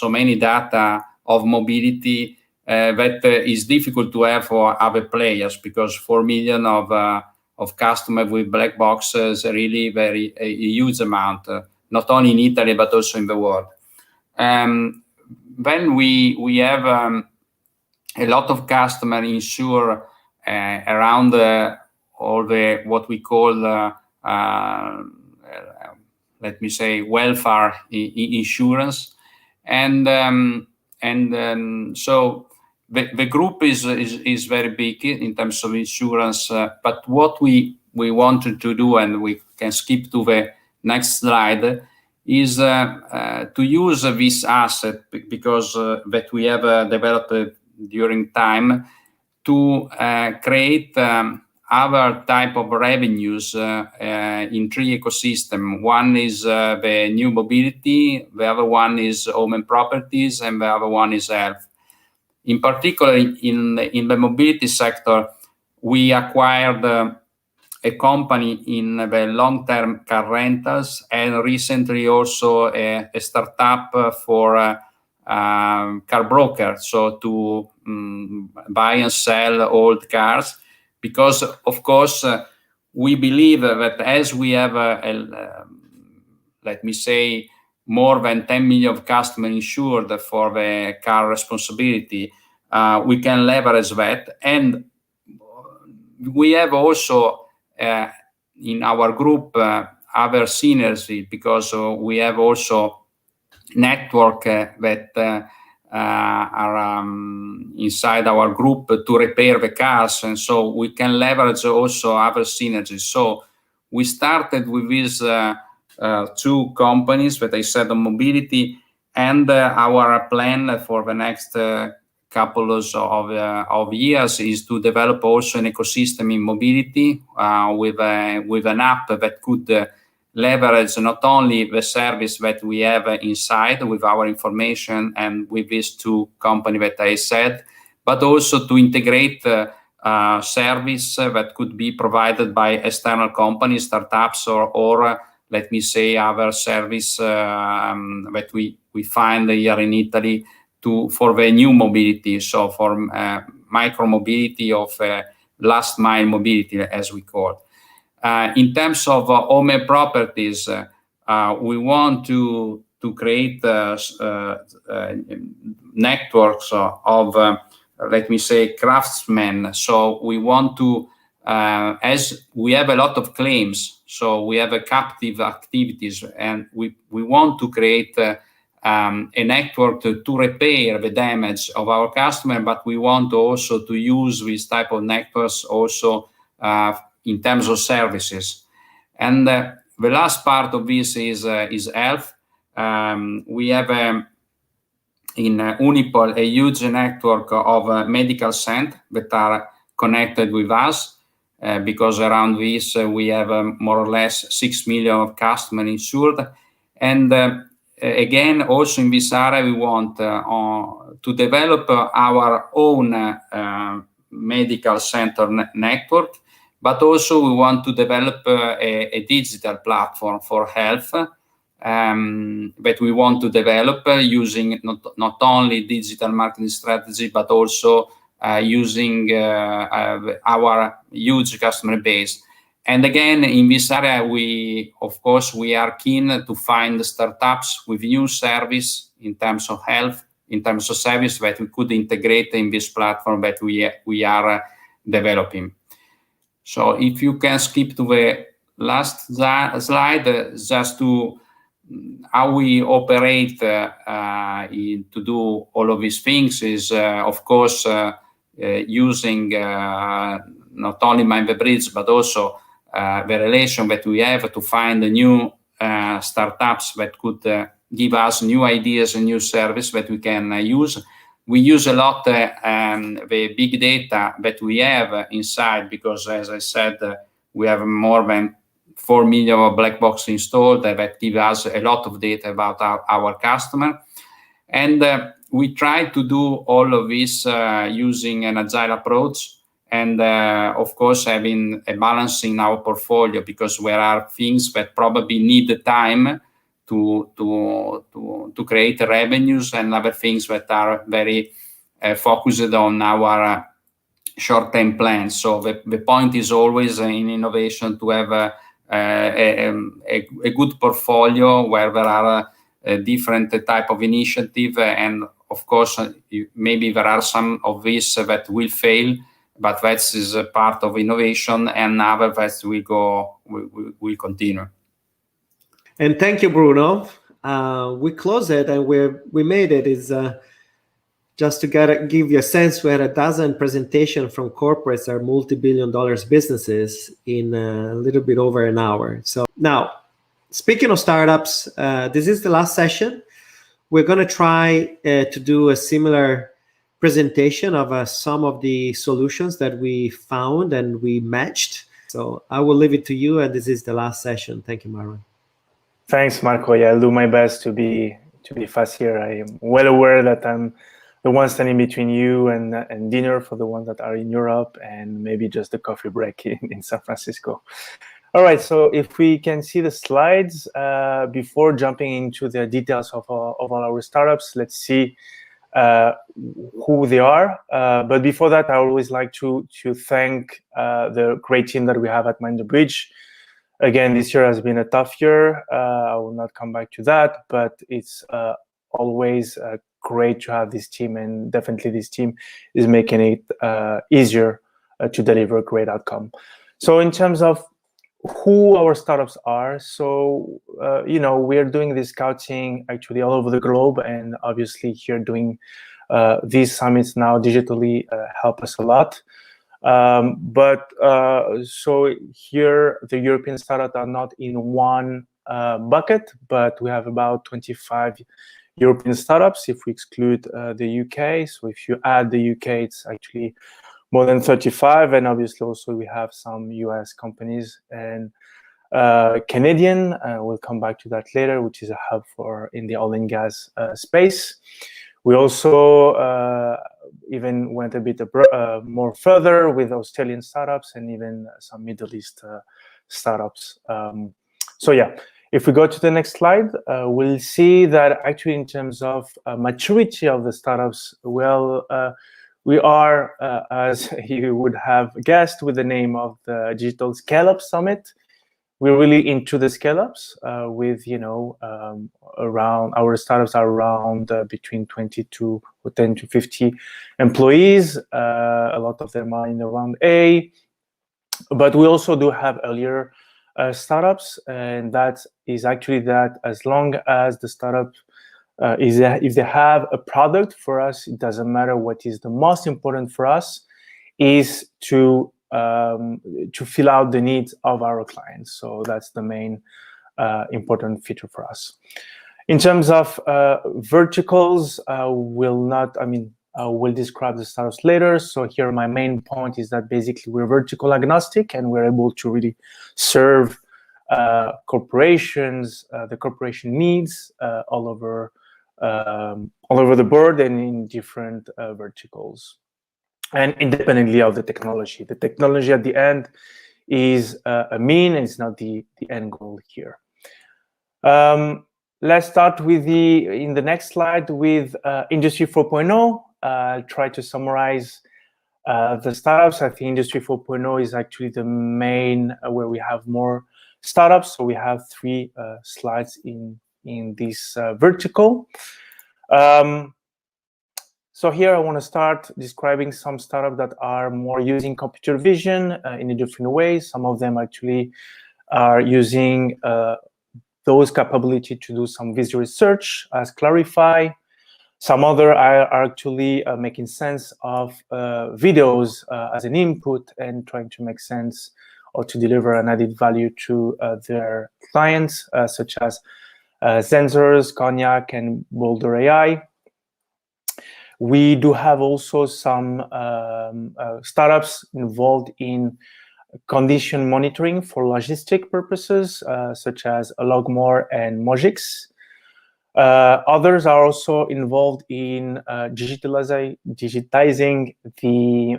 many data of mobility that is difficult to have for other players, because 4 million of customers with black boxes are really a huge amount, not only in Italy but also in the world. Then we have a lot of customers insure around all the what we call let me say welfare insurance, and so the group is very big in terms of insurance. But what we wanted to do, and we can skip to the next slide, is to use this asset, because that we have developed during time, to create other type of revenues in three ecosystems. One is the new mobility, the other one is home and properties, and the other one is health. In particular, in the mobility sector, we acquired a company in the long-term car rentals, and recently also a startup for car broker, so to buy and sell old cars. Because, of course, we believe that as we have, let me say, more than 10 million customers insured for the car responsibility, we can leverage that. And we have also in our group other synergy, because we have also network that are inside our group to repair the cars, and so we can leverage also other synergies. So we started with these two companies that I said on mobility, and our plan for the next couple of years is to develop also an ecosystem in mobility with an app that could leverage not only the service that we have inside with our information and with these two companies that I said, but also to integrate service that could be provided by external companies, startups, or let me say other service that we find here in Italy for the new mobility, so for micro mobility of last mile mobility, as we call it. In terms of home and properties, we want to create networks of let me say craftsmen. So we want to, as we have a lot of claims, so we have a captive activities, and we want to create a network to repair the damage of our customer, but we want also to use this type of networks also in terms of services. And the last part of this is health. We have in Unipol a huge network of medical centers that are connected with us. because around this we have more or less 6 million of customers insured. And again, also in this area, we want to develop our own medical center network, but also we want to develop a digital platform for health that we want to develop using not only digital marketing strategy, but also using our huge customer base. And again, in this area, of course, we are keen to find startups with new service in terms of health, in terms of service that we could integrate in this platform that we are developing. So if you can skip to the last slide, just to how we operate to do all of these things is, of course, using not only Mind the Bridge, but also the relation that we have to find new startups that could give us new ideas and new service that we can use. We use a lot the big data that we have inside, because, as I said, we have more than 4 million black box installed that give us a lot of data about our customer. And we try to do all of this using an agile approach, and of course having a balance in our portfolio, because there are things that probably need the time to create revenues, and other things that are very focused on our short-term plans. So the point is always in innovation to have a good portfolio where there are different type of initiative, and of course maybe there are some of these that will fail, but that is a part of innovation, and other that will continue. And thank you, Bruno. We close it, and we made it is just to give you a sense. We had a dozen presentations from corporates that are multi-billion-dollar businesses in a little bit over an hour. So now, speaking of startups, this is the last session. We're going to try to do a similar presentation of some of the solutions that we found and we matched. So I will leave it to you, and this is the last session. Thank you, Marwan. Thanks, Marco. Yeah, I'll do my best to be fast here. I am well aware that I'm the one standing between you and dinner for the ones that are in Europe, and maybe just a coffee break in San Francisco. All right, so if we can see the slides before jumping into the details of all our startups, let's see who they are. But before that, I always like to thank the great team that we have at Mind the Bridge. Again, this year has been a tough year. I will not come back to that, but it's always great to have this team, and definitely this team is making it easier to deliver a great outcome. So in terms of who our startups are, so we are doing this scouting actually all over the globe, and obviously here doing these summits now digitally help us a lot. So here the European startups are not in one bucket, but we have about 25 European startups if we exclude the UK. So if you add the UK, it's actually more than 35, and obviously also we have some US companies and Canadian. We'll come back to that later, which is a hub in the oil and gas space. We also even went a bit more further with Australian startups and even some Middle East startups. So yeah, if we go to the next slide, we'll see that actually in terms of maturity of the startups, well, we are, as you would have guessed with the name of the Digital Scaleup Summit, we're really into the scale-ups with, around, our startups are around between 10 to 50 employees. A lot of them are in the round A, but we also do have earlier startups, and that is actually that as long as the startup if they have a product, for us, it doesn't matter. What is the most important for us is to fill out the needs of our clients. So that's the main important feature for us. In terms of verticals, will describe the startups later. So here my main point is that basically we're vertical agnostic and we're able to really serve corporations, the corporation needs all over the board and in different verticals, and independently of the technology. The technology at the end is a mean, and it's not the end goal here. Let's start with in the next slide with Industry 4.0. I'll try to summarize the startups. I think Industry 4.0 is actually the main where we have more startups. So we have 3 slides in this vertical. So here I want to start describing some startups that are more using computer vision in a different way. Some of them actually are using those capability to do some visual research as Clarify. Some other are actually making sense of videos as an input and trying to make sense or to deliver an added value to their clients, such as Sensors, Cognac, and Boulder AI. We do have also some startups involved in condition monitoring for logistic purposes, such as Logmore and Mojix. Others are also involved in digitizing the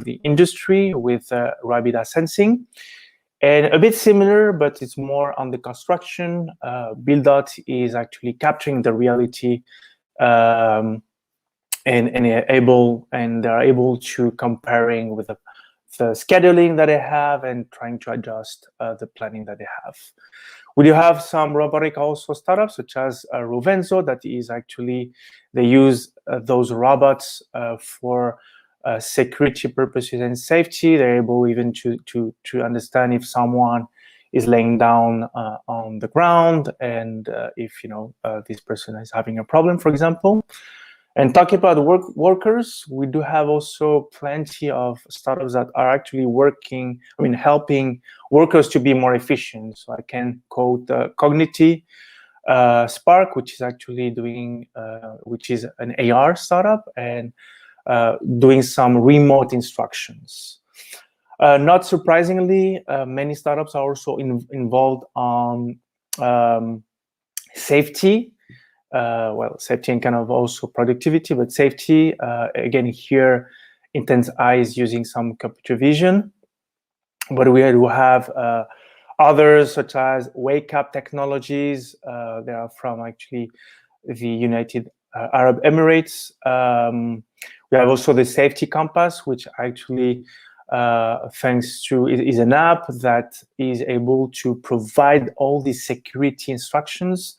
the industry with Rapida Sensing. And a bit similar, but it's more on the construction. Buildot is actually capturing the reality and they're able to comparing with the scheduling that they have and trying to adjust the planning that they have. We do have some robotic also startups such as Rovenzo, that is actually, they use those robots for security purposes and safety. They're able even to understand if someone is laying down on the ground and if this person is having a problem, for example. And talking about workers, we do have also plenty of startups that are actually working, helping workers to be more efficient. So I can quote Cognity Spark, which is actually doing, which is an AR startup and doing some remote instructions. Not surprisingly, many startups are also involved on safety. Safety and kind of also productivity, but safety, again, here, Intense Eye is using some computer vision. But we do have others such as Wake Up Technologies. They are from actually the United Arab Emirates. We have also the Safety Compass, which actually, thanks to, is an app that is able to provide all the security instructions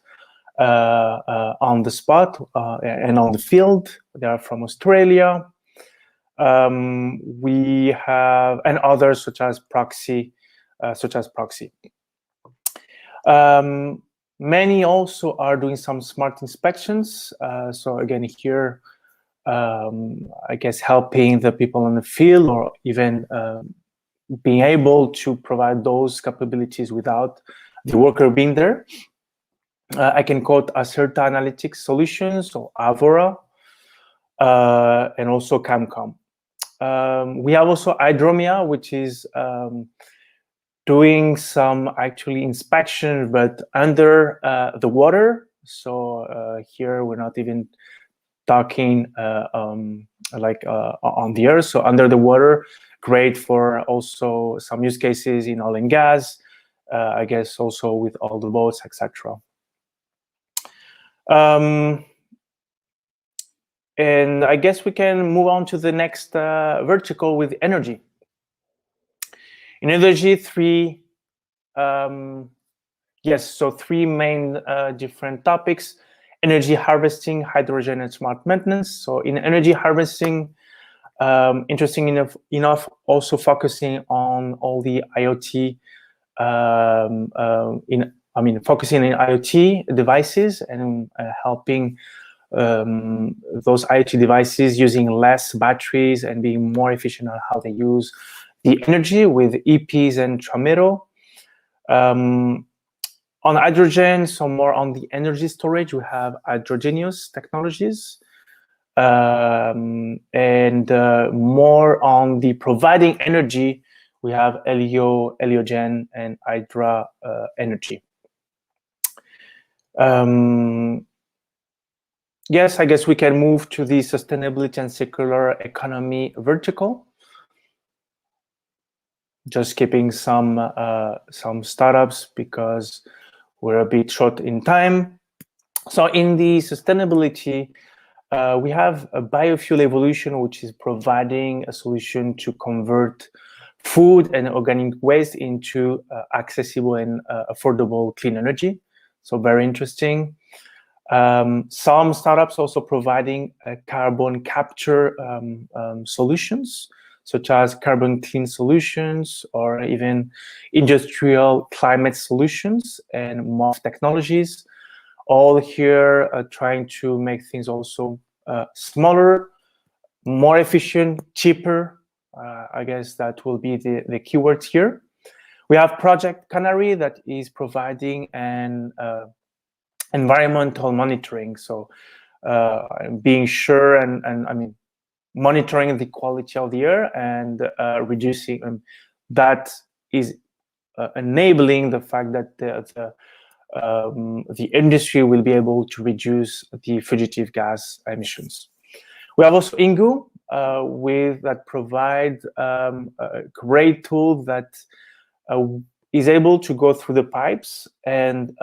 on the spot and on the field. They are from Australia. We have, and others such as Proxy. Many also are doing some smart inspections. So again, here, I guess helping the people in the field, or even being able to provide those capabilities without the worker being there. I can quote Acerta Analytics Solutions, or Avora, and also Camcom. We have also Hydromia, which is doing some actually inspection, but under the water. So here we're not even talking like on the earth. So under the water, great for also some use cases in oil and gas, I guess also with all the boats, etc. And I guess we can move on to the next vertical with energy. In energy, three main different topics: energy harvesting, hydrogen, and smart maintenance. So in energy harvesting, interesting enough, also focusing on all the IoT, focusing on IoT devices and helping those IoT devices using less batteries and being more efficient on how they use the energy with EPs and Tramero. On hydrogen, so more on the energy storage, we have hydrogenous technologies. And more on the providing energy, we have Heliogen, and Hydra Energy. Yes, I guess we can move to the sustainability and circular economy vertical. Just keeping some startups because we're a bit short in time. So in the sustainability, we have a biofuel evolution, which is providing a solution to convert food and organic waste into accessible and affordable clean energy. So very interesting. Some startups also providing carbon capture solutions, such as carbon clean solutions or even industrial climate solutions and MOF technologies. All here trying to make things also smaller, more efficient, cheaper. I guess that will be the keywords here. We have Project Canary that is providing an environmental monitoring. So being sure and I mean, monitoring the quality of the air and reducing, that is enabling the fact that the industry will be able to reduce the fugitive gas emissions. We have also Ingu that provides a great tool that is able to go through the pipes and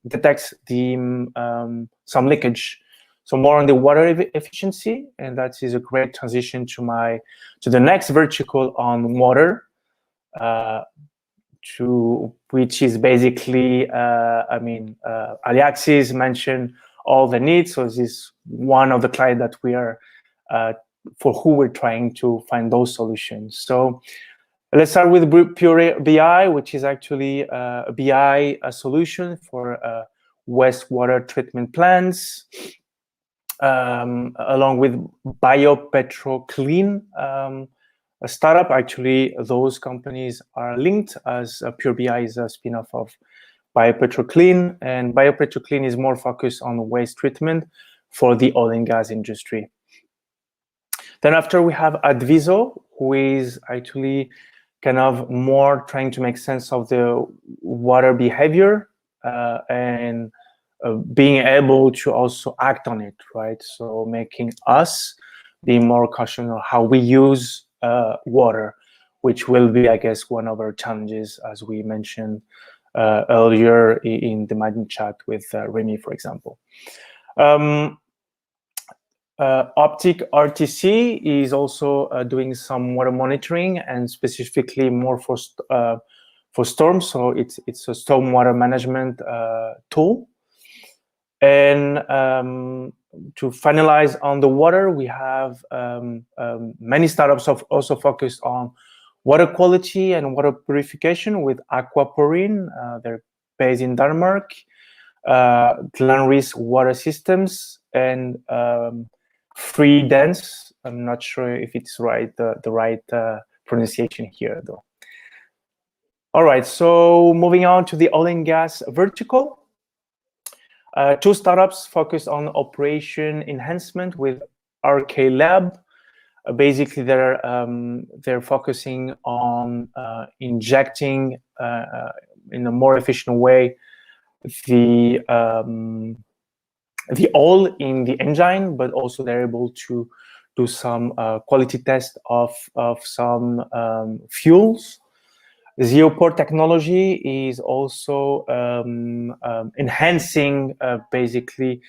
detects some leakage. So more on the water efficiency, and that is a great transition to the next vertical on water, which is basically, Aliaxis mentioned all the needs. So this is one of the clients that we are, for who we're trying to find those solutions. So let's start with Pure BI, which is actually a BI solution for wastewater treatment plants, along with BioPetroClean, a startup. Actually, those companies are linked, as Pure BI is a spin-off of BioPetroClean, and BioPetroClean is more focused on waste treatment for the oil and gas industry. Then after we have Adviso, who is actually kind of more trying to make sense of the water behavior and being able to also act on it, right? So making us be more cautious on how we use water, which will be, I guess, one of our challenges, as we mentioned earlier in the Mind chat with Remi, for example. Optic RTC is also doing some water monitoring, and specifically more for storms. So it's a stormwater management tool. And to finalize on the water, we have many startups also focused on water quality and water purification with Aquaporine. They're based in Denmark. Glenris Water Systems and Free Dance. I'm not sure if it's right, the right pronunciation here, though. All right, so moving on to the oil and gas vertical. Two startups focused on operation enhancement with RK Lab. Basically, they're focusing on injecting in a more efficient way the oil in the engine, but also they're able to do some quality test of some fuels. Zeoport technology is also enhancing basically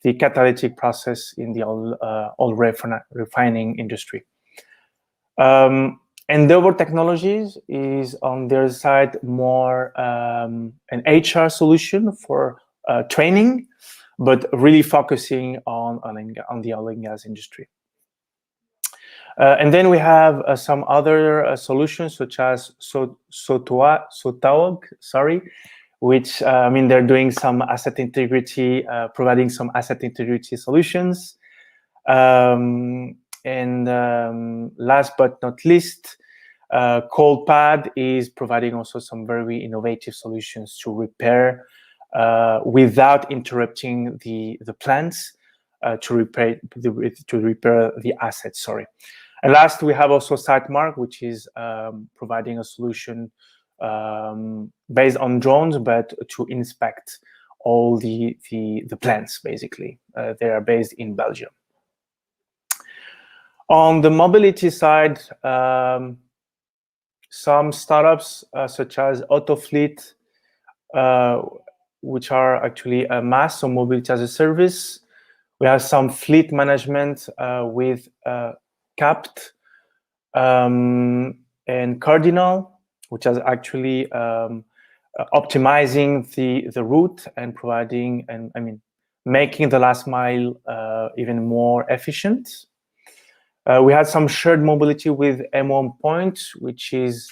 the catalytic process in the oil refining industry. Endeavor Technologies is on their side more an HR solution for training, but really focusing on the oil and gas industry. And then we have some other solutions, such as Sotawag, which they're doing some asset integrity, providing some asset integrity solutions. And last but not least, ColdPad is providing also some very innovative solutions to repair without interrupting the plants, to repair the assets. Sorry. And last, we have also SiteMark, which is providing a solution based on drones, but to inspect all the plants. Basically, they are based in Belgium. On the mobility side, some startups such as Autofleet, which are actually a MaaS, so mobility as a service. We have some fleet management with Capt and Cardinal, which is actually optimizing the route and providing, making the last mile even more efficient. We had some shared mobility with M1 Point, which is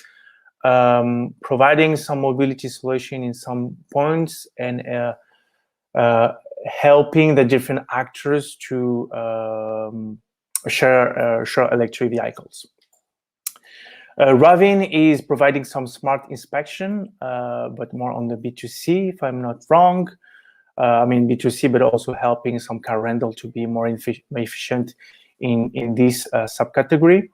providing some mobility solution in some points and helping the different actors to share electric vehicles. Ravin is providing some smart inspection, but more on the B2C, if I'm not wrong. B2C, but also helping some car rental to be more efficient in this subcategory.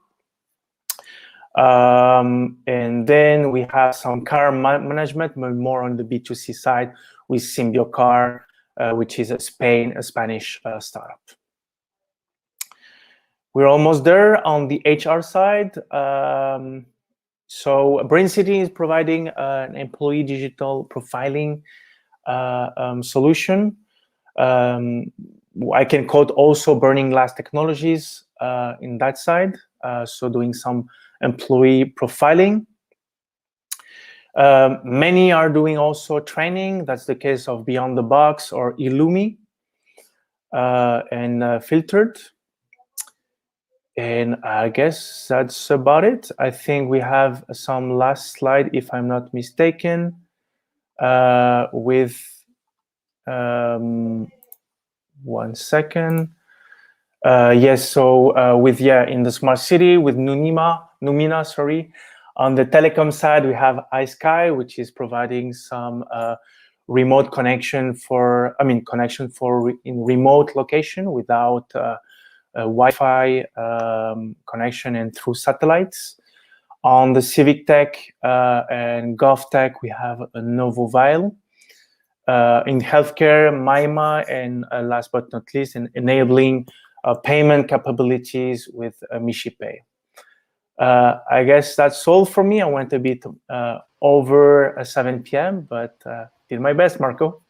And then we have some car management, but more on the B2C side with SymbioCar, which is a Spanish startup. We're almost there on the HR side. So Brain City is providing an employee digital profiling solution. I can quote also Burning Glass Technologies in that side, so doing some employee profiling. Many are doing also training. That's the case of Beyond the Box or Illumi and Filtered. And I guess that's about it. I think we have some last slide, if I'm not mistaken, with 1 second. Yes, so in the smart city with Numina, sorry. On the telecom side, we have iSky, which is providing some remote connection in remote location without a Wi-Fi connection and through satellites. On the civic tech and gov tech, we have a Novovile. In healthcare, MIMA, and last but not least, enabling payment capabilities with MichiPay. I guess that's all for me. I went a bit over 7 p.m., but did my best, Marco.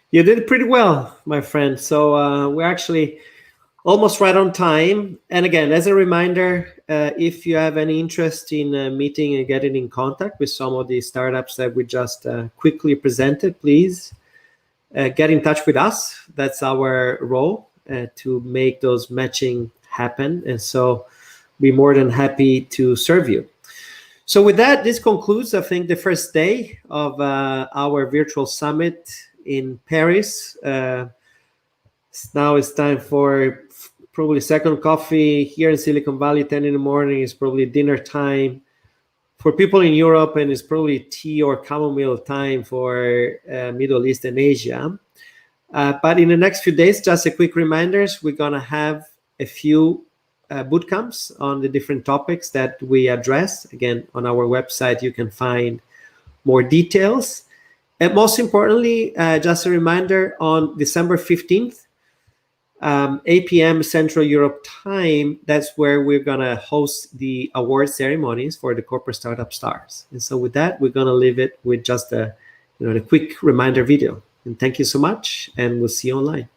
You did pretty well, my friend. So we're actually almost right on time. And again, as a reminder, if you have any interest in meeting and getting in contact with some of the startups that we just quickly presented, please get in touch with us. That's our role, to make those matching happen. And so be more than happy to serve you. So with that, this concludes, I think, the first day of our virtual summit in Paris. Now it's time for probably second coffee here in Silicon Valley. 10 in the morning is probably dinner time for people in Europe, and it's probably tea or chamomile time for Middle East and Asia. But in the next few days, just a quick reminders, we're gonna have a few boot camps on the different topics that we address. Again, on our website, you can find more details. And most importantly, just a reminder, on December 15th, 8 p.m. Central Europe time, that's where we're gonna host the award ceremonies for the Corporate Startup Stars. And so with that, we're gonna leave it with just a quick reminder video. And thank you so much, and we'll see you online.